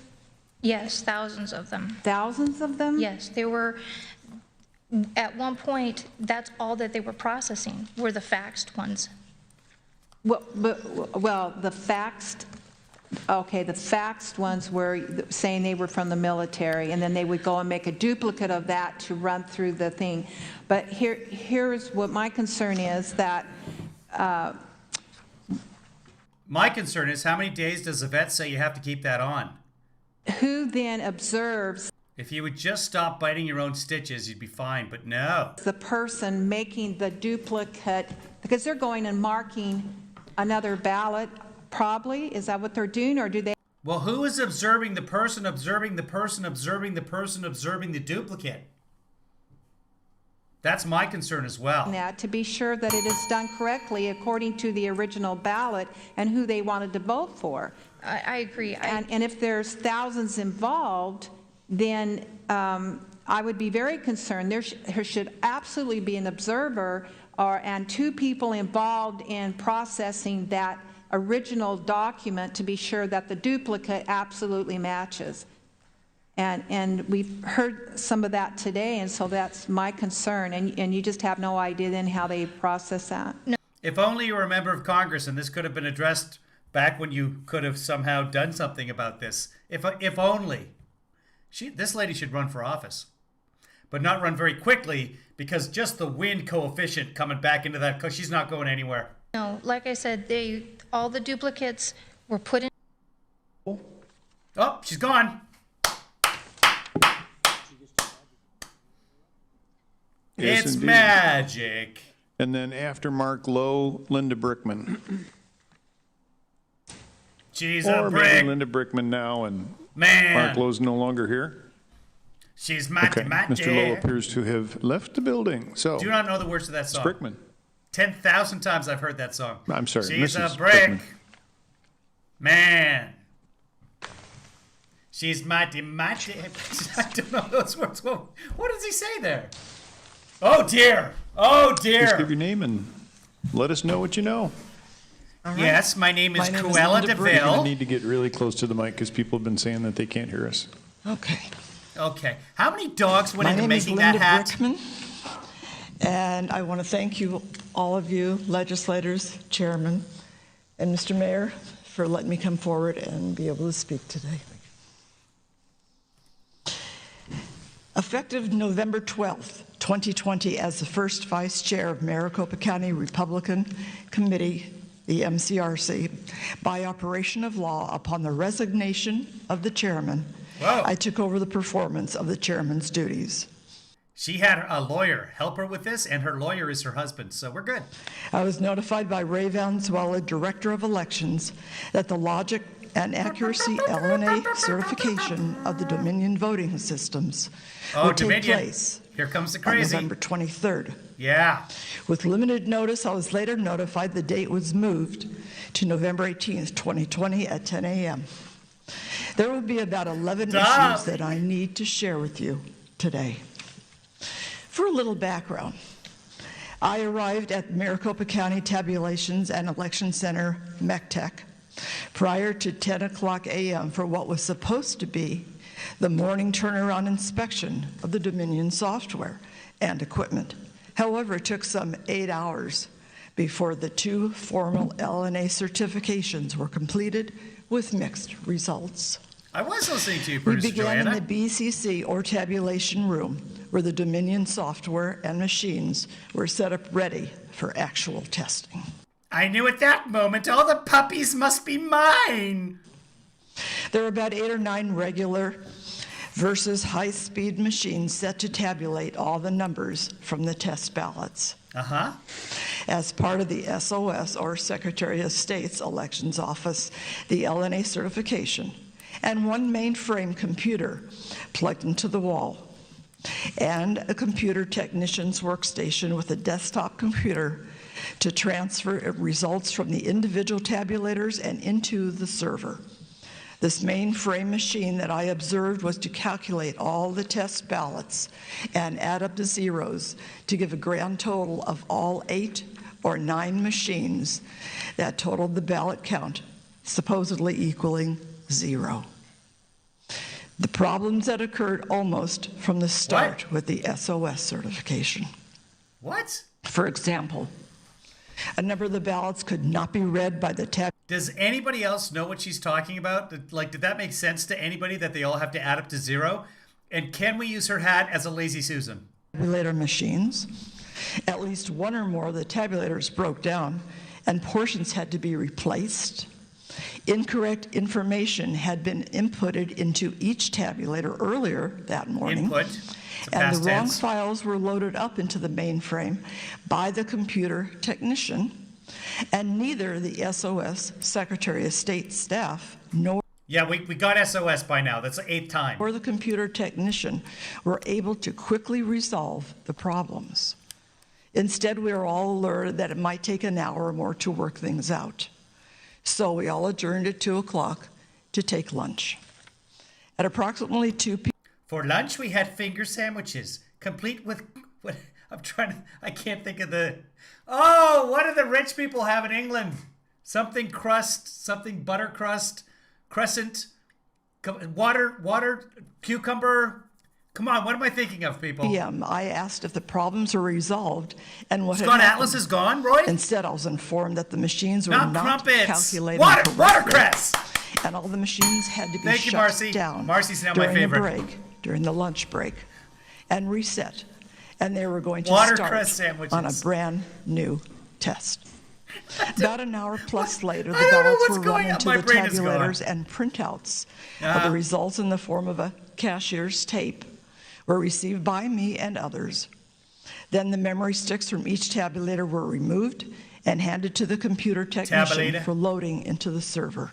Yes, thousands of them. Thousands of them? Yes, they were, at one point, that's all that they were processing, were the faxed ones. Well, the faxed, okay, the faxed ones were saying they were from the military, and then they would go and make a duplicate of that to run through the thing. But here's what my concern is, that my concern is, how many days does the vet say you have to keep that on? Who then observes? If you would just stop biting your own stitches, you'd be fine, but no. The person making the duplicate, because they're going and marking another ballot, probably. Is that what they're doing, or do they? Well, who is observing the person, observing the person, observing the person, observing the duplicate? That's my concern as well. That to be sure that it is done correctly according to the original ballot and who they wanted to vote for. I agree. And if there's thousands involved, then I would be very concerned. There should absolutely be an observer and two people involved in processing that original document to be sure that the duplicate absolutely matches. And we've heard some of that today, and so that's my concern. And you just have no idea then how they process that. No. If only you were a member of Congress and this could have been addressed back when you could have somehow done something about this. If only. This lady should run for office, but not run very quickly, because just the wind coefficient coming back into that, because she's not going anywhere. No, like I said, all the duplicates were put in. Oh, she's gone. Yes, It's indeed. magic. And then after Mark Lowe, Linda Brickman. She's or a maybe brick. Linda Brickman now, and Man. Mark Lowe's no longer here. She's mighty, Okay, mighty. Mr. Lowe appears to have left the building, so. Do not know the words to that song. Sprickman. 10,000 times I've heard that song. I'm sorry, She's Mrs. a brick. Sprickman. Man. She's mighty, mighty. I don't know those words. What does he say there? Oh, dear. Oh, dear. Just give your name and let us know what you know. Right. Yes, my name is Cruella You're going to DeVille. need to get really close to the mic because people have been saying that they can't hear us. Okay. Okay. How many dogs went My into name making is that Linda hat? Brickman, and I want to thank you, all of you, legislators, chairman, and Mr. Mayor, for letting me come forward and be able to speak today. Effective November 12th, 2020, as the first vice chair of Maricopa County Republican Committee, the MCRC, by operation of law upon the resignation of the chairman, I took over the performance of the chairman's duties. She had a lawyer help her with this, and her lawyer is her husband, so we're good. I was notified by Ray Valenzuela, Director of Elections, that the logic and accuracy LNA certification of the Dominion voting systems would take place. Here comes the crazy. On November 23rd. Yeah. With limited notice, I was later notified the date was moved to November 18th, 2020 at 10 a.m. There will be about 11 issues that I need to share with you today. For a little background, I arrived at Maricopa County Tabulations and Election Center, MECTEC, prior to 10 o'clock a.m. for what was supposed to be the morning turnaround inspection of the Dominion software and equipment. However, it took some 8 hours before the two formal LNA certifications were completed with mixed results. I was listening to you, Bruce. We began Joanna. in the BCC or tabulation room where the Dominion software and machines were set up ready for actual testing. I knew at that moment all the puppies must be mine. There are about 8 or 9 regular versus high-speed machines set to tabulate all the numbers from the test ballots. As part of the SOS, or Secretary of State's Elections Office, the LNA certification, and one mainframe computer plugged into the wall, and a computer technician's workstation with a desktop computer to transfer results from the individual tabulators and into the server. This mainframe machine that I observed was to calculate all the test ballots and add up the zeros to give a grand total of all 8 or 9 machines that totaled the ballot count, supposedly equaling 0. The problems that occurred almost from the start with the SOS certification. What? For example, a number of the ballots could not be read by the tab. Does anybody else know what she's talking about? Like, did that make sense to anybody that they all have to add up to 0? And can we use her hat as a lazy Susan? Tabulator machines. At least one or more of the tabulators broke down and portions had to be replaced. Incorrect information had been inputted into each tabulator earlier that morning. And the wrong files were loaded up into the mainframe by the computer technician, and neither the SOS Secretary of State staff nor we got SOS by now. That's the 8th time. Or the computer technician were able to quickly resolve the problems. Instead, we were all alerted that it might take an hour or more to work things out. So we all adjourned at 2 o'clock to take lunch. At approximately 2 p.m. For lunch, we had finger sandwiches, complete with what I can't think of the. Oh, what do the rich people have in England? Something crust, something butter crust, crescent, water, cucumber. Come on, what am I thinking of, people? I asked if the problems were resolved and what Scott had Atlas is gone, Roy? Instead, I was informed that the machines were not crumpets. calculating Watercress! And all the machines had to be Thank you, shut Marcy. down Marcy's now my during favorite. the break, during the lunch break, and reset. And they were going to Watercress start sandwiches. on a brand new test. About an hour plus later, the I don't know ballots what's were going run on. into My the brain is tabulators gone. and printouts of the results in the form of a cashier's tape were received by me and others. Then the memory sticks from each tabulator were removed and handed to the computer technician for loading into the server,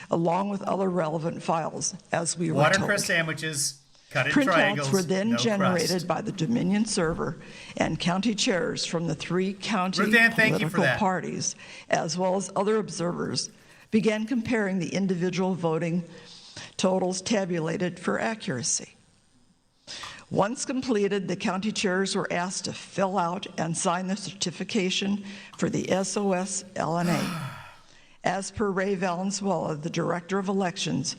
along with other relevant files, as we were told. Watercress sandwiches. Cut in Printouts triangles, were then no generated crust. by the Dominion server, and county chairs from the 3 county Ruth Ann, thank you for political that. parties, as well as other observers, began comparing the individual voting totals tabulated for accuracy. Once completed, the county chairs were asked to fill out and sign the certification for the SOS LNA. As per Ray Valenzuela, the Director of Elections,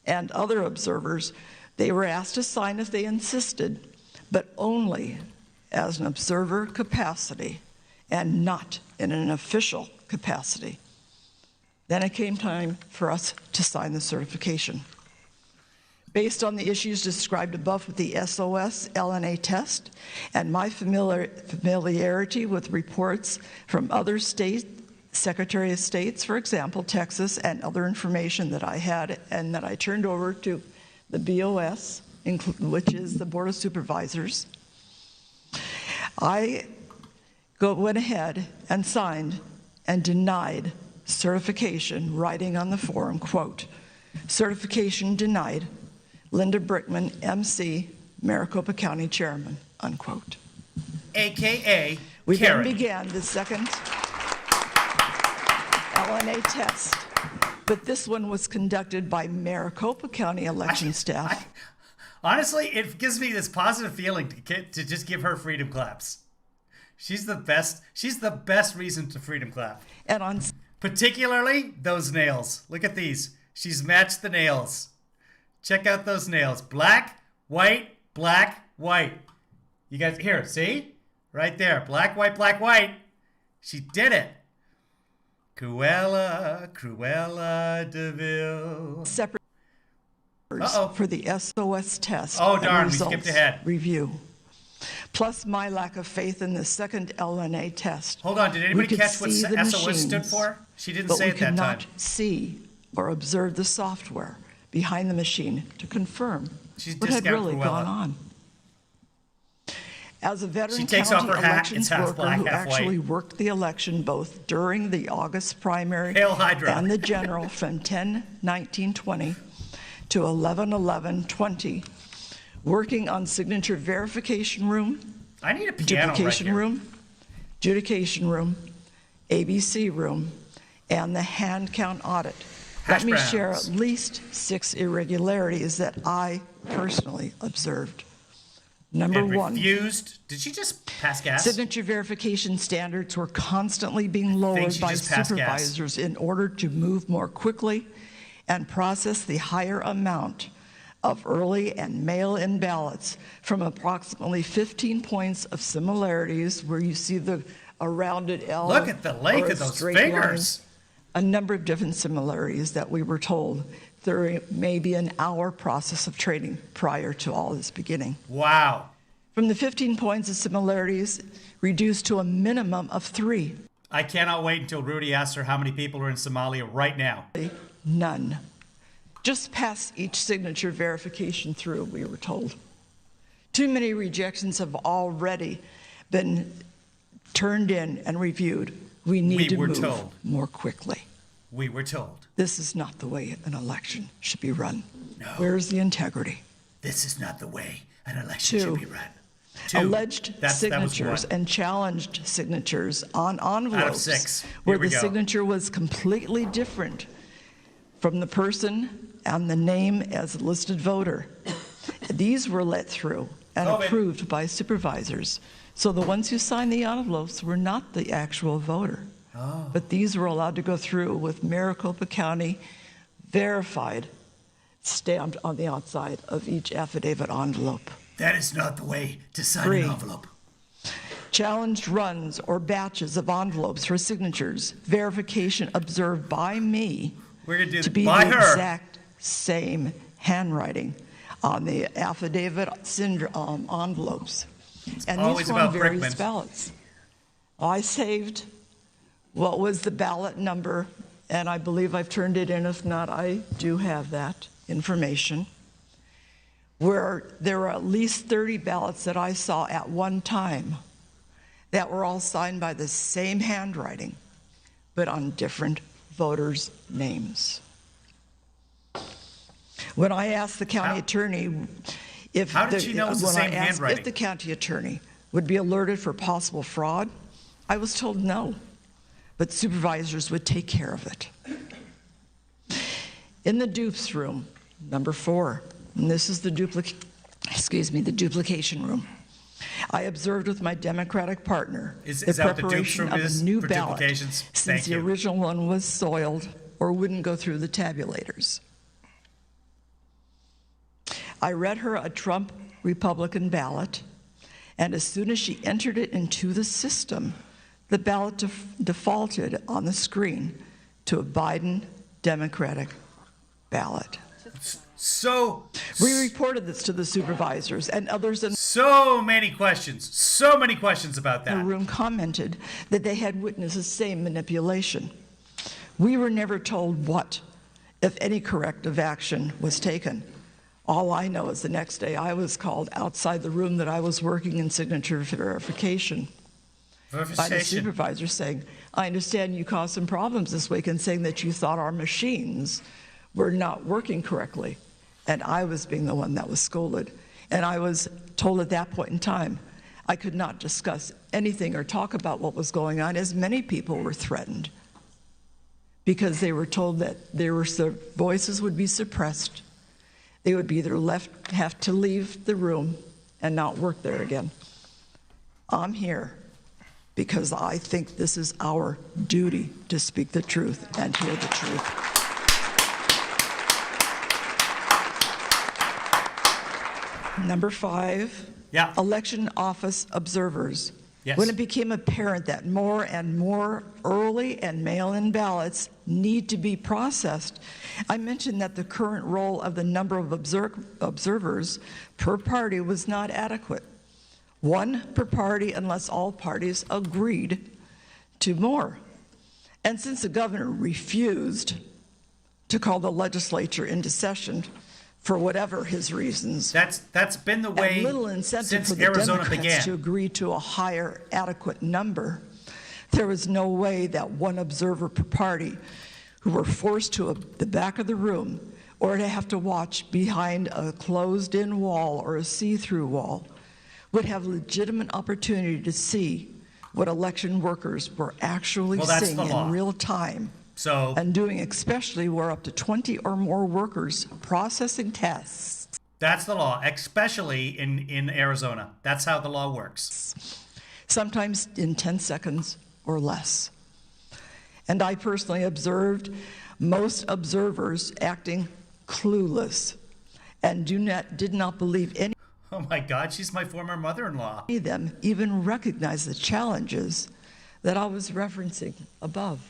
and other observers, they were asked to sign if they insisted, but only as an observer capacity and not in an official capacity. Then it came time for us to sign the certification. Based on the issues described above with the SOS LNA test and my familiarity with reports from other state Secretary of States, for example, Texas, and other information that I had and that I turned over to the BOS, which is the Board of Supervisors, I went ahead and signed and denied certification, writing on the form, quote, certification denied, Linda Brickman, MC, Maricopa County Chairman, unquote. AKA We Karen. then began the second LNA test, but this one was conducted by Maricopa County election staff. Honestly, it gives me this positive feeling to just give her freedom claps. She's the best. She's the best reason to freedom clap. And on particularly those nails. Look at these. She's matched the nails. Check out those nails. Black, white, black, white. You guys, here, see? Right there. Black, white. She did it. Cruella DeVille. Separate for the SOS test. Oh, and darn, we results skipped ahead. Review. Plus my lack of faith in the second LNA test. Hold on, did anybody We could catch what see the SOS stood machines, for? She didn't but say we it could that not time. see or observe the software behind the machine to confirm She's what had discount really Cruella. gone on. As a veteran She takes county off her hat, elections it's half worker black, who half white. actually worked the election both during the August primary Hail Hydra. and the general from 10/19/20 to 11/11/20, working on signature verification room, I need a piano right duplication here. room, adjudication room, ABC room, and the hand count audit. Hash Let me share browns. at least 6 irregularities that I personally observed. Number And one, refused. Did she just pass gas? signature verification standards were constantly being lowered she by just passed gas. supervisors in order to move more quickly and process the higher amount of early and mail-in ballots from approximately 15 points of similarities, where you see a rounded L. Look at the length or a of those straight fingers. line. A number of different similarities that we were told there may be an hour process of trading prior to all this beginning. Wow. From the 15 points of similarities, reduced to a minimum of 3. I cannot wait until Rudy asks her how many people are in Somalia right now. None. Just pass each signature verification through, we were told. Too many rejections have already been turned in and reviewed. We need to were move told. more quickly. We were told. This is not the way an election should be run. No. Where's the integrity? This is not the way an election 2, should be run. 2. alleged That was signatures 1. and challenged signatures on envelopes 6. where Here we the go. signature was completely different from the person and the name as a listed voter. These were let through and COVID. approved by supervisors. So the ones who signed the envelopes were not the actual voter. Oh. But these were allowed to go through with Maricopa County verified, stamped on the outside of each affidavit envelope. That is not the way to sign 3, an envelope. challenged runs or batches of envelopes for signatures, verification observed by me We're going to do to it be by the her. exact same handwriting on the affidavit envelopes. And always these were on about various Brickman's. ballots. I saved what was the ballot number, and I believe I've turned it in. If not, I do have that information, where there were at least 30 ballots that I saw at one time that were all signed by the same handwriting, but on different voters' names. When I asked the county attorney How did she know it was the when same I asked handwriting? if the county attorney would be alerted for possible fraud, I was told no, but supervisors would take care of it. In the dupes room, number 4, and this is the duplication room, I observed with my Democratic partner the that what the dupes preparation room of is a new for ballot, duplications? since Thank the you. original one was soiled or wouldn't go through the tabulators. I read her a Trump Republican ballot, and as soon as she entered it into the system, the ballot defaulted on the screen to a Biden Democratic ballot. So we reported this to the supervisors and others in so many questions about that. The room commented that they had witnessed the same manipulation. We were never told what, if any, corrective action was taken. All I know is the next day I was called outside the room that I was working in signature verification by the supervisor saying, I understand you caused some problems this week, and saying that you thought our machines were not working correctly. And I was being the one that was scolded. And I was told at that point in time I could not discuss anything or talk about what was going on, as many people were threatened, because they were told that their voices would be suppressed. They would be either have to leave the room and not work there again. I'm here because I think this is our duty to speak the truth and hear the truth. Number 5, election office observers. Yes. When it became apparent that more and more early and mail-in ballots need to be processed, I mentioned that the current roll of the number of observers per party was not adequate. 1 per party unless all parties agreed to more. And since the governor refused to call the legislature into session, for whatever his reasons, that's been the way and little incentive since for the Arizona Democrats began. to agree to a higher adequate number. There was no way that 1 observer per party, who were forced to the back of the room or to have to watch behind a closed-in wall or a see-through wall, would have legitimate opportunity to see what election workers were actually seeing in real time. And doing, especially where up to 20 or more workers processing tests. That's the law, especially in Arizona. That's how the law works. Sometimes in 10 seconds or less. And I personally observed most observers acting clueless and did not believe any Oh my God, she's my former mother-in-law. of them even recognize the challenges that I was referencing above.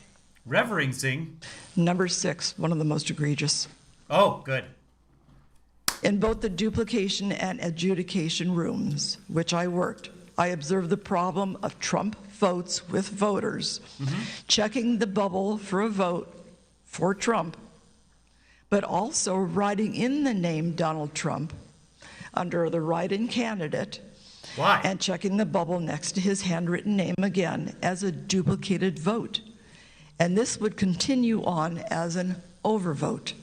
Reverencing? Number 6, one of the most egregious. Oh, good. In both the duplication and adjudication rooms, which I worked, I observed the problem of Trump votes with voters, checking the bubble for a vote for Trump, but also writing in the name Donald Trump under the write-in candidate. Why? And checking the bubble next to his handwritten name again as a duplicated vote. And this would continue on as an overvote,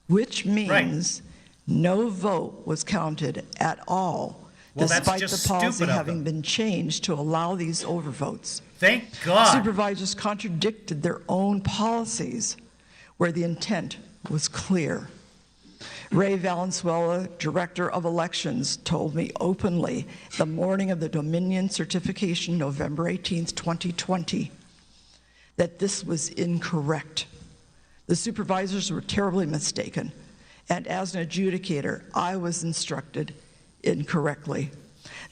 which means no vote was counted at all, despite the policy having been changed to allow these overvotes. Thank God. Supervisors contradicted their own policies where the intent was clear. Ray Valenzuela, Director of Elections, told me openly the morning of the Dominion certification, November 18th, 2020, that this was incorrect. The supervisors were terribly mistaken, and as an adjudicator, I was instructed incorrectly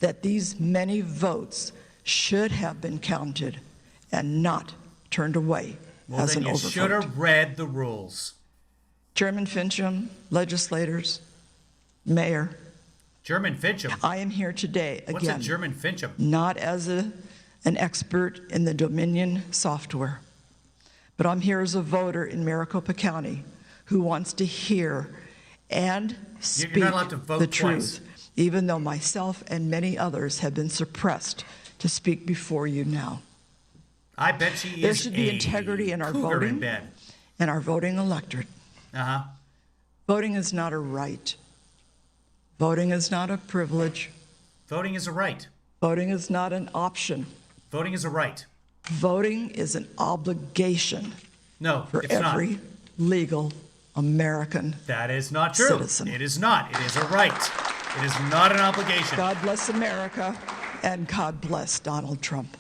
that these many votes should have been counted and not turned away as an overvote. Well, then you should have read the rules. Chairman Fincham, legislators, Mayor. Chairman Fincham? I am here today, again. What's a Chairman Fincham? Not as an expert in the Dominion software, but I'm here as a voter in Maricopa County who wants to hear and speak You're not allowed to vote the twice. truth, even though myself and many others have been suppressed to speak before you now. I bet she is There should be integrity in our voting and our voting electorate. Voting is not a right. Voting is not a privilege. Voting is a right. Voting is not an option. Voting is a right. Voting is an obligation. No, for it's every not. legal American That is not true. citizen. It is not. It is a right. It is not an obligation. God bless America, and God bless Donald Trump.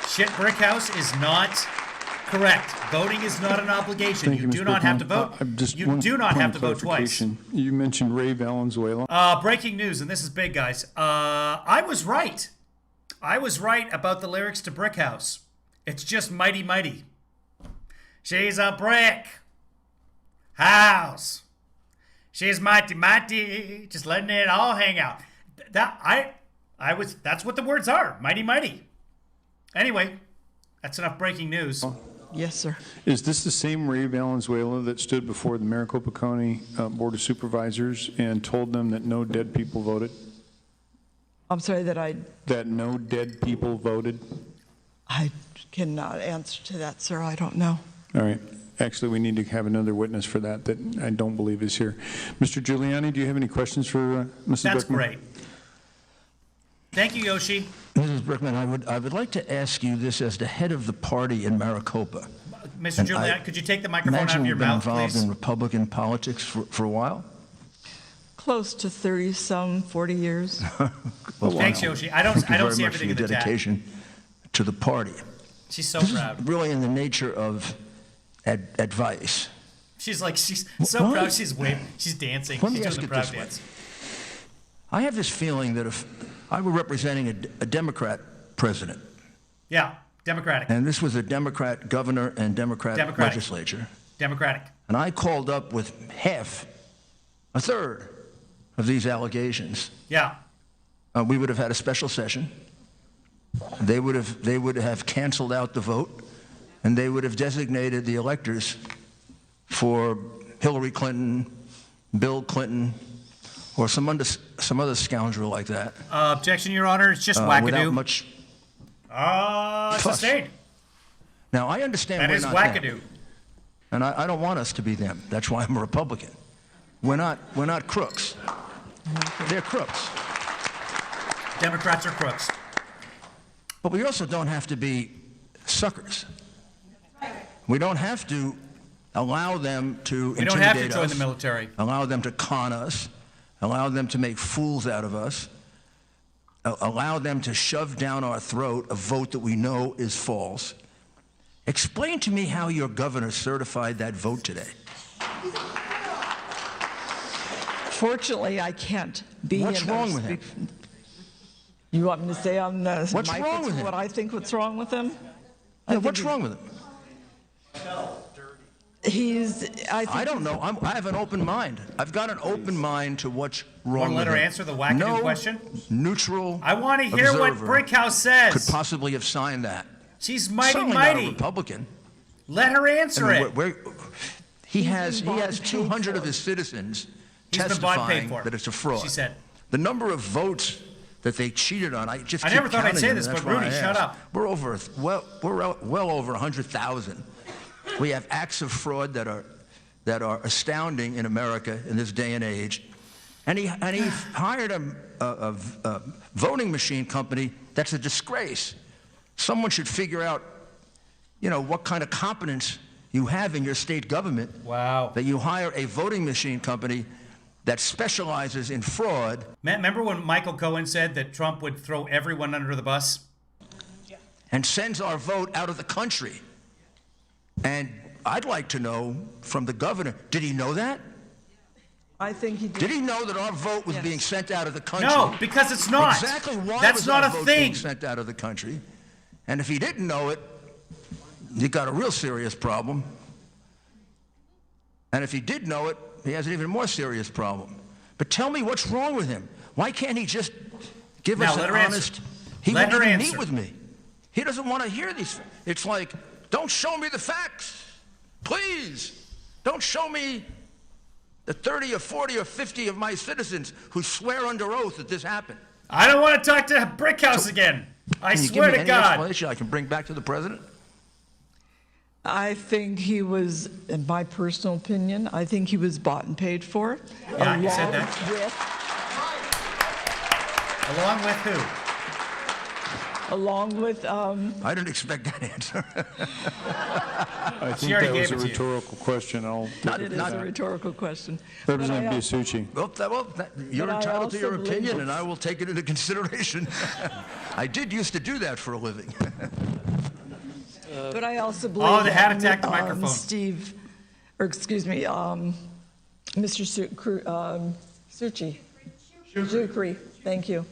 Shit brick house is not correct. Voting is not an obligation. Thank You do Mr. not have to Brookman. vote. Just You one do not point have of to vote twice. clarification. You mentioned Ray Valenzuela. Breaking news, and this is big, guys. I was right. I was right about the lyrics to Brick House. It's just mighty, mighty. She's a brick house. She's mighty, mighty. Just letting it all hang out. That's what the words are. Mighty, mighty. Anyway, that's enough breaking news. Yes, sir. Is this the same Ray Valenzuela that stood before the Maricopa County Board of Supervisors and told them that no dead people voted? I'm sorry That no dead people voted? I cannot answer to that, sir. I don't know. All right. Actually, we need to have another witness for that I don't believe is here. Mr. Giuliani, do you have any questions for Mrs. That's Brookman? great. Thank you, Yoshi. Mrs. Brookman, I would like to ask you this as the head of the party in Maricopa. Mr. And Giuliani, could you take the microphone out Imagine of your you've been mouth, involved please? in Republican politics for a while? Close to 30-some, 40 years. Well, Thanks, wow. Yoshi. I don't Thank you see very much for everything your in the chat. dedication to the party. She's so This proud. is really in the nature of advice. She's so What? proud. She's waving. She's dancing. Let me She's ask doing the it proud this way. dance. I have this feeling that if I were representing a Democrat president, Yeah, Democratic. and this was a Democrat governor and Democrat Democratic. legislature, Democratic. and I called up with a third of these allegations, Yeah. we would have had a special session. They would have canceled out the vote, and they would have designated the electors for Hillary Clinton, Bill Clinton, or some other scoundrel like that. Objection, Your Honor. It's just Without wackadoo. much. Sustained. Now I understand That we're is not wackadoo. them, and I don't want us to be them. That's why I'm a Republican. We're not crooks. They're crooks. Democrats are crooks. But we also don't have to be suckers. We don't have to allow them to We don't have to intimidate join us, the military. allow them to con us, allow them to make fools out of us, allow them to shove down our throat a vote that we know is false. Explain to me how your governor certified that vote today. Fortunately, I can't be What's in wrong those with him? You want me to say on the What's mic wrong with him? what I think what's wrong with him? Yeah, what's wrong with him? I don't know. I have an open mind. I've got an open mind to what's wrong Want to let with her him. answer the wackadoo No question? neutral I want to hear what observer Brickhouse says. could possibly have signed that. She's mighty, Certainly not a mighty. Republican. Let her answer I mean, it. he has 200 of his citizens He's been bought and paid testifying for. that it's a fraud. She said. The number of votes that they cheated on, I just I keep never thought I'd counting say them, this, and that's but why I Rudy, shut asked. up. We're well over 100,000. We have acts of fraud that are astounding in America in this day and age. And he hired a voting machine company that's a disgrace. Someone should figure out, what kind of competence you have in your state government. Wow. That you hire a voting machine company that specializes in fraud. Remember when Michael Cohen said that Trump would throw everyone under the bus? And sends our vote out of the country. And I'd like to know from the governor, did he know that? I think he did. Did he know that our vote was being sent out of the country? No, because it's not. Exactly why That's was not our a vote thing. being sent out of the country? And if he didn't know it, he got a real serious problem. And if he did know it, he has an even more serious problem. But tell me what's wrong with him. Why can't he just give Now, us let an her answer. honest... He Let wouldn't her even answer. meet with me. He doesn't want to hear these. It's like, don't show me the facts. Please. Don't show me the 30 or 40 or 50 of my citizens who swear under oath that this happened. I don't want to talk to Brickhouse again. I Can you swear give me to any God. explanation I can bring back to the president? I think he was, in my personal opinion, I think he was bought and paid for. Yeah, you said that. Along with who? Along with, I didn't expect that answer. I think that was a rhetorical question. it is a rhetorical question. Representative Biasucci. You're entitled to your opinion, and I will take it into consideration. I did used to do that for a living. But I also believe they had attacked the microphone. Mr. Sucri, thank you.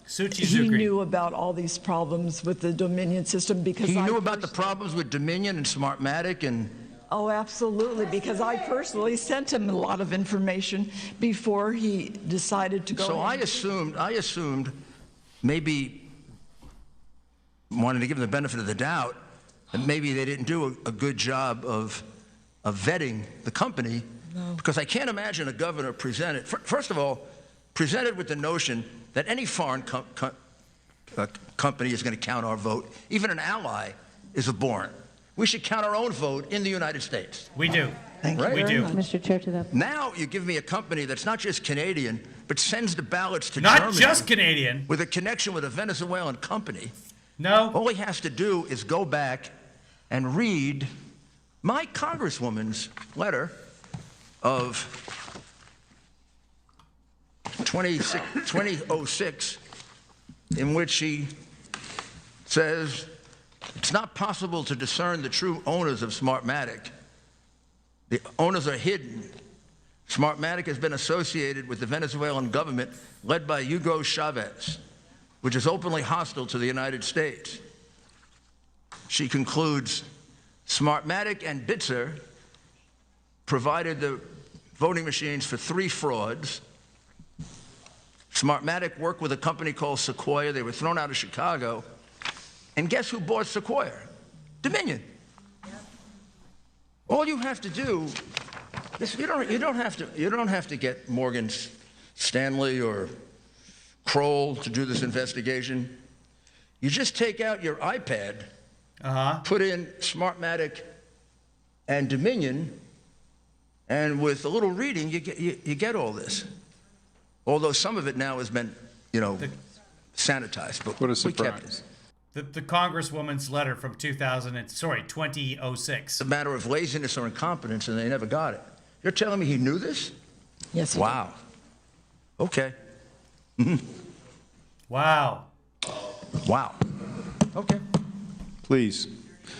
He knew about all these problems with the Dominion system because he knew about the problems with Dominion and Smartmatic and... Oh, absolutely, because I personally sent him a lot of information before he decided to go So ahead. I assumed, maybe wanting to give them the benefit of the doubt, that maybe they didn't do a good job of vetting the company, because I can't imagine a governor presented, first of all, presented with the notion that any foreign company is going to count our vote. Even an ally is abhorrent. We should count our own vote in the United States. We do. Thank you We very do. much. Mr. Chair, to that. Now you give me a company that's not just Canadian, but sends the ballots to Germany. Not just Canadian. With a connection with a Venezuelan company. No. All he has to do is go back and read my Congresswoman's letter of 2006, in which she says it's not possible to discern the true owners of Smartmatic. The owners are hidden. Smartmatic has been associated with the Venezuelan government led by Hugo Chavez, which is openly hostile to the United States. She concludes, Smartmatic and Bitzer provided the voting machines for 3 frauds. Smartmatic worked with a company called Sequoia. They were thrown out of Chicago. And guess who bought Sequoia? Dominion. All you have to do, you don't have to get Morgan Stanley or Kroll to do this investigation. You just take out your iPad, put in Smartmatic and Dominion, and with a little reading, you get all this. Although some of it now has been, sanitized, but what a we kept surprise. it. The Congresswoman's letter from 2006. It's a matter of laziness or incompetence, and they never got it. You're telling me he knew this? Yes. Wow. Okay. Wow. Wow. Okay. Please.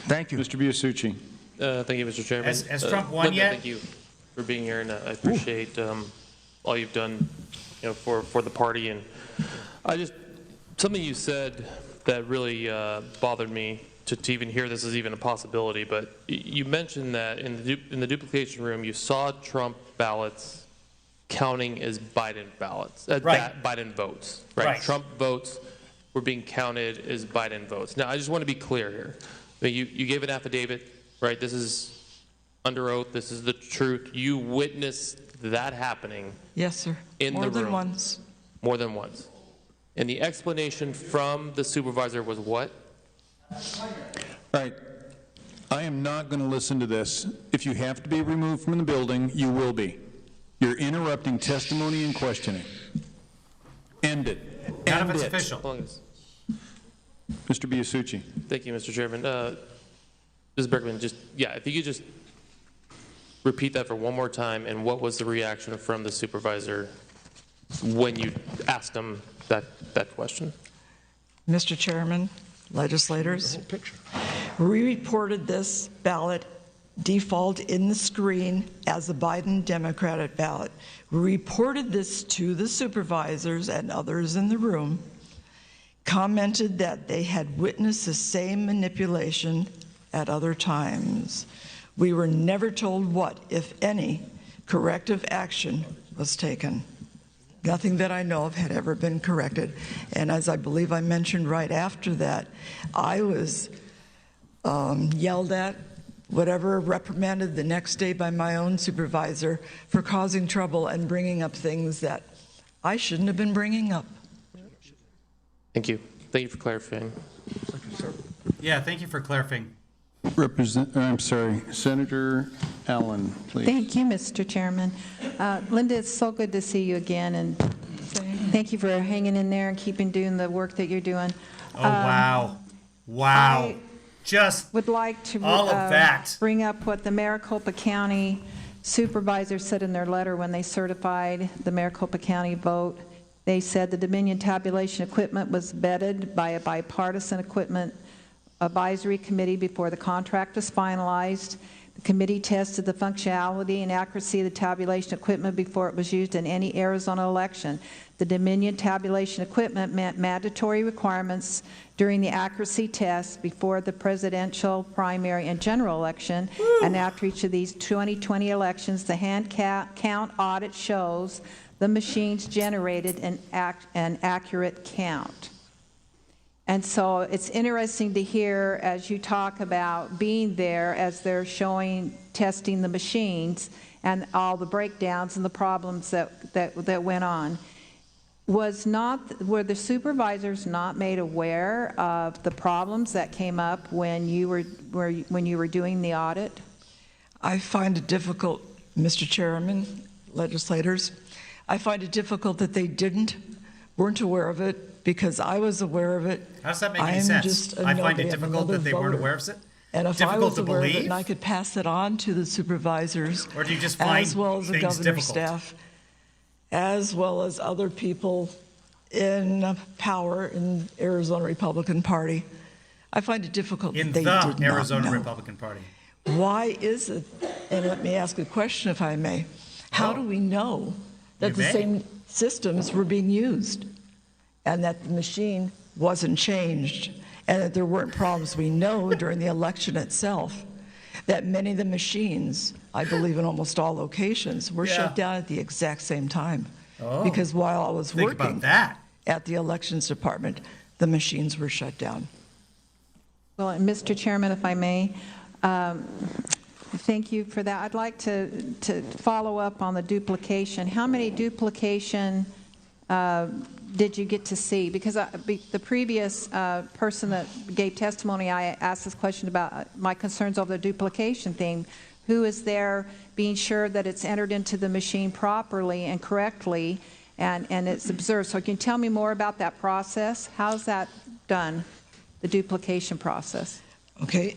Thank you. Mr. Biasucci. Thank you, Mr. Chairman. Has Trump won Linda, yet? Thank you for being here, and I appreciate all you've done, for the party. And something you said that really bothered me to even hear this is even a possibility. But you mentioned that in the duplication room, you saw Trump ballots counting as Biden ballots, Biden votes, right? Trump votes were being counted as Biden votes. Now, I just want to be clear here. I mean, you gave an affidavit, right? This is under oath. This is the truth. You witnessed that happening. Yes, sir. In More the room. than once. More than once. And the explanation from the supervisor was what? All right. I am not going to listen to this. If you have to be removed from the building, you will be. You're interrupting testimony and questioning. End it. None of it's official. Mr. Biasucci. Thank you, Mr. Chairman. Ms. Bergman, if you could just repeat that for one more time, and what was the reaction from the supervisor when you asked him that question? Mr. Chairman, legislators, we reported this ballot default in the screen as a Biden Democratic ballot. We reported this to the supervisors and others in the room, commented that they had witnessed the same manipulation at other times. We were never told what, if any, corrective action was taken. Nothing that I know of had ever been corrected. And as I believe I mentioned right after that, I was yelled at, reprimanded the next day by my own supervisor for causing trouble and bringing up things that I shouldn't have been bringing up. Thank you. Thank you for clarifying. Yeah, thank you for clarifying. Senator Allen, please. Thank you, Mr. Chairman. Linda, it's so good to see you again, and thank you for hanging in there and doing the work that you're doing. Oh, wow. Wow. I just would like to all of that. Bring up what the Maricopa County supervisor said in their letter when they certified the Maricopa County vote. They said the Dominion tabulation equipment was vetted by a bipartisan equipment advisory committee before the contract was finalized. The committee tested the functionality and accuracy of the tabulation equipment before it was used in any Arizona election. The Dominion tabulation equipment met mandatory requirements during the accuracy test before the presidential primary and general election. And after each of these 2020 elections, the hand count audit shows the machines generated an accurate count. And so it's interesting to hear as you talk about being there as they're testing the machines and all the breakdowns and the problems that went on. Were the supervisors not made aware of the problems that came up when you were doing the audit? I find it difficult, Mr. Chairman, legislators, I find it difficult that they weren't aware of it, because I was aware of it. How does that make any sense? I find it difficult that they weren't aware of it. And if I was aware of it and I could pass it on to the supervisors, or do you just find as well as the governor's staff, as well as other people in power in the Arizona Republican Party, I find it difficult that they did not know. Arizona Republican Party. Why is it, and let me ask a question if I may, how do we know that the same systems were being used and that the machine wasn't changed and that there weren't problems? We know during the election itself that many of the machines, I believe in almost all locations, were shut down at the exact same time. Because while I was working at the elections department, the machines were shut down. Well, and Mr. Chairman, if I may, thank you for that. I'd like to follow up on the duplication. How many duplication did you get to see? Because the previous person that gave testimony, I asked this question about my concerns over the duplication thing. Who is there being sure that it's entered into the machine properly and correctly and it's observed? So can you tell me more about that process? How's that done, the duplication process? Okay.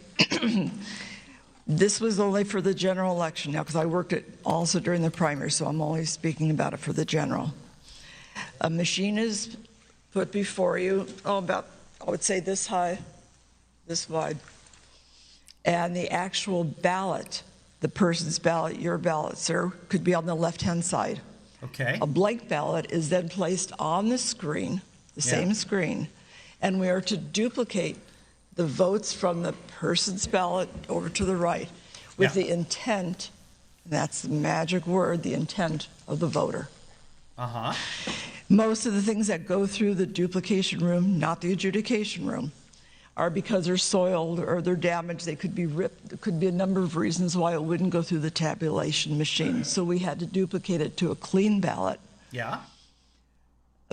This was only for the general election now, because I worked it also during the primary, so I'm only speaking about it for the general. A machine is put before you, about, I would say this high, this wide. And the actual ballot, the person's ballot, your ballot, sir, could be on the left-hand side. Okay. A blank ballot is then placed on the screen, the same screen, and we are to duplicate the votes from the person's ballot over to the right with the intent, and that's the magic word, the intent of the voter. Most of the things that go through the duplication room, not the adjudication room, are because they're soiled or they're damaged. They could be ripped. There could be a number of reasons why it wouldn't go through the tabulation machine. So we had to duplicate it to a clean ballot. Yeah.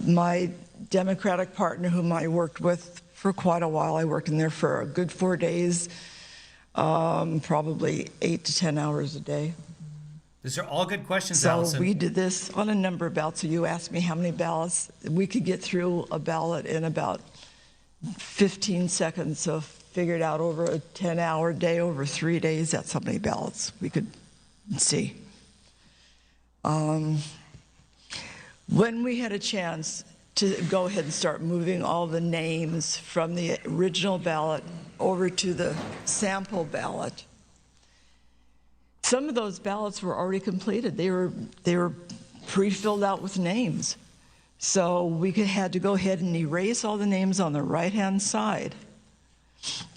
My Democratic partner, whom I worked with for quite a while, I worked in there for a good 4 days, probably 8 to 10 hours a day. These are all good questions, so Allison. We did this on a number of ballots. So you asked me how many ballots. We could get through a ballot in about 15 seconds. So figured out over a 10-hour day, over 3 days, that's how many ballots we could see. When we had a chance to go ahead and start moving all the names from the original ballot over to the sample ballot, some of those ballots were already completed. They were pre-filled out with names. So we had to go ahead and erase all the names on the right-hand side.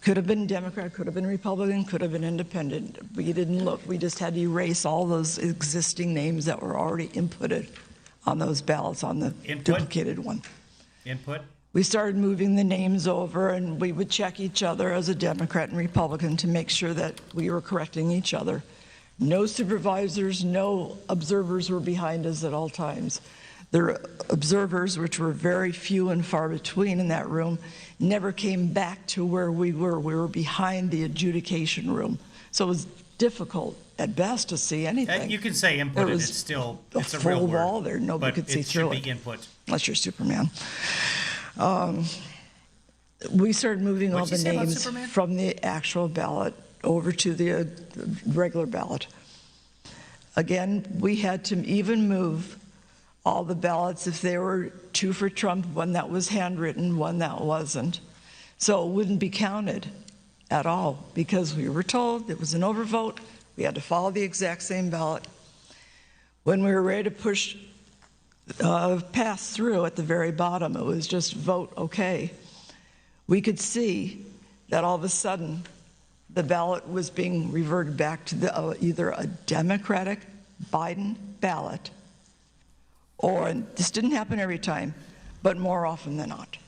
Could have been Democrat, could have been Republican, could have been independent. We didn't look. We just had to erase all those existing names that were already inputted on those ballots on the duplicated one. Input? We started moving the names over, and we would check each other as a Democrat and Republican to make sure that we were correcting each other. No supervisors, no observers were behind us at all times. The observers, which were very few and far between in that room, never came back to where we were. We were behind the adjudication room. So it was difficult at best to see anything. You can say input, and it's still, it's a real full word. wall there. Nobody could see through it. It should be input. Unless you're Superman. We started moving all the names from the actual ballot over to the regular ballot. Again, we had to even move all the ballots if they were 2 for Trump, one that was handwritten, one that wasn't. So it wouldn't be counted at all because we were told it was an overvote. We had to follow the exact same ballot. When we were ready to push pass through at the very bottom, it was just vote okay. We could see that all of a sudden the ballot was being reverted back to either a Democratic Biden ballot, or, and this didn't happen every time, but more often than not,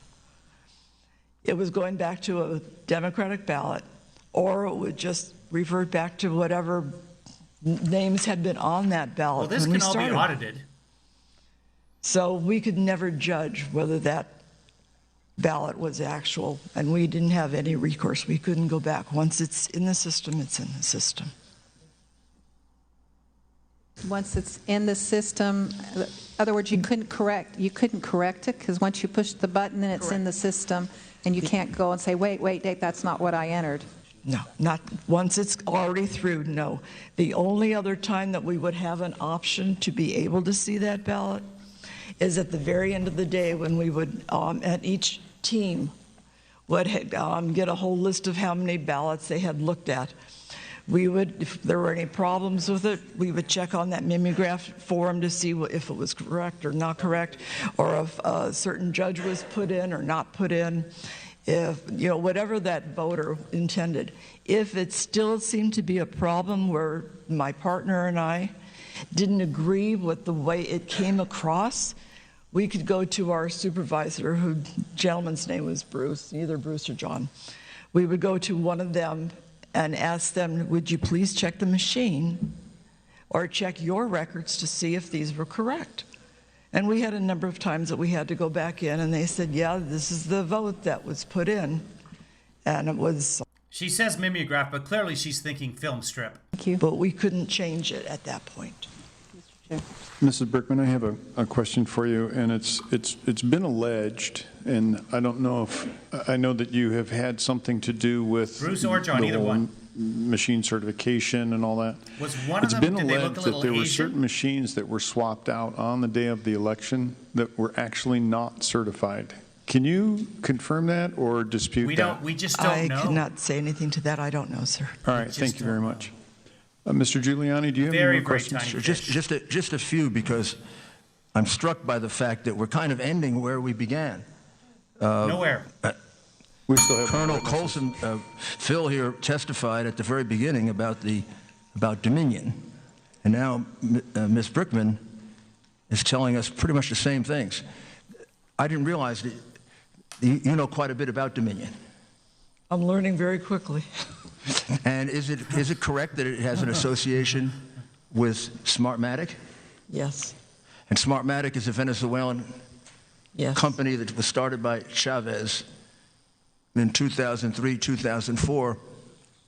it was going back to a Democratic ballot, or it would just revert back to whatever names had been on that ballot. Well, this can all be audited. So we could never judge whether that ballot was actual, and we didn't have any recourse. We couldn't go back. Once it's in the system, it's in the system. Once it's in the system, in other words, you couldn't correct it, because once you push the button, then it's in the system, and you can't go and say, wait, Dave, that's not what I entered. No, not once it's already through, no. The only other time that we would have an option to be able to see that ballot is at the very end of the day when we would, at each team, would get a whole list of how many ballots they had looked at. We would, if there were any problems with it, we would check on that mimeograph form to see if it was correct or not correct, or if a certain judge was put in or not put in. If, you know, whatever that voter intended. If it still seemed to be a problem where my partner and I didn't agree with the way it came across, we could go to our supervisor, who gentleman's name was Bruce, either Bruce or John. We would go to one of them and ask them, would you please check the machine or check your records to see if these were correct? And we had a number of times that we had to go back in, and they said, yeah, this is the vote that was put in. And it was... She says mimeograph, but clearly she's thinking film strip. Thank you. But we couldn't change it at that point. Mrs. Berkman, I have a question for you, and it's been alleged, and I don't know if, I know that you have had something to do with Bruce or John, either one. Machine certification and all that. Was one of them, It's been did they look a alleged little that there were Asian? certain machines that were swapped out on the day of the election that were actually not certified. Can you confirm that or dispute that? We just don't know. I cannot say anything to that. I don't know, sir. All right, thank you very much. Mr. Giuliani, do you have any more questions? Just a few, because I'm struck by the fact that we're kind of ending where we began. Nowhere. We still have Colonel Colson, Phil here testified at the very beginning about Dominion, and now Ms. Brickman is telling us pretty much the same things. I didn't realize that you know quite a bit about Dominion. I'm learning very quickly. And is it correct that it has an association with Smartmatic? Yes. And Smartmatic is a Venezuelan company that was started by Chavez in 2003, 2004,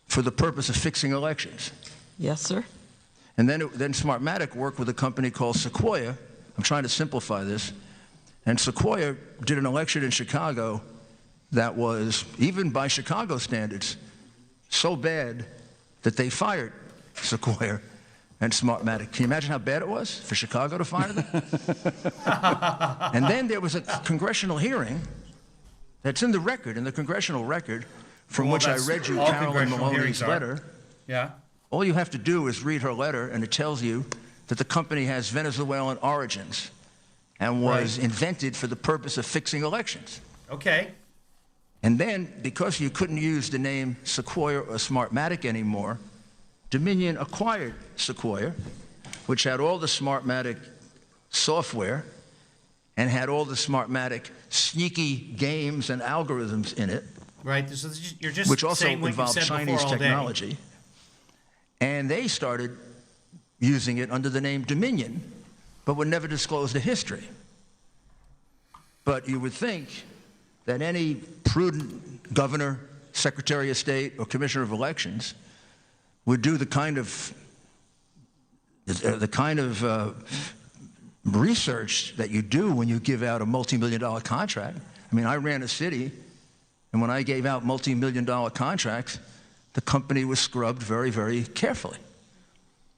for the purpose of fixing elections. Yes, sir. And then Smartmatic worked with a company called Sequoia. I'm trying to simplify this. And Sequoia did an election in Chicago that was, even by Chicago standards, so bad that they fired Sequoia and Smartmatic. Can you imagine how bad it was for Chicago to fire them? And then there was a congressional hearing that's in the record, in the congressional record, from which I read you Carolyn Maloney's letter. Yeah. All you have to do is read her letter, and it tells you that the company has Venezuelan origins and was invented for the purpose of fixing elections. Okay. And then, because you couldn't use the name Sequoia or Smartmatic anymore, Dominion acquired Sequoia, which had all the Smartmatic software and had all the Smartmatic sneaky games and algorithms in it. Right. So you're just which also saying what involved you said Chinese before all technology. Day. And they started using it under the name Dominion, but would never disclose the history. But you would think that any prudent governor, secretary of state, or commissioner of elections would do the kind of research that you do when you give out a multi-million-dollar contract. I mean, I ran a city, and when I gave out multi-million-dollar contracts, the company was scrubbed very, very carefully.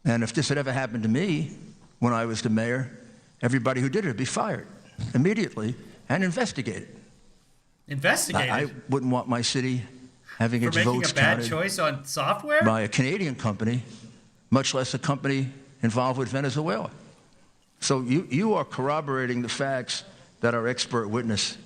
And if this had ever happened to me when I was the mayor, everybody who did it would be fired immediately and investigated. Investigated? I wouldn't want my city having its votes counted. For making a bad counted choice on software? by a Canadian company, much less a company involved with Venezuela. So you are corroborating the facts that our expert witness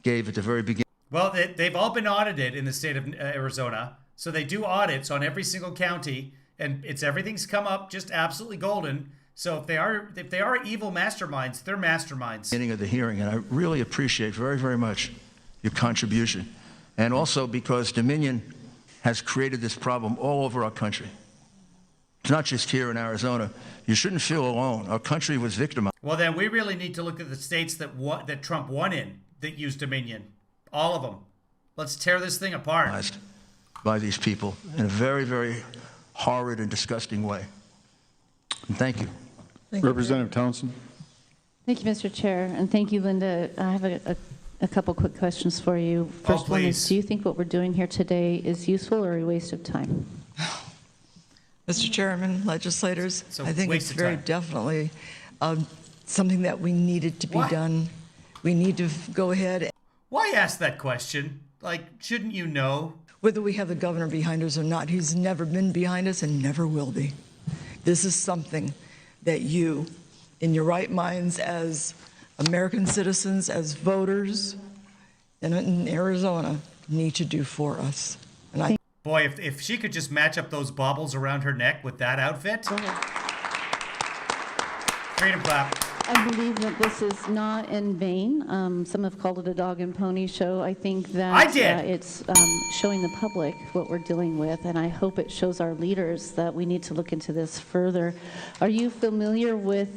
gave at the very beginning. Well, they've all been audited in the state of Arizona. So they do audits on every single county, and everything's come up just absolutely golden. So if they are evil masterminds, they're masterminds. Beginning of the hearing, and I really appreciate very, very much your contribution. And also because Dominion has created this problem all over our country. It's not just here in Arizona. You shouldn't feel alone. Our country was victimized. Well, then we really need to look at the states that Trump won in that used Dominion. All of them. Let's tear this thing apart. By these people in a very, very horrid and disgusting way. And thank you. Representative Townsend. Thank you, Mr. Chair, and thank you, Linda. I have a couple quick questions for you. First one is, do you think what we're doing here today is useful or a waste of time? Mr. Chairman, legislators, I think it's very time. Definitely something that we needed to be done. We need to go ahead. Why ask that question? Like, shouldn't you know? Whether we have the governor behind us or not, he's never been behind us and never will be. This is something that you, in your right minds as American citizens, as voters in Arizona, need to do for us. And Boy, if she could just match up those baubles around her neck with that outfit. Freedom clap. I believe that this is not in vain. Some have called it a dog and pony show. I think that it's showing the public what we're dealing with, and I hope it shows our leaders that we need to look into this further. Are you familiar with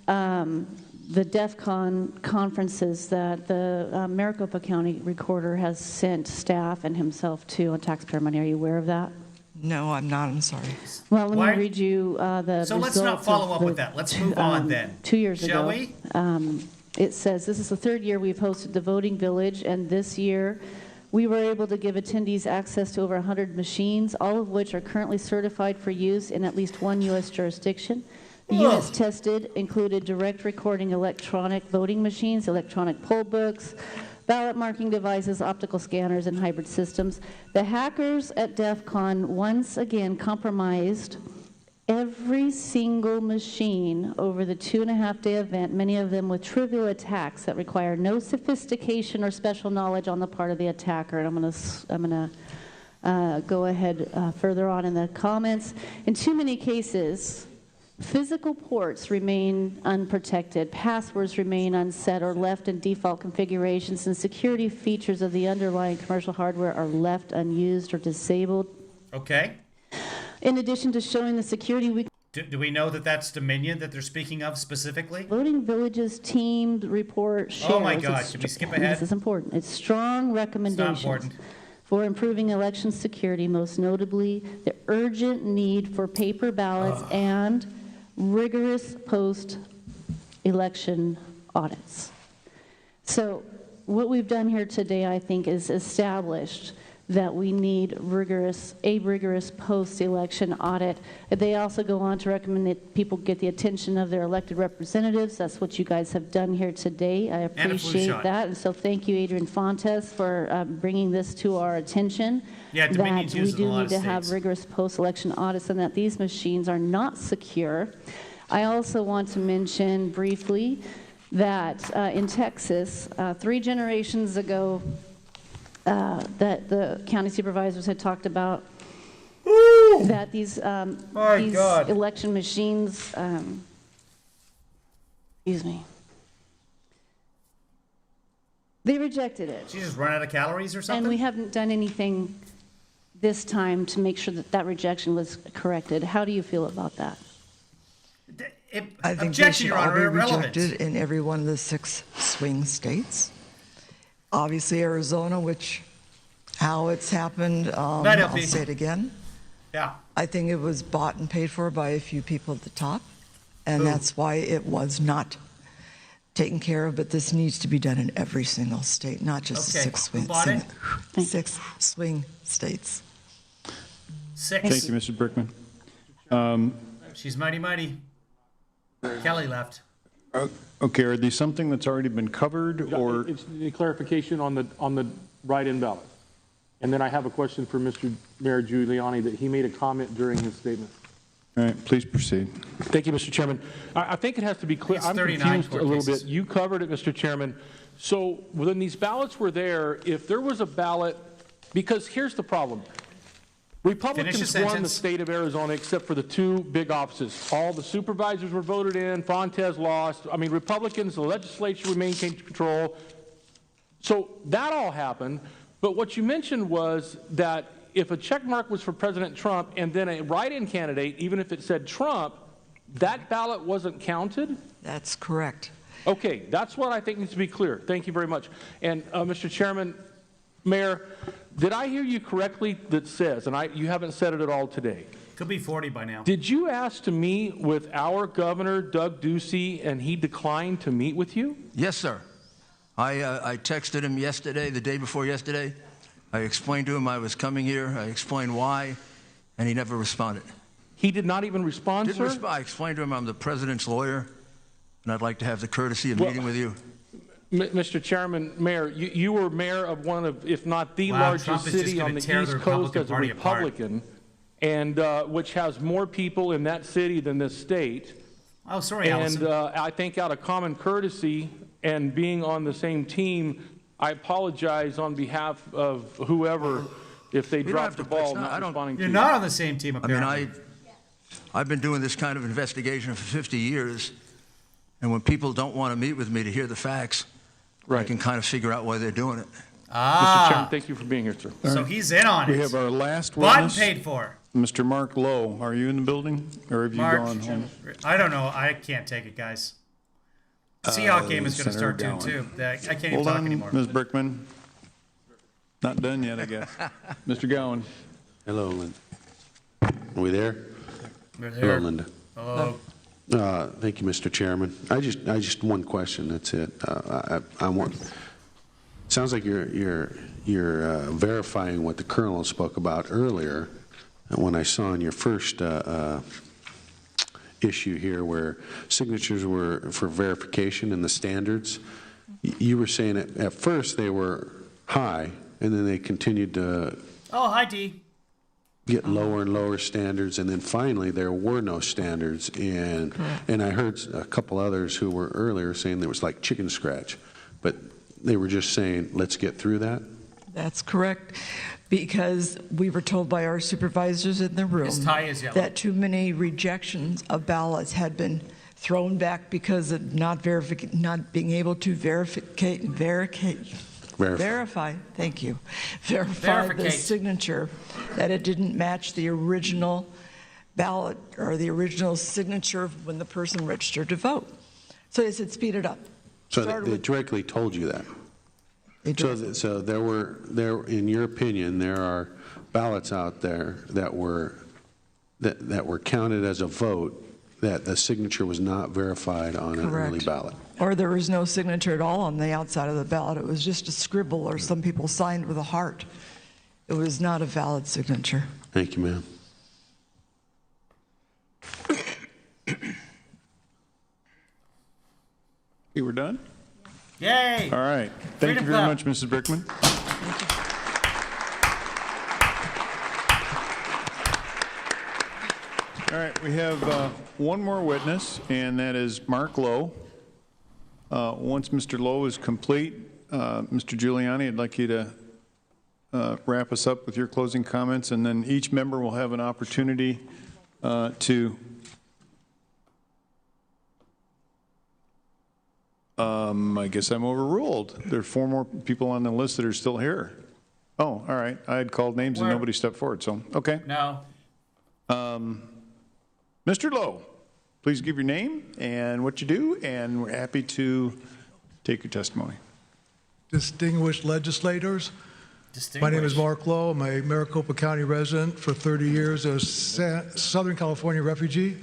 the DEF CON conferences that the Maricopa County Recorder has sent staff and himself to on taxpayer money? Are you aware of that? No, I'm not. I'm sorry. Well, let me read you the So let's not follow up with that. Let's move on then. 2 years ago. Shall we? It says, this is the third year we've hosted the voting village, and this year we were able to give attendees access to over 100 machines, all of which are currently certified for use in at least one U.S. jurisdiction. The units tested included direct recording electronic voting machines, electronic poll books, ballot marking devices, optical scanners, and hybrid systems. The hackers at DEF CON once again compromised every single machine over the 2.5-day event, many of them with trivial attacks that require no sophistication or special knowledge on the part of the attacker. And I'm gonna go ahead further on in the comments. In too many cases, physical ports remain unprotected, passwords remain unset or left in default configurations, and security features of the underlying commercial hardware are left unused or disabled. Okay. In addition to showing the security do we know that that's Dominion that they're speaking of specifically? Voting Village's team report shares. Oh my God, should we skip ahead? This is important. It's strong recommendations. It's not important. For improving election security, most notably the urgent need for paper ballots and rigorous post-election audits. So what we've done here today, I think, is established that we need a rigorous post-election audit. They also go on to recommend that people get the attention of their elected representatives. That's what you guys have done here today. I appreciate that. And so thank you, Adrian Fontes, for bringing this to our attention. Yeah, Dominion's that we used in a do lot need of to states. have rigorous post-election audits and that these machines are not secure. I also want to mention briefly that in Texas, 3 generations ago, that the county supervisors had talked about that these election machines, excuse me, they rejected it. She just run out of calories or something? And we haven't done anything this time to make sure that that rejection was corrected. How do you feel about that? I think they should all be rejected in every one of the 6 swing states. Obviously, Arizona, which how it's happened, I'll say it again. Yeah. I think it was bought and paid for by a few people at the top, and that's why it was not taken care of. But this needs to be done in every single state, not just the 6 swing states. 6. Thank you, Mrs. Brickman. She's mighty. Kelly left. Okay, are these something that's already been covered, or? It's the clarification on the write-in ballot. And then I have a question for Mr. Mayor Giuliani that he made a comment during his statement. All right, please proceed. Thank you, Mr. Chairman. I think it has to be clear. I'm confused a little bit. You covered it, Mr. Chairman. So when these ballots were there, if there was a ballot, because here's the problem. Republicans won the state of Arizona except for the 2 big offices. All the supervisors were voted in. Fontes lost. I mean, Republicans, the legislature remained in control. So that all happened. But what you mentioned was that if a check mark was for President Trump and then a write-in candidate, even if it said Trump, that ballot wasn't counted? That's correct. Okay, that's what I think needs to be clear. Thank you very much. And Mr. Chairman, Mayor, did I hear you correctly that says, and you haven't said it at all today. Could be 40 by now. Did you ask to meet with our governor, Doug Ducey, and he declined to meet with you? Yes, sir. I texted him yesterday, the day before yesterday. I explained to him I was coming here. I explained why, and he never responded. He did not even respond, sir? I explained to him I'm the president's lawyer, and I'd like to have the courtesy of meeting with you. Mr. Chairman, Mayor, you were mayor of one of, if not the largest city on the East Coast as a Republican, and which has more people in that city than this state. Oh, sorry, Allison. And I think out of common courtesy and being on the same team, I apologize on behalf of whoever if they dropped the ball not responding to you. You're not on the same team, apparently. I mean, I've been doing this kind of investigation for 50 years, and when people don't want to meet with me to hear the facts, I can kind of figure out why they're doing it. Mr. Chairman, thank you for being here, sir. So he's in on it. We have our last Bought witness. and paid for. Mr. Mark Lowe, are you in the building, or have you gone home? I don't know. I can't take it, guys. The Seahawks game is going to start too. I can't even talk anymore. Ms. Brickman. Not done yet, I guess. Mr. Gowan. Hello, Linda. Are we there? We're there. Hello, Linda. Hello. Thank you, Mr. Chairman. I just one question. That's it. I want. Sounds like you're verifying what the Colonel spoke about earlier. When I saw in your first issue here, where signatures were for verification and the standards, you were saying at first they were high, and then they continued to. Oh, hi, D. Get lower and lower standards, and then finally there were no standards, and I heard a couple others who were earlier saying there was like chicken scratch, but they were just saying let's get through that. That's correct, because we were told by our supervisors in the room that too many rejections of ballots had been thrown back because of not being able to verify the signature, that it didn't match the original ballot or the original signature when the person registered to vote. So they said speed it up. So they directly told you that. So there in your opinion, there are ballots out there that were counted as a vote that the signature was not verified on an early ballot. Or there was no signature at all on the outside of the ballot. It was just a scribble, or some people signed with a heart. It was not a valid signature. Thank you, ma'am. You were done? Yay! All right. Thank you very much, Mrs. Brickman. All right, we have one more witness, and that is Mark Lowe. Once Mr. Lowe is complete, Mr. Giuliani, I'd like you to wrap us up with your closing comments, and then each member will have an opportunity to I guess I'm overruled. There are 4 more people on the list that are still here. Oh, all right. I had called names and nobody stepped forward, so, okay. No. Mr. Lowe, Please give your name and what you do, and we're happy to take your testimony. Distinguished legislators, my name is Mark Lowe. I'm a Maricopa County resident for 30 years as a Southern California refugee.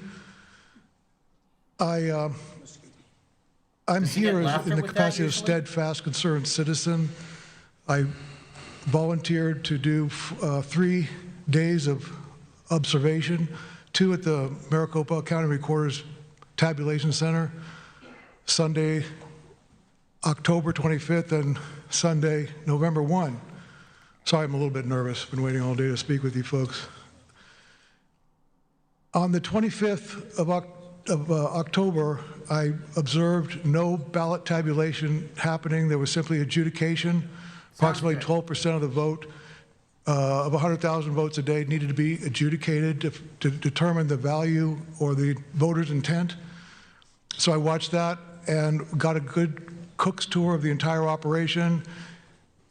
I'm here in the capacity of a steadfast, concerned citizen. I volunteered to do 3 days of observation, 2 at the Maricopa County Recorder's Tabulation Center, Sunday, October 25th, and Sunday, November 1. Sorry, I'm a little bit nervous. Been waiting all day to speak with you folks. On the 25th of October, I observed no ballot tabulation happening. There was simply adjudication. Approximately 12% of the vote of 100,000 votes a day needed to be adjudicated to determine the value or the voter's intent. So I watched that and got a good cook's tour of the entire operation.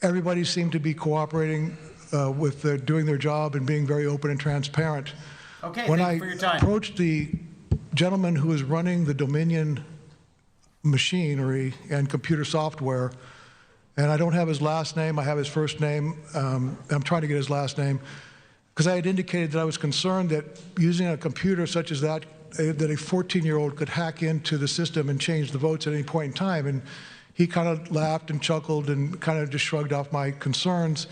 Everybody seemed to be cooperating with doing their job and being very open and transparent. Okay, when thank I you for your time. approached the gentleman who was running the Dominion machinery and computer software, and I don't have his last name, I have his first name. I'm trying to get his last name, because I had indicated that I was concerned that using a computer such as that a 14-year-old could hack into the system and change the votes at any point in time. And he kind of laughed and chuckled and kind of just shrugged off my concerns.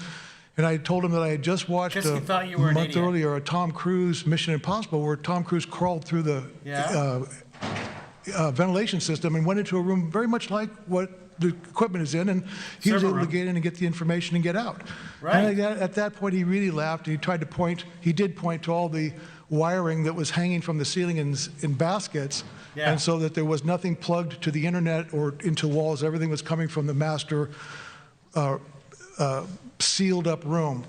And I told him that I had just watched a month earlier a Tom Cruise Mission Impossible, where Tom Cruise crawled through the ventilation system and went into a room very much like what the equipment is in, and he was able to get in and get the information and get out. Right. And at that point, he really laughed, and he did point to all the wiring that was hanging from the ceiling in baskets, and so that there was nothing plugged to the internet or into walls. Everything was coming from the master sealed up room.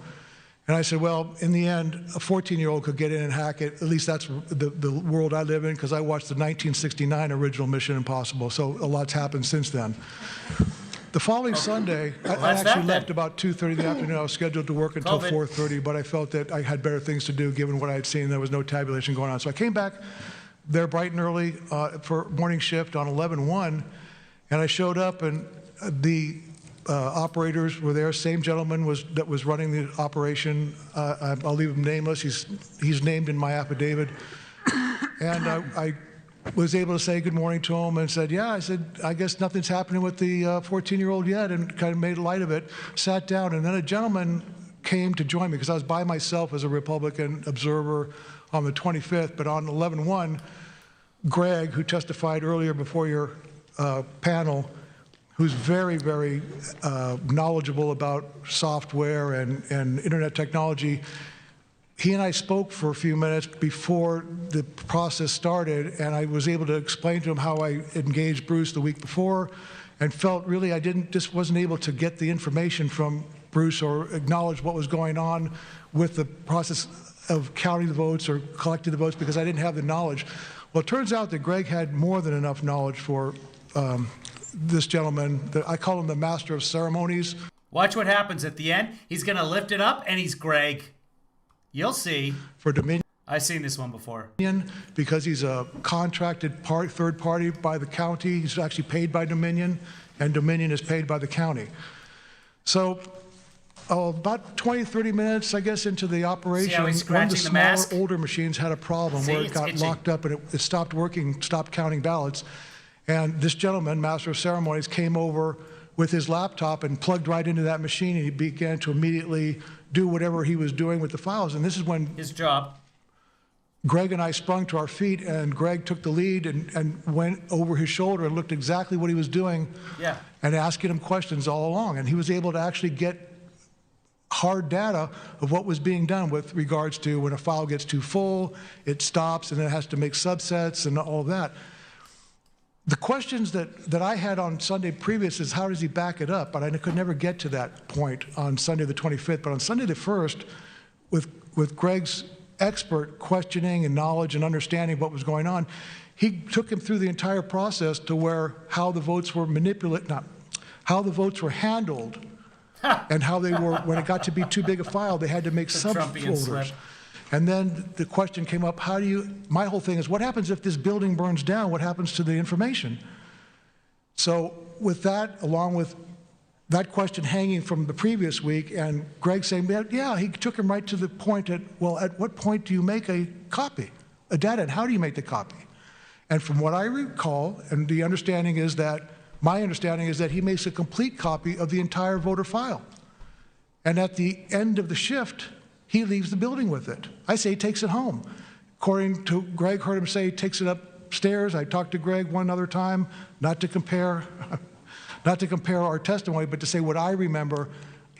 And I said, well, in the end, a 14-year-old could get in and hack it. At least that's the world I live in, because I watched the 1969 original Mission Impossible, so a lot's happened since then. The following Sunday, I actually left about 2:30 in the afternoon. I was scheduled to work until 4:30, but I felt that I had better things to do given what I had seen. There was no tabulation going on. So I came back there bright and early for morning shift on 11/1, and I showed up, and the operators were there. Same gentleman that was running the operation. I'll leave him nameless. He's named in my affidavit. And I was able to say good morning to him and said, yeah, I said, I guess nothing's happening with the 14-year-old yet, and kind of made light of it, sat down, and then a gentleman came to join me, because I was by myself as a Republican observer on the 25th, but on 11/1, Greg, who testified earlier before your panel, who's very, very knowledgeable about software and internet technology, he and I spoke for a few minutes before the process started, and I was able to explain to him how I engaged Bruce the week before, and felt really just wasn't able to get the information from Bruce or acknowledge what was going on with the process of counting the votes or collecting the votes, because I didn't have the knowledge. Well, it turns out that Greg had more than enough knowledge for this gentleman. I call him the master of ceremonies. Watch what happens at the end. He's going to lift it up, and he's Greg. You'll see. For Dominion. I've seen this one before. Because he's a contracted third party by the county. He's actually paid by Dominion, and Dominion is paid by the county. So about 20, 30 minutes, I guess, into the operation, one of the smaller, older machines had a problem where it got locked up and it stopped working, stopped counting ballots. And this gentleman, master of ceremonies, came over with his laptop and plugged right into that machine, and he began to immediately do whatever he was doing with the files. And this is when his job. Greg and I sprung to our feet, and Greg took the lead and went over his shoulder and looked exactly what he was doing, and asking him questions all along. And he was able to actually get hard data of what was being done with regards to when a file gets too full, it stops, and then it has to make subsets and all of that. The questions that I had on Sunday previous is how does he back it up? But I could never get to that point on Sunday the 25th. But on Sunday the 1st, with Greg's expert questioning and knowledge and understanding of what was going on, he took him through the entire process to where how the votes were how the votes were handled, and how they were, when it got to be too big a file, they had to make subfolders. And then the question came up, my whole thing is, what happens if this building burns down? What happens to the information? So with that, along with that question hanging from the previous week, and Greg saying, yeah, he took him right to the point at what point do you make a copy, a data, and how do you make the copy? And from what I recall, and my understanding is that he makes a complete copy of the entire voter file. And at the end of the shift, he leaves the building with it. I say he takes it home. According to Greg, heard him say he takes it upstairs. I talked to Greg one other time, not to compare our testimony, but to say what I remember.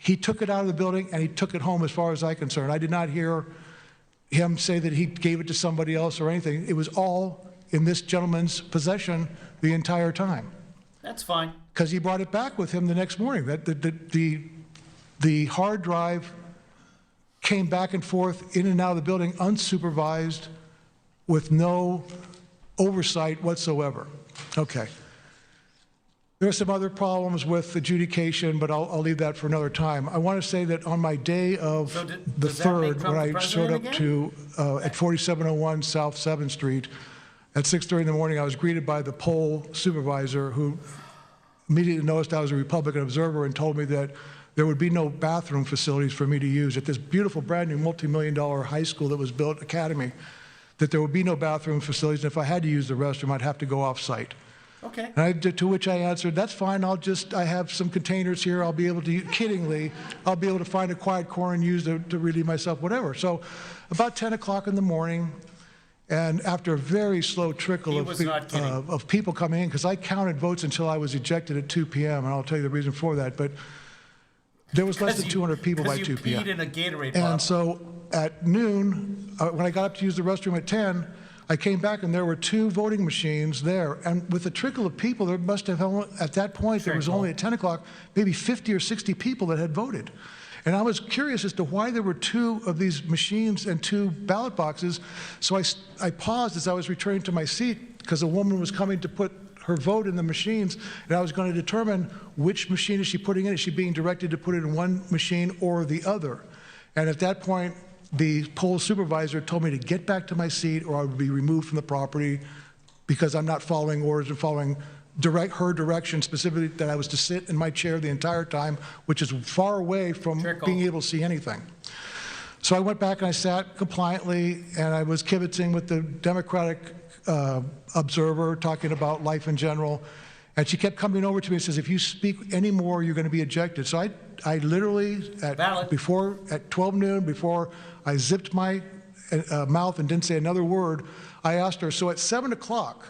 He took it out of the building and he took it home as far as I'm concerned. I did not hear him say that he gave it to somebody else or anything. It was all in this gentleman's possession the entire time. That's fine. Because he brought it back with him the next morning. The hard drive came back and forth in and out of the building unsupervised with no oversight whatsoever. Okay. There are some other problems with adjudication, but I'll leave that for another time. I want to say that on my day of the 3rd, when I showed up at 4701 South 7th Street, at 6:30 in the morning, I was greeted by the poll supervisor who immediately noticed I was a Republican observer and told me that there would be no bathroom facilities for me to use at this beautiful brand new multi-million-dollar high school that was built, academy, that there would be no bathroom facilities, and if I had to use the restroom, I'd have to go off-site. Okay. And to which I answered, that's fine, I have some containers here, I'll be able to, kiddingly, I'll be able to find a quiet corner and use to relieve myself, whatever. So about 10 o'clock in the morning, and after a very slow trickle of people coming in, because I counted votes until I was ejected at 2 p.m., and I'll tell you the reason for that, but there was less than 200 people by 2 p.m. Because you peed in a Gatorade bottle. And so at noon, when I got up to use the restroom at 10, I came back and there were 2 voting machines there. And with a trickle of people, there must have, at that point, there was only at 10 o'clock, maybe 50 or 60 people that had voted. And I was curious as to why there were 2 of these machines and 2 ballot boxes. So I paused as I was returning to my seat because a woman was coming to put her vote in the machines, and I was going to determine which machine is she putting in. Is she being directed to put it in one machine or the other? And at that point, the poll supervisor told me to get back to my seat or I would be removed from the property because I'm not following orders and following her direction, specifically that I was to sit in my chair the entire time, which is far away from being able to see anything. So I went back and I sat compliantly, and I was kibitzing with the Democratic observer, talking about life in general. And she kept coming over to me and says, if you speak any more, you're going to be ejected. So I literally, at 12 noon, before I zipped my mouth and didn't say another word, I asked her, so at 7 o'clock,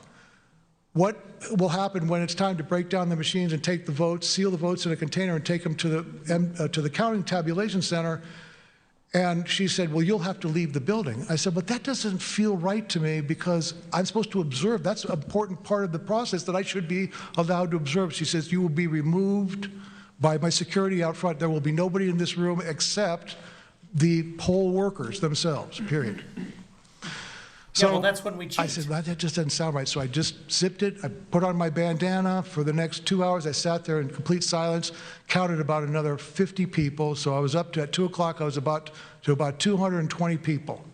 what will happen when it's time to break down the machines and take the votes, seal the votes in a container and take them to the counting tabulation center? And she said, well, you'll have to leave the building. I said, but that doesn't feel right to me because I'm supposed to observe. That's an important part of the process that I should be allowed to observe. She says, you will be removed by my security out front. There will be nobody in this room except the poll workers themselves, period. So yeah, well, that's when we cheat. I said, well, that just doesn't sound right. So I just zipped it. I put on my bandana. For the next 2 hours, I sat there in complete silence, counted about another 50 people. So I was up to, at 2 o'clock, I was about 220 people.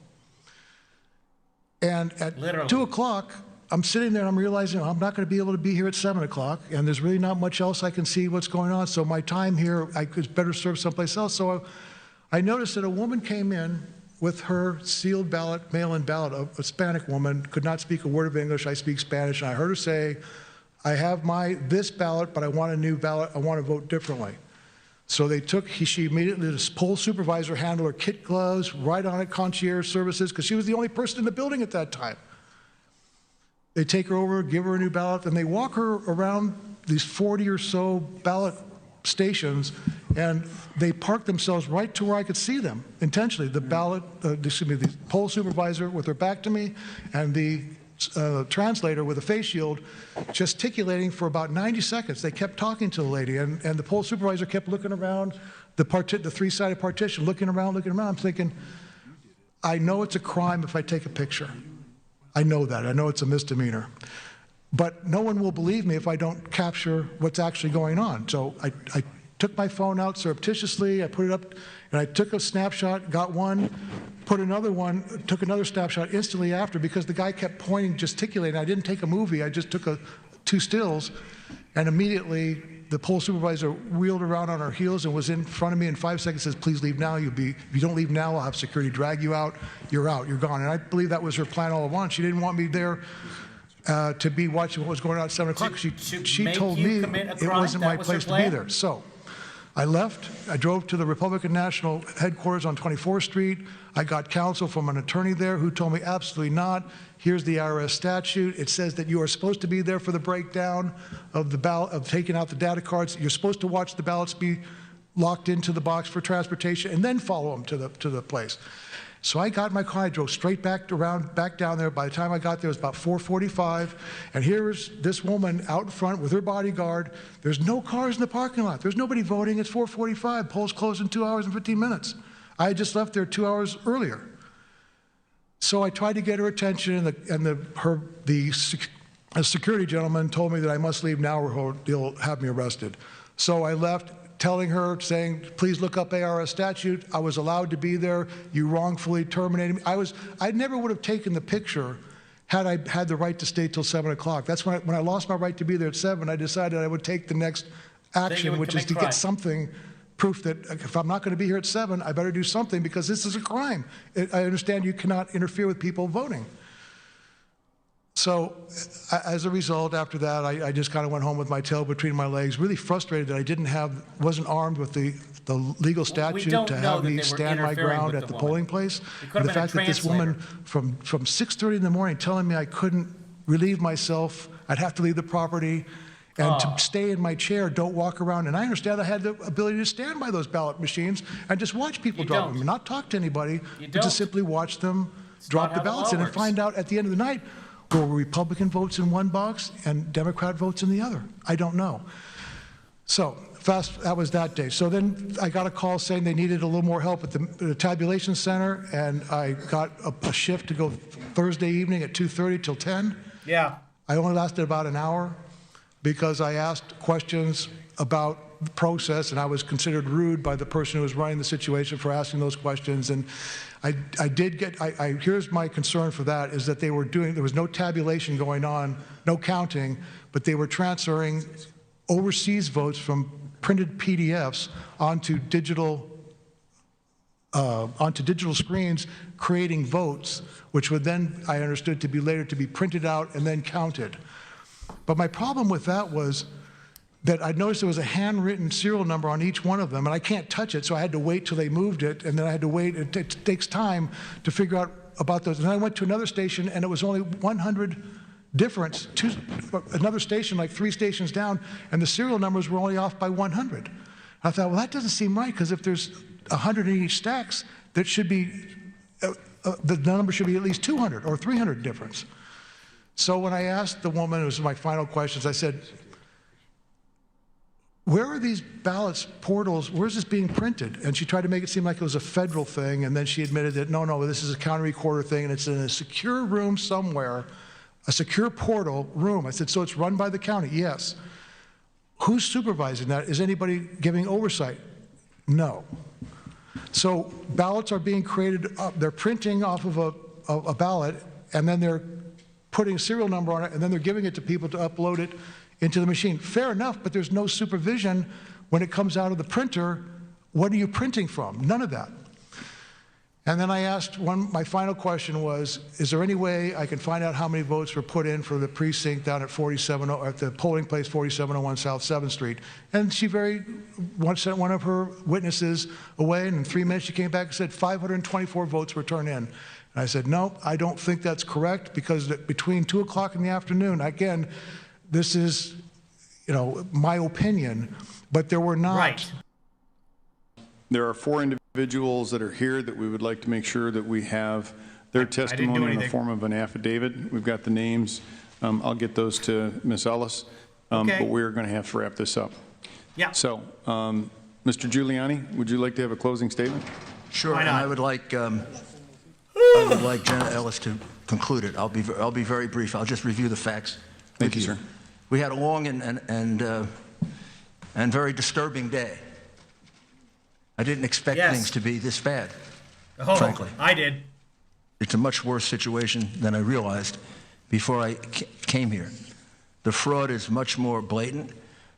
And at 2 o'clock, I'm sitting there and I'm realizing I'm not going to be able to be here at 7 o'clock, and there's really not much else I can see what's going on. So my time here, I could better serve someplace else. So I noticed that a woman came in with her sealed ballot, mail-in ballot, a Hispanic woman, could not speak a word of English. I speak Spanish, and I heard her say, I have this ballot, but I want a new ballot. I want to vote differently. So she immediately, this poll supervisor handled her kit gloves, right on it, concierge services, because she was the only person in the building at that time. They take her over, give her a new ballot, and they walk her around these 40 or so ballot stations, and they park themselves right to where I could see them intentionally. The the poll supervisor with her back to me, and the translator with a face shield gesticulating for about 90 seconds. They kept talking to the lady, and the poll supervisor kept looking around the 3-sided partition, looking around. I'm thinking, I know it's a crime if I take a picture. I know that. I know it's a misdemeanor. But no one will believe me if I don't capture what's actually going on. So I took my phone out surreptitiously, I put it up, and I took a snapshot, got one, took another snapshot instantly after because the guy kept pointing, gesticulating. I didn't take a movie, I just took two stills, and immediately the poll supervisor wheeled around on our heels and was in front of me in 5 seconds, says, please leave now. If you don't leave now, I'll have security drag you out. You're out, you're gone. And I believe that was her plan all along. She didn't want me there to be watching what was going on at 7 o'clock. She told me it wasn't my place to be there. So I left. I drove to the Republican National headquarters on 24th Street. I got counsel from an attorney there who told me absolutely not. Here's the IRS statute. It says that you are supposed to be there for the breakdown of the ballot, of taking out the data cards. You're supposed to watch the ballots be locked into the box for transportation and then follow them to the place. So I got in my car, I drove straight back down there. By the time I got there, it was about 4:45, and here's this woman out in front with her bodyguard. There's no cars in the parking lot. There's nobody voting. It's 4:45. Polls close in 2 hours and 15 minutes. I had just left there 2 hours earlier. So I tried to get her attention, and the security gentleman told me that I must leave now or he'll have me arrested. So I left, telling her, saying, please look up ARS statute. I was allowed to be there. You wrongfully terminated me. I never would have taken the picture had I had the right to stay till 7 o'clock. That's when I lost my right to be there at 7, I decided I would take the next action, which is to get something, proof that if I'm not going to be here at 7, I better do something because this is a crime. I understand you cannot interfere with people voting. So as a result, after that, I just kind of went home with my tail between my legs, really frustrated that I wasn't armed with the legal statute to have me stand my ground at the polling place. And the fact that this woman from 6:30 in the morning telling me I couldn't relieve myself, I'd have to leave the property, and to stay in my chair, don't walk around. And I understand I had the ability to stand by those ballot machines and just watch people drop them, and not talk to anybody, but just simply watch them drop the ballots in and find out at the end of the night, were Republican votes in one box and Democrat votes in the other? I don't know. So that was that day. So then I got a call saying they needed a little more help at the tabulation center, and I got a shift to go Thursday evening at 2:30 till 10. Yeah. I only lasted about an hour because I asked questions about the process, and I was considered rude by the person who was running the situation for asking those questions. And here's my concern for that, is that there was no tabulation going on, no counting, but they were transferring overseas votes from printed PDFs onto digital screens, creating votes, which would then, I understood, to be later to be printed out and then counted. But my problem with that was that I noticed there was a handwritten serial number on each one of them, and I can't touch it, so I had to wait till they moved it, and then I had to wait. It takes time to figure out about those. And I went to another station, and it was only 100 difference. Another station, like 3 stations down, and the serial numbers were only off by 100. I thought, well, that doesn't seem right, because if there's 100 in each stacks, that should be, the number should be at least 200 or 300 difference. So when I asked the woman, it was my final questions, I said, where are these ballots, portals, where's this being printed? And she tried to make it seem like it was a federal thing, and then she admitted that, no, this is a county recorder thing, and it's in a secure room somewhere, a secure portal room. I said, so it's run by the county? Yes. Who's supervising that? Is anybody giving oversight? No. So ballots are being created, they're printing off of a ballot, and then they're putting a serial number on it, and then they're giving it to people to upload it into the machine. Fair enough, but there's no supervision when it comes out of the printer. What are you printing from? None of that. And then I asked my final question was, is there any way I can find out how many votes were put in for the precinct down at at the polling place 4701 South 7th Street? And she sent one of her witnesses away, and in 3 minutes she came back and said 524 votes were turned in. And I said, no, I don't think that's correct, because between 2 o'clock in the afternoon, again, this is, my opinion, but there were not. Right. There are 4 individuals that are here that we would like to make sure that we have their testimony in the form of an affidavit. We've got the names. I'll get those to Ms. Ellis, okay. But we're going to have to wrap this up. Yeah. So, Mr. Giuliani, would you like to have a closing statement? Sure, and I would like Jenna Ellis to conclude it. I'll be very brief. I'll just review the facts. Thank you, sir. We had a long and very disturbing day. I didn't expect things to be this bad. frankly. I did. It's a much worse situation than I realized before I came here. The fraud is much more blatant,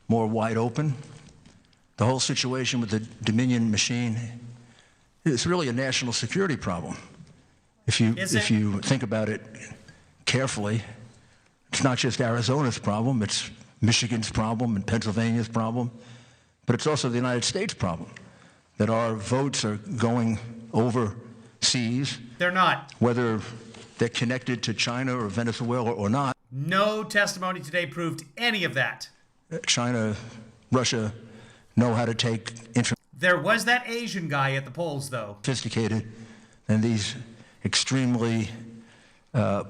more wide open. The whole situation with the Dominion machine is really a national security problem. If you think about it carefully, it's not just Arizona's problem, it's Michigan's problem and Pennsylvania's problem, but it's also the United States problem, that our votes are going overseas. They're not. Whether they're connected to China or Venezuela or not. No testimony today proved any of that. China, Russia know how to take information. There was that Asian guy at the polls, though. Sophisticated than these extremely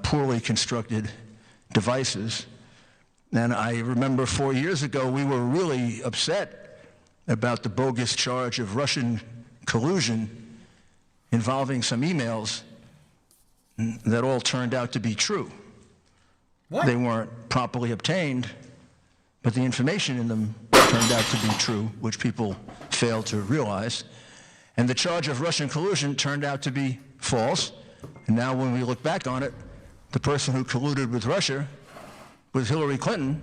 poorly constructed devices. And I remember 4 years ago, we were really upset about the bogus charge of Russian collusion involving some emails that all turned out to be true. What? They weren't properly obtained, but the information in them turned out to be true, which people failed to realize. And the charge of Russian collusion turned out to be false. And now when we look back on it, the person who colluded with Russia was Hillary Clinton,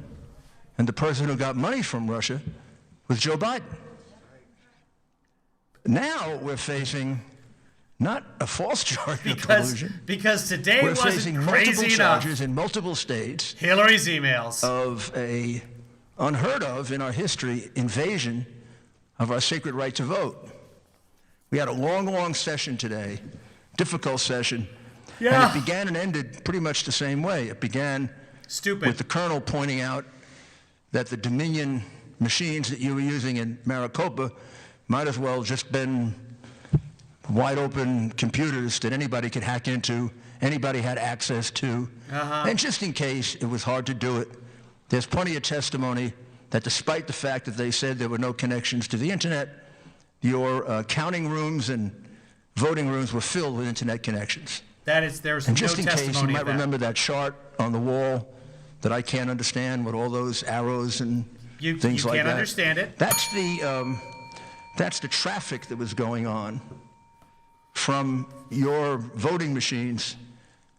and the person who got money from Russia was Joe Biden. Now we're facing not a false charge of collusion. Because today we're wasn't facing crazy multiple enough. charges in multiple states. Hillary's emails. Of a unheard of in our history invasion of our sacred right to vote. We had a long session today, difficult session. Yeah. And it began and ended pretty much the same way. It began with the colonel pointing out that the Dominion machines that you were using in Maricopa might as well just been wide open computers that anybody could hack into, anybody had access to. And just in case it was hard to do it, there's plenty of testimony that despite the fact that they said there were no connections to the internet, your counting rooms and voting rooms were filled with internet connections. There's And no just in testimony case, you might of that. remember that chart on the wall that I can't understand with all those arrows and things like that. You can't understand it. That's the traffic that was going on from your voting machines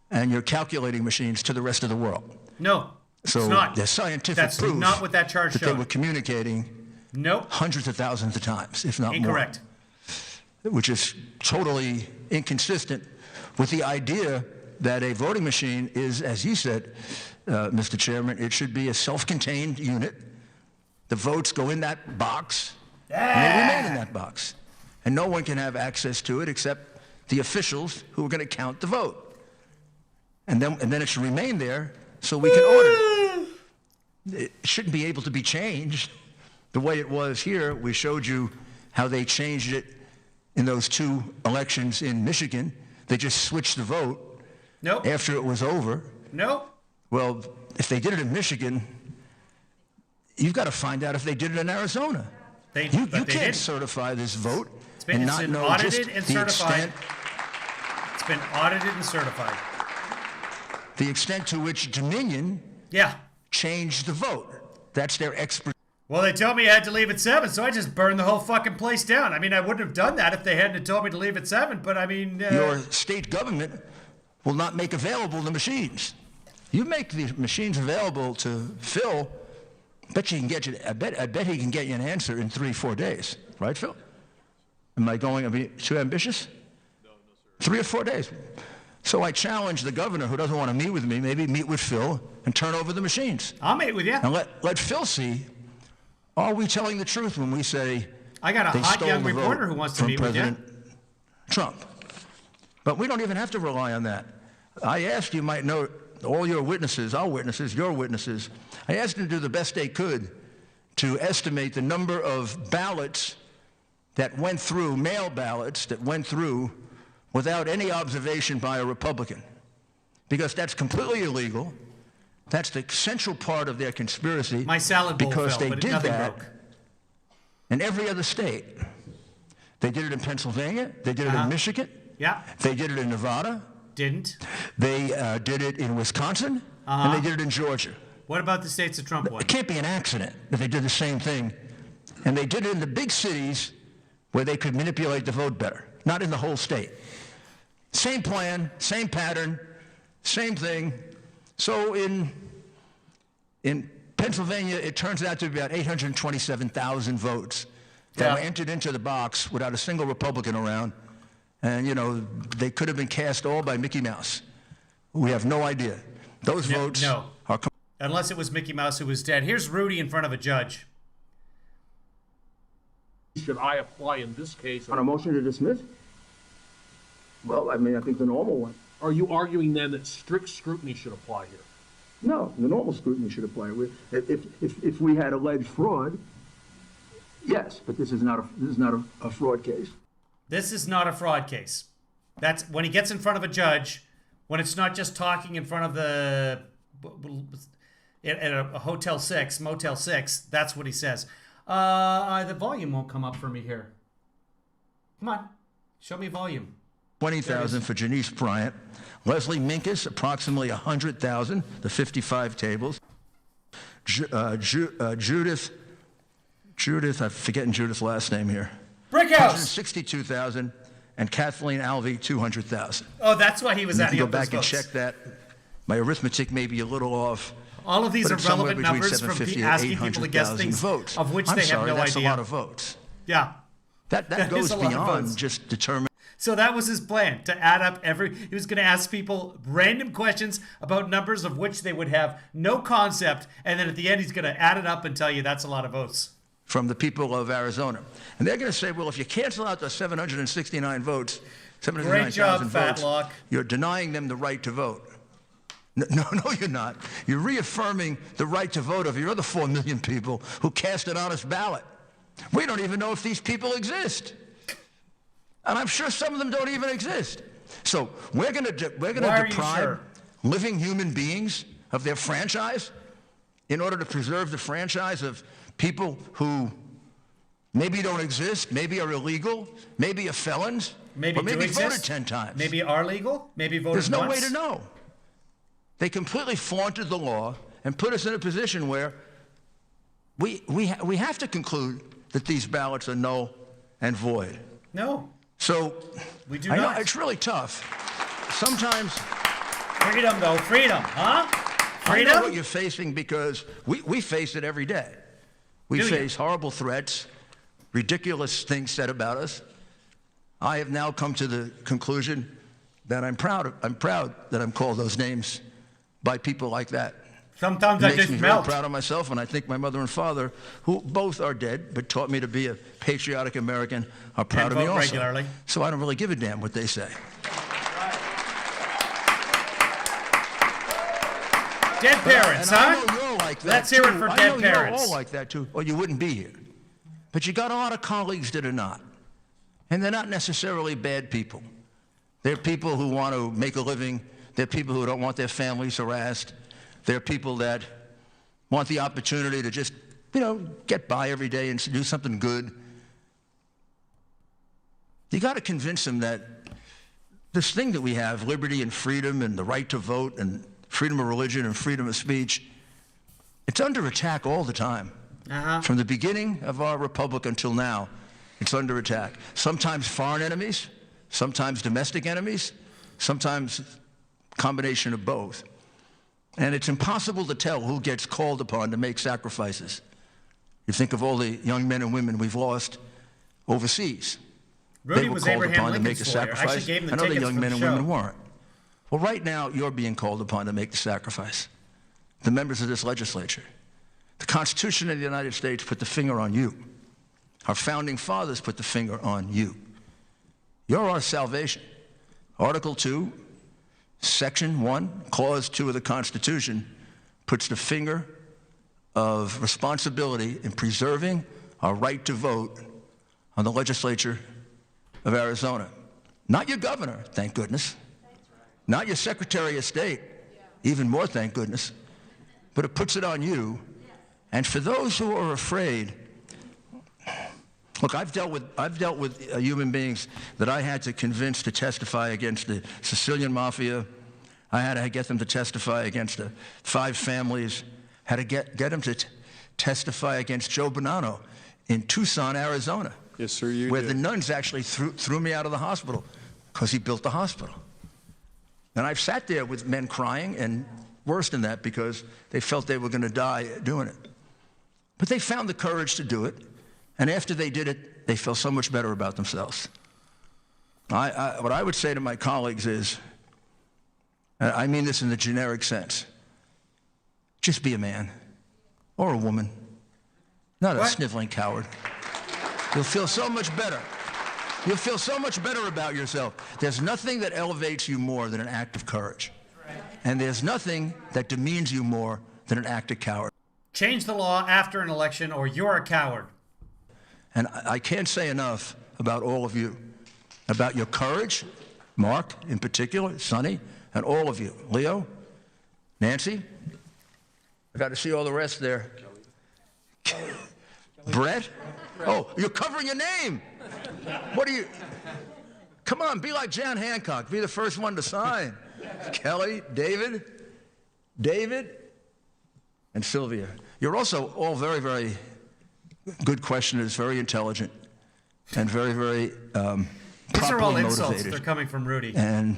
and your calculating machines to the rest of the world. No, So it's not. there's scientific That's proof not what that chart that showed. they were communicating hundreds of thousands of times, if not Incorrect. more. Which is totally inconsistent with the idea that a voting machine is, as you said, Mr. Chairman, it should be a self-contained unit. The votes go in that box, and they remain in that box. And no one can have access to it except the officials who are going to count the vote. And then it should remain there so we can audit it. It shouldn't be able to be changed the way it was here. We showed you how they changed it in those 2 elections in Michigan. They just switched the vote after it was over. Well, if they did it in Michigan, you've got to find out if they did it in Arizona. You can't certify this vote and not know just the extent. It's been audited and certified. The extent to which Dominion changed the vote. That's their expertise. Well, they told me I had to leave at 7, so I just burned the whole fucking place down. I mean, I wouldn't have done that if they hadn't told me to leave at 7, but I mean... Your state government will not make available the machines. You make the machines available to Phil, I bet he can get you an answer in 3-4 days. Right, Phil? Am I being too ambitious? No, sir. 3 or 4 days. So I challenge the governor who doesn't want to meet with me, maybe meet with Phil and turn over the machines. I'll meet with you. And let Phil see, are we telling the truth when we say I got a hot young reporter who wants to meet with you. Trump. But we don't even have to rely on that. I asked, you might know, all your witnesses, our witnesses, your witnesses, I asked them to do the best they could to estimate the number of ballots that went through, mail ballots that went through without any observation by a Republican. Because that's completely illegal. That's the central part of their conspiracy. My salad bowl because fell, they but did nothing that broke. in every other state. They did it in Pennsylvania. They did it in Michigan. Yeah. They did it in Nevada. Didn't. They did it in Wisconsin. And they did it in Georgia. What about the states that Trump won? It can't be an accident that they did the same thing. And they did it in the big cities where they could manipulate the vote better, not in the whole state. Same plan, same pattern, same thing. So in Pennsylvania, it turns out to be about 827,000 votes that were entered into the box without a single Republican around. And, you know, they could have been cast all by Mickey Mouse. We have no idea. Those votes are... Unless it was Mickey Mouse who was dead. Here's Rudy in front of a judge. Should I apply in this case? On a motion to dismiss? Well, I mean, I think the normal one. Are you arguing then that strict scrutiny should apply here? No, the normal scrutiny should apply. If we had alleged fraud, yes, but this is not a fraud case. This is not a fraud case. That's when he gets in front of a judge, when it's not just talking in front of the at a Motel 6, that's what he says. The volume won't come up for me here. Come on, show me volume. 20,000 for Janice Bryant. Leslie Minkus, approximately 100,000, the 55 tables. Judith, I'm forgetting Judith's last name here. Brickhouse! 162,000, and Kathleen Alvey, 200,000. Oh, that's why he was adding up those votes. Go back and check that. My arithmetic may be a little off. All of these are relevant numbers from asking people to guess things votes. Of which they have no that's idea. A lot of votes. Yeah. That goes beyond just determining. So that was his plan, to add up he was going to ask people random questions about numbers of which they would have no concept, and then at the end he's going to add it up and tell you that's a lot of votes. From the people of Arizona. And they're going to say, well, if you cancel out the 769 votes, 769,000 votes, Fatlock. You're denying them the right to vote. No, you're not. You're reaffirming the right to vote of your other 4 million people who cast an honest ballot. We don't even know if these people exist. And I'm sure some of them don't even exist. So we're going to deprive living human beings of their franchise in order to preserve the franchise of people who maybe don't exist, maybe are illegal, maybe are felons, or maybe voted 10 times. Maybe are legal, maybe voted There's no once. way to know. They completely flaunted the law and put us in a position where we have to conclude that these ballots are null and void. No. So we do I not. know it's really tough. Sometimes freedom, though, freedom, huh? Freedom. I know what you're facing because we face it every day. We face horrible threats, ridiculous things said about us. I have now come to the conclusion that I'm proud that I'm called those names by people like that. Sometimes I just melt. It makes me melt. very proud of myself, and I think my mother and father, who both are dead, but taught me to be a patriotic American, are proud of me also. Regularly. So I don't really give a damn what they say. Dead parents, and huh? I know you're like that Let's hear it too. for I dead know parents. You're all like that too, or you wouldn't be here. But you got a lot of colleagues that are not, and they're not necessarily bad people. They're people who want to make a living. They're people who don't want their families harassed. They're people that want the opportunity to just, get by every day and do something good. You got to convince them that this thing that we have, liberty and freedom and the right to vote and freedom of religion and freedom of speech, it's under attack all the time. From the beginning of our republic until now, it's under attack. Sometimes foreign enemies, sometimes domestic enemies, sometimes a combination of both. And it's impossible to tell who gets called upon to make sacrifices. You think of all the young men and women we've lost overseas. Rudy They were was called Abraham upon to make a Lincoln's lawyer. I sacrifice. actually gave him the and other tickets young for men the and show. women weren't. Well, right now, you're being called upon to make the sacrifice. The members of this legislature. The Constitution of the United States put the finger on you. Our founding fathers put the finger on you. You're our salvation. Article 2, Section 1, Clause 2 of the Constitution puts the finger of responsibility in preserving our right to vote on the legislature of Arizona. Not your governor, thank goodness. Not your Secretary of State, even more thank goodness. But it puts it on you. And for those who are afraid, look, I've dealt with human beings that I had to convince to testify against the Sicilian Mafia. I had to get them to testify against the 5 families. Had to get them to testify against Joe Bonanno in Tucson, Arizona. Yes, sir, you where did. the nuns actually threw me out of the hospital because he built the hospital. And I've sat there with men crying, and worse than that, because they felt they were going to die doing it. But they found the courage to do it, and after they did it, they felt so much better about themselves. What I would say to my colleagues is, I mean this in the generic sense, just be a man or a woman, not a sniveling coward. You'll feel so much better. You'll feel so much better about yourself. There's nothing that elevates you more than an act of courage. And there's nothing that demeans you more than an act of coward. Change the law after an election or you're a coward. And I can't say enough about all of you, about your courage, Mark in particular, Sonny, and all of you. Leo, Nancy, I got to see all the rest there. Brett? Oh, you're covering your name. What are you? Come on, be like Jan Hancock. Be the first one to sign. Kelly, David, and Sylvia. You're also all very, very good questioners, very intelligent, and very, very These are all properly insults. motivated. They're coming from Rudy. And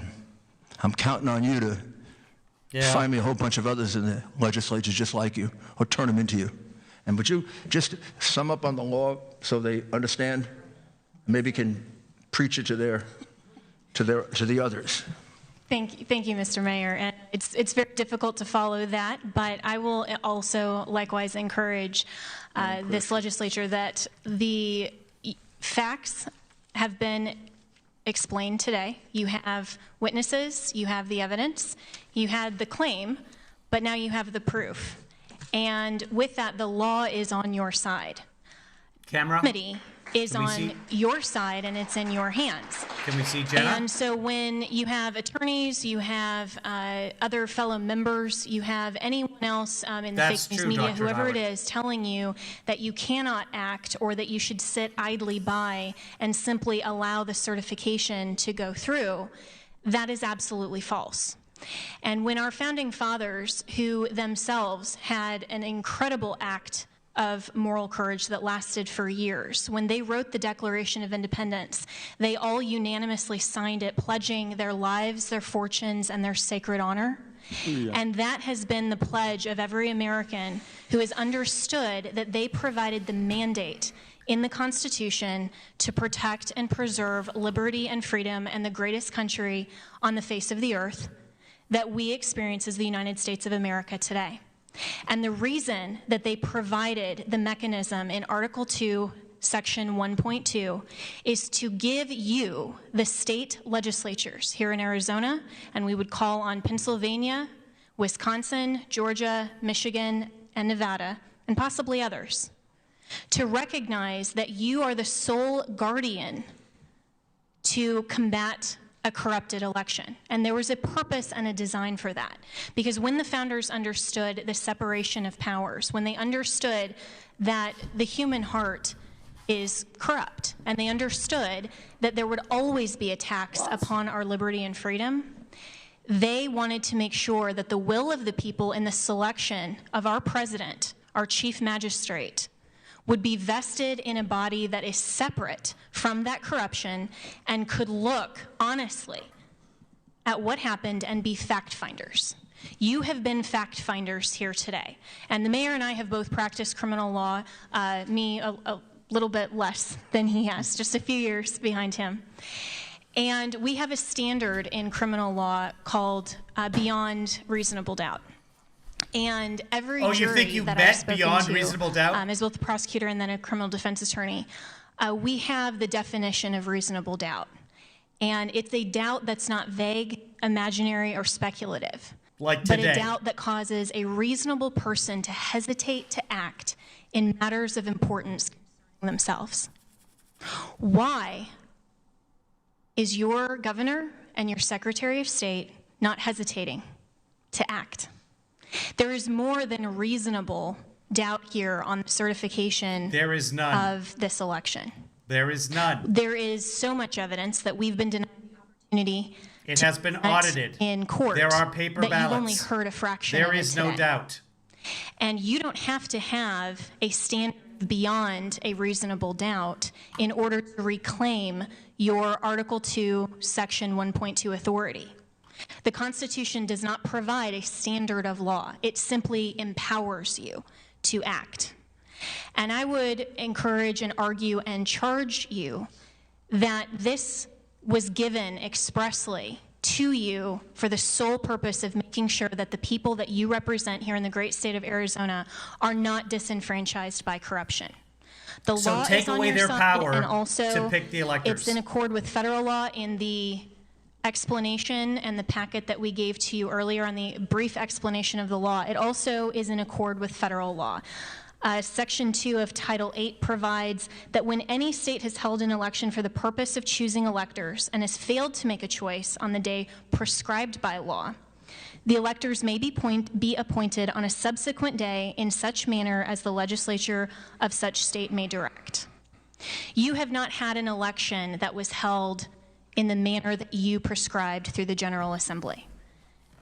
I'm counting on you to find me a whole bunch of others in the legislature just like you, or turn them into you. And would you just sum up on the law so they understand? Maybe can preach it to the others. Thank you, Mr. Mayor. And it's very difficult to follow that, but I will also likewise encourage this legislature that the facts have been explained today. You have witnesses, you have the evidence, you had the claim, but now you have the proof. And with that, the law is on your side. Camera? Remedy is on your side, and it's in your hands. Can we see Jenna? And so when you have attorneys, you have other fellow members, you have anyone else in the fake news media, whoever it is, telling you that you cannot act or that you should sit idly by and simply allow the certification to go through, that is absolutely false. And when our founding fathers, who themselves had an incredible act of moral courage that lasted for years, when they wrote the Declaration of Independence, they all unanimously signed it, pledging their lives, their fortunes, and their sacred honor. Yeah. And that has been the pledge of every American who has understood that they provided the mandate in the Constitution to protect and preserve liberty and freedom and the greatest country on the face of the earth that we experience as the United States of America today. And the reason that they provided the mechanism in Article 2, Section 1.2, is to give you, the state legislatures here in Arizona, and we would call on Pennsylvania, Wisconsin, Georgia, Michigan, and Nevada, and possibly others, to recognize that you are the sole guardian to combat a corrupted election. And there was a purpose and a design for that. Because when the founders understood the separation of powers, when they understood that the human heart is corrupt, and they understood that there would always be attacks upon our liberty and freedom, they wanted to make sure that the will of the people in the selection of our president, our chief magistrate, would be vested in a body that is separate from that corruption and could look honestly at what happened and be fact finders. You have been fact finders here today. And the mayor and I have both practiced criminal law, me a little bit less than he has, just a few years behind him. And we have a standard in criminal law called beyond reasonable doubt. And every jury that I've spoken to, as both a prosecutor and then a criminal defense attorney, we have the definition of reasonable doubt. And it's a doubt that's not vague, imaginary, or speculative, but a doubt that causes a reasonable person to hesitate to act in matters of importance concerning themselves. Why is your governor and your secretary of state not hesitating to act? There is more than reasonable doubt here on the certification of this election. There is none. There is so much evidence that we've been denied the opportunity. It has been audited in court. There are paper ballots. You've only heard a fraction There of it is no today. doubt. And you don't have to have a standard beyond a reasonable doubt in order to reclaim your Article 2, Section 1.2 authority. The Constitution does not provide a standard of law. It simply empowers you to act. And I would encourage and argue and charge you that this was given expressly to you for the sole purpose of making sure that the people that you represent here in the great state of Arizona are not disenfranchised by corruption. The So law take is on away your their side, power and also to pick the electors. It's in accord with federal law in the explanation and the packet that we gave to you earlier on the brief explanation of the law. It also is in accord with federal law. Section 2 of Title 8 provides that when any state has held an election for the purpose of choosing electors and has failed to make a choice on the day prescribed by law, the electors may be appointed on a subsequent day in such manner as the legislature of such state may direct. You have not had an election that was held in the manner that you prescribed through the General Assembly.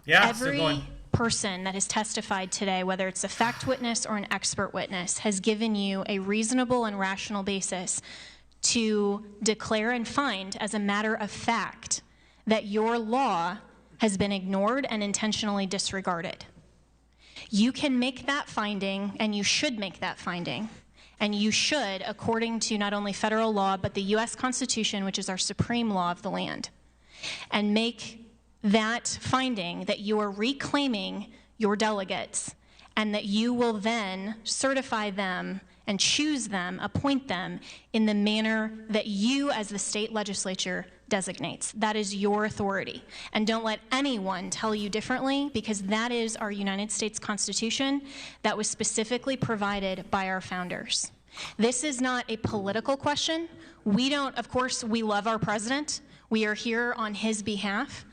Yeah, Every person that has testified today, whether it's a fact witness or an expert witness, has given you a reasonable and rational basis to declare and find as a matter of fact that your law has been ignored and intentionally disregarded. You can make that finding, and you should make that finding, and you should, according to not only federal law, but the U.S. Constitution, which is our supreme law of the land, and make that finding that you are reclaiming your delegates and that you will then certify them and choose them, appoint them in the manner that you as the state legislature designates. That is your authority. And don't let anyone tell you differently, because that is our United States Constitution that was specifically provided by our founders. This is not a political question. We don't, of course, we love our president. We are here on his behalf.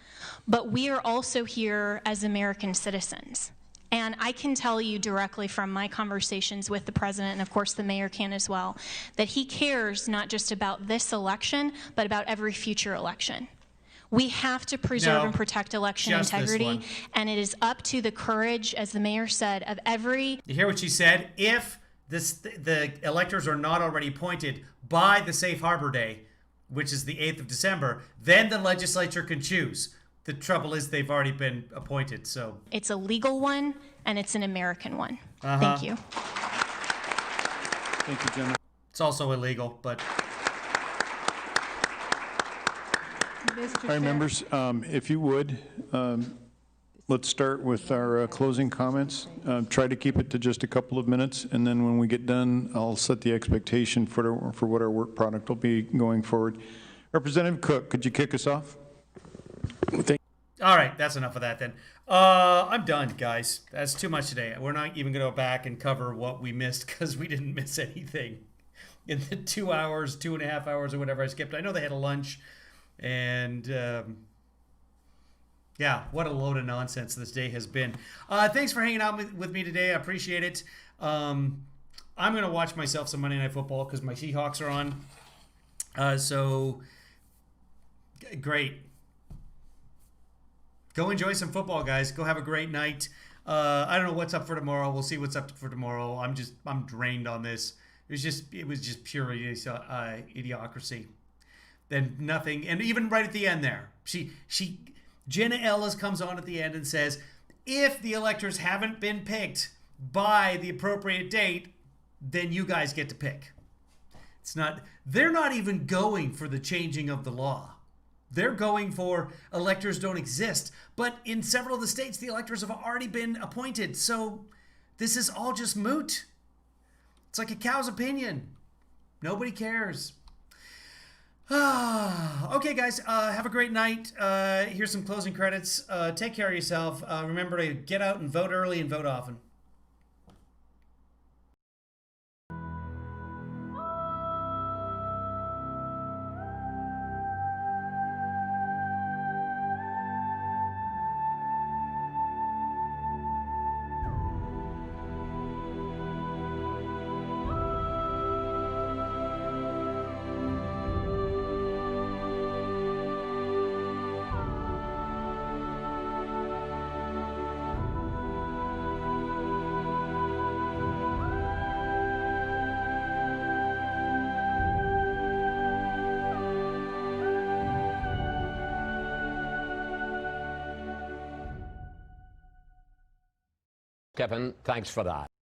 But we are also here as American citizens. And I can tell you directly from my conversations with the president, and of course the mayor can as well, that he cares not just about this election, but about every future election. We have to preserve and protect election integrity, and it is up to the courage, as the mayor said, of every... You hear what she said? If the electors are not already appointed by the safe harbor day, which is the 8th of December, then the legislature can choose. The trouble is they've already been appointed, so... It's a legal one, and it's an American one. Thank you. Thank you, Jenna. It's also illegal, but... All right, members, if you would, let's start with our closing comments. Try to keep it to just a couple of minutes, and then when we get done, I'll set the expectation for what our work product will be going forward. Representative Cook, could you kick us off? All right, that's enough of that then. I'm done, guys. That's too much today. We're not even going to go back and cover what we missed, because we didn't miss anything in the 2 hours, 2.5 hours, or whatever I skipped. I know they had a lunch, and yeah, what a load of nonsense this day has been. Thanks for hanging out with me today. I appreciate it. I'm going to watch myself some Monday Night Football because my Seahawks are on. So, great. Go enjoy some football, guys. Go have a great night. I don't know what's up for tomorrow. We'll see what's up for tomorrow. I'm drained on this. It was just pure idiocracy. Then nothing, and even right at the end there, Jenna Ellis comes on at the end and says, if the electors haven't been picked by the appropriate date, then you guys get to pick. They're not even going for the changing of the law. They're going for electors don't exist. But in several of the states, the electors have already been appointed. So this is all just moot. It's like a cow's opinion. Nobody cares. Okay, guys, have a great night. Here's some closing credits. Take care of yourself. Remember to get out and vote early and vote often. Kevin, thanks for that.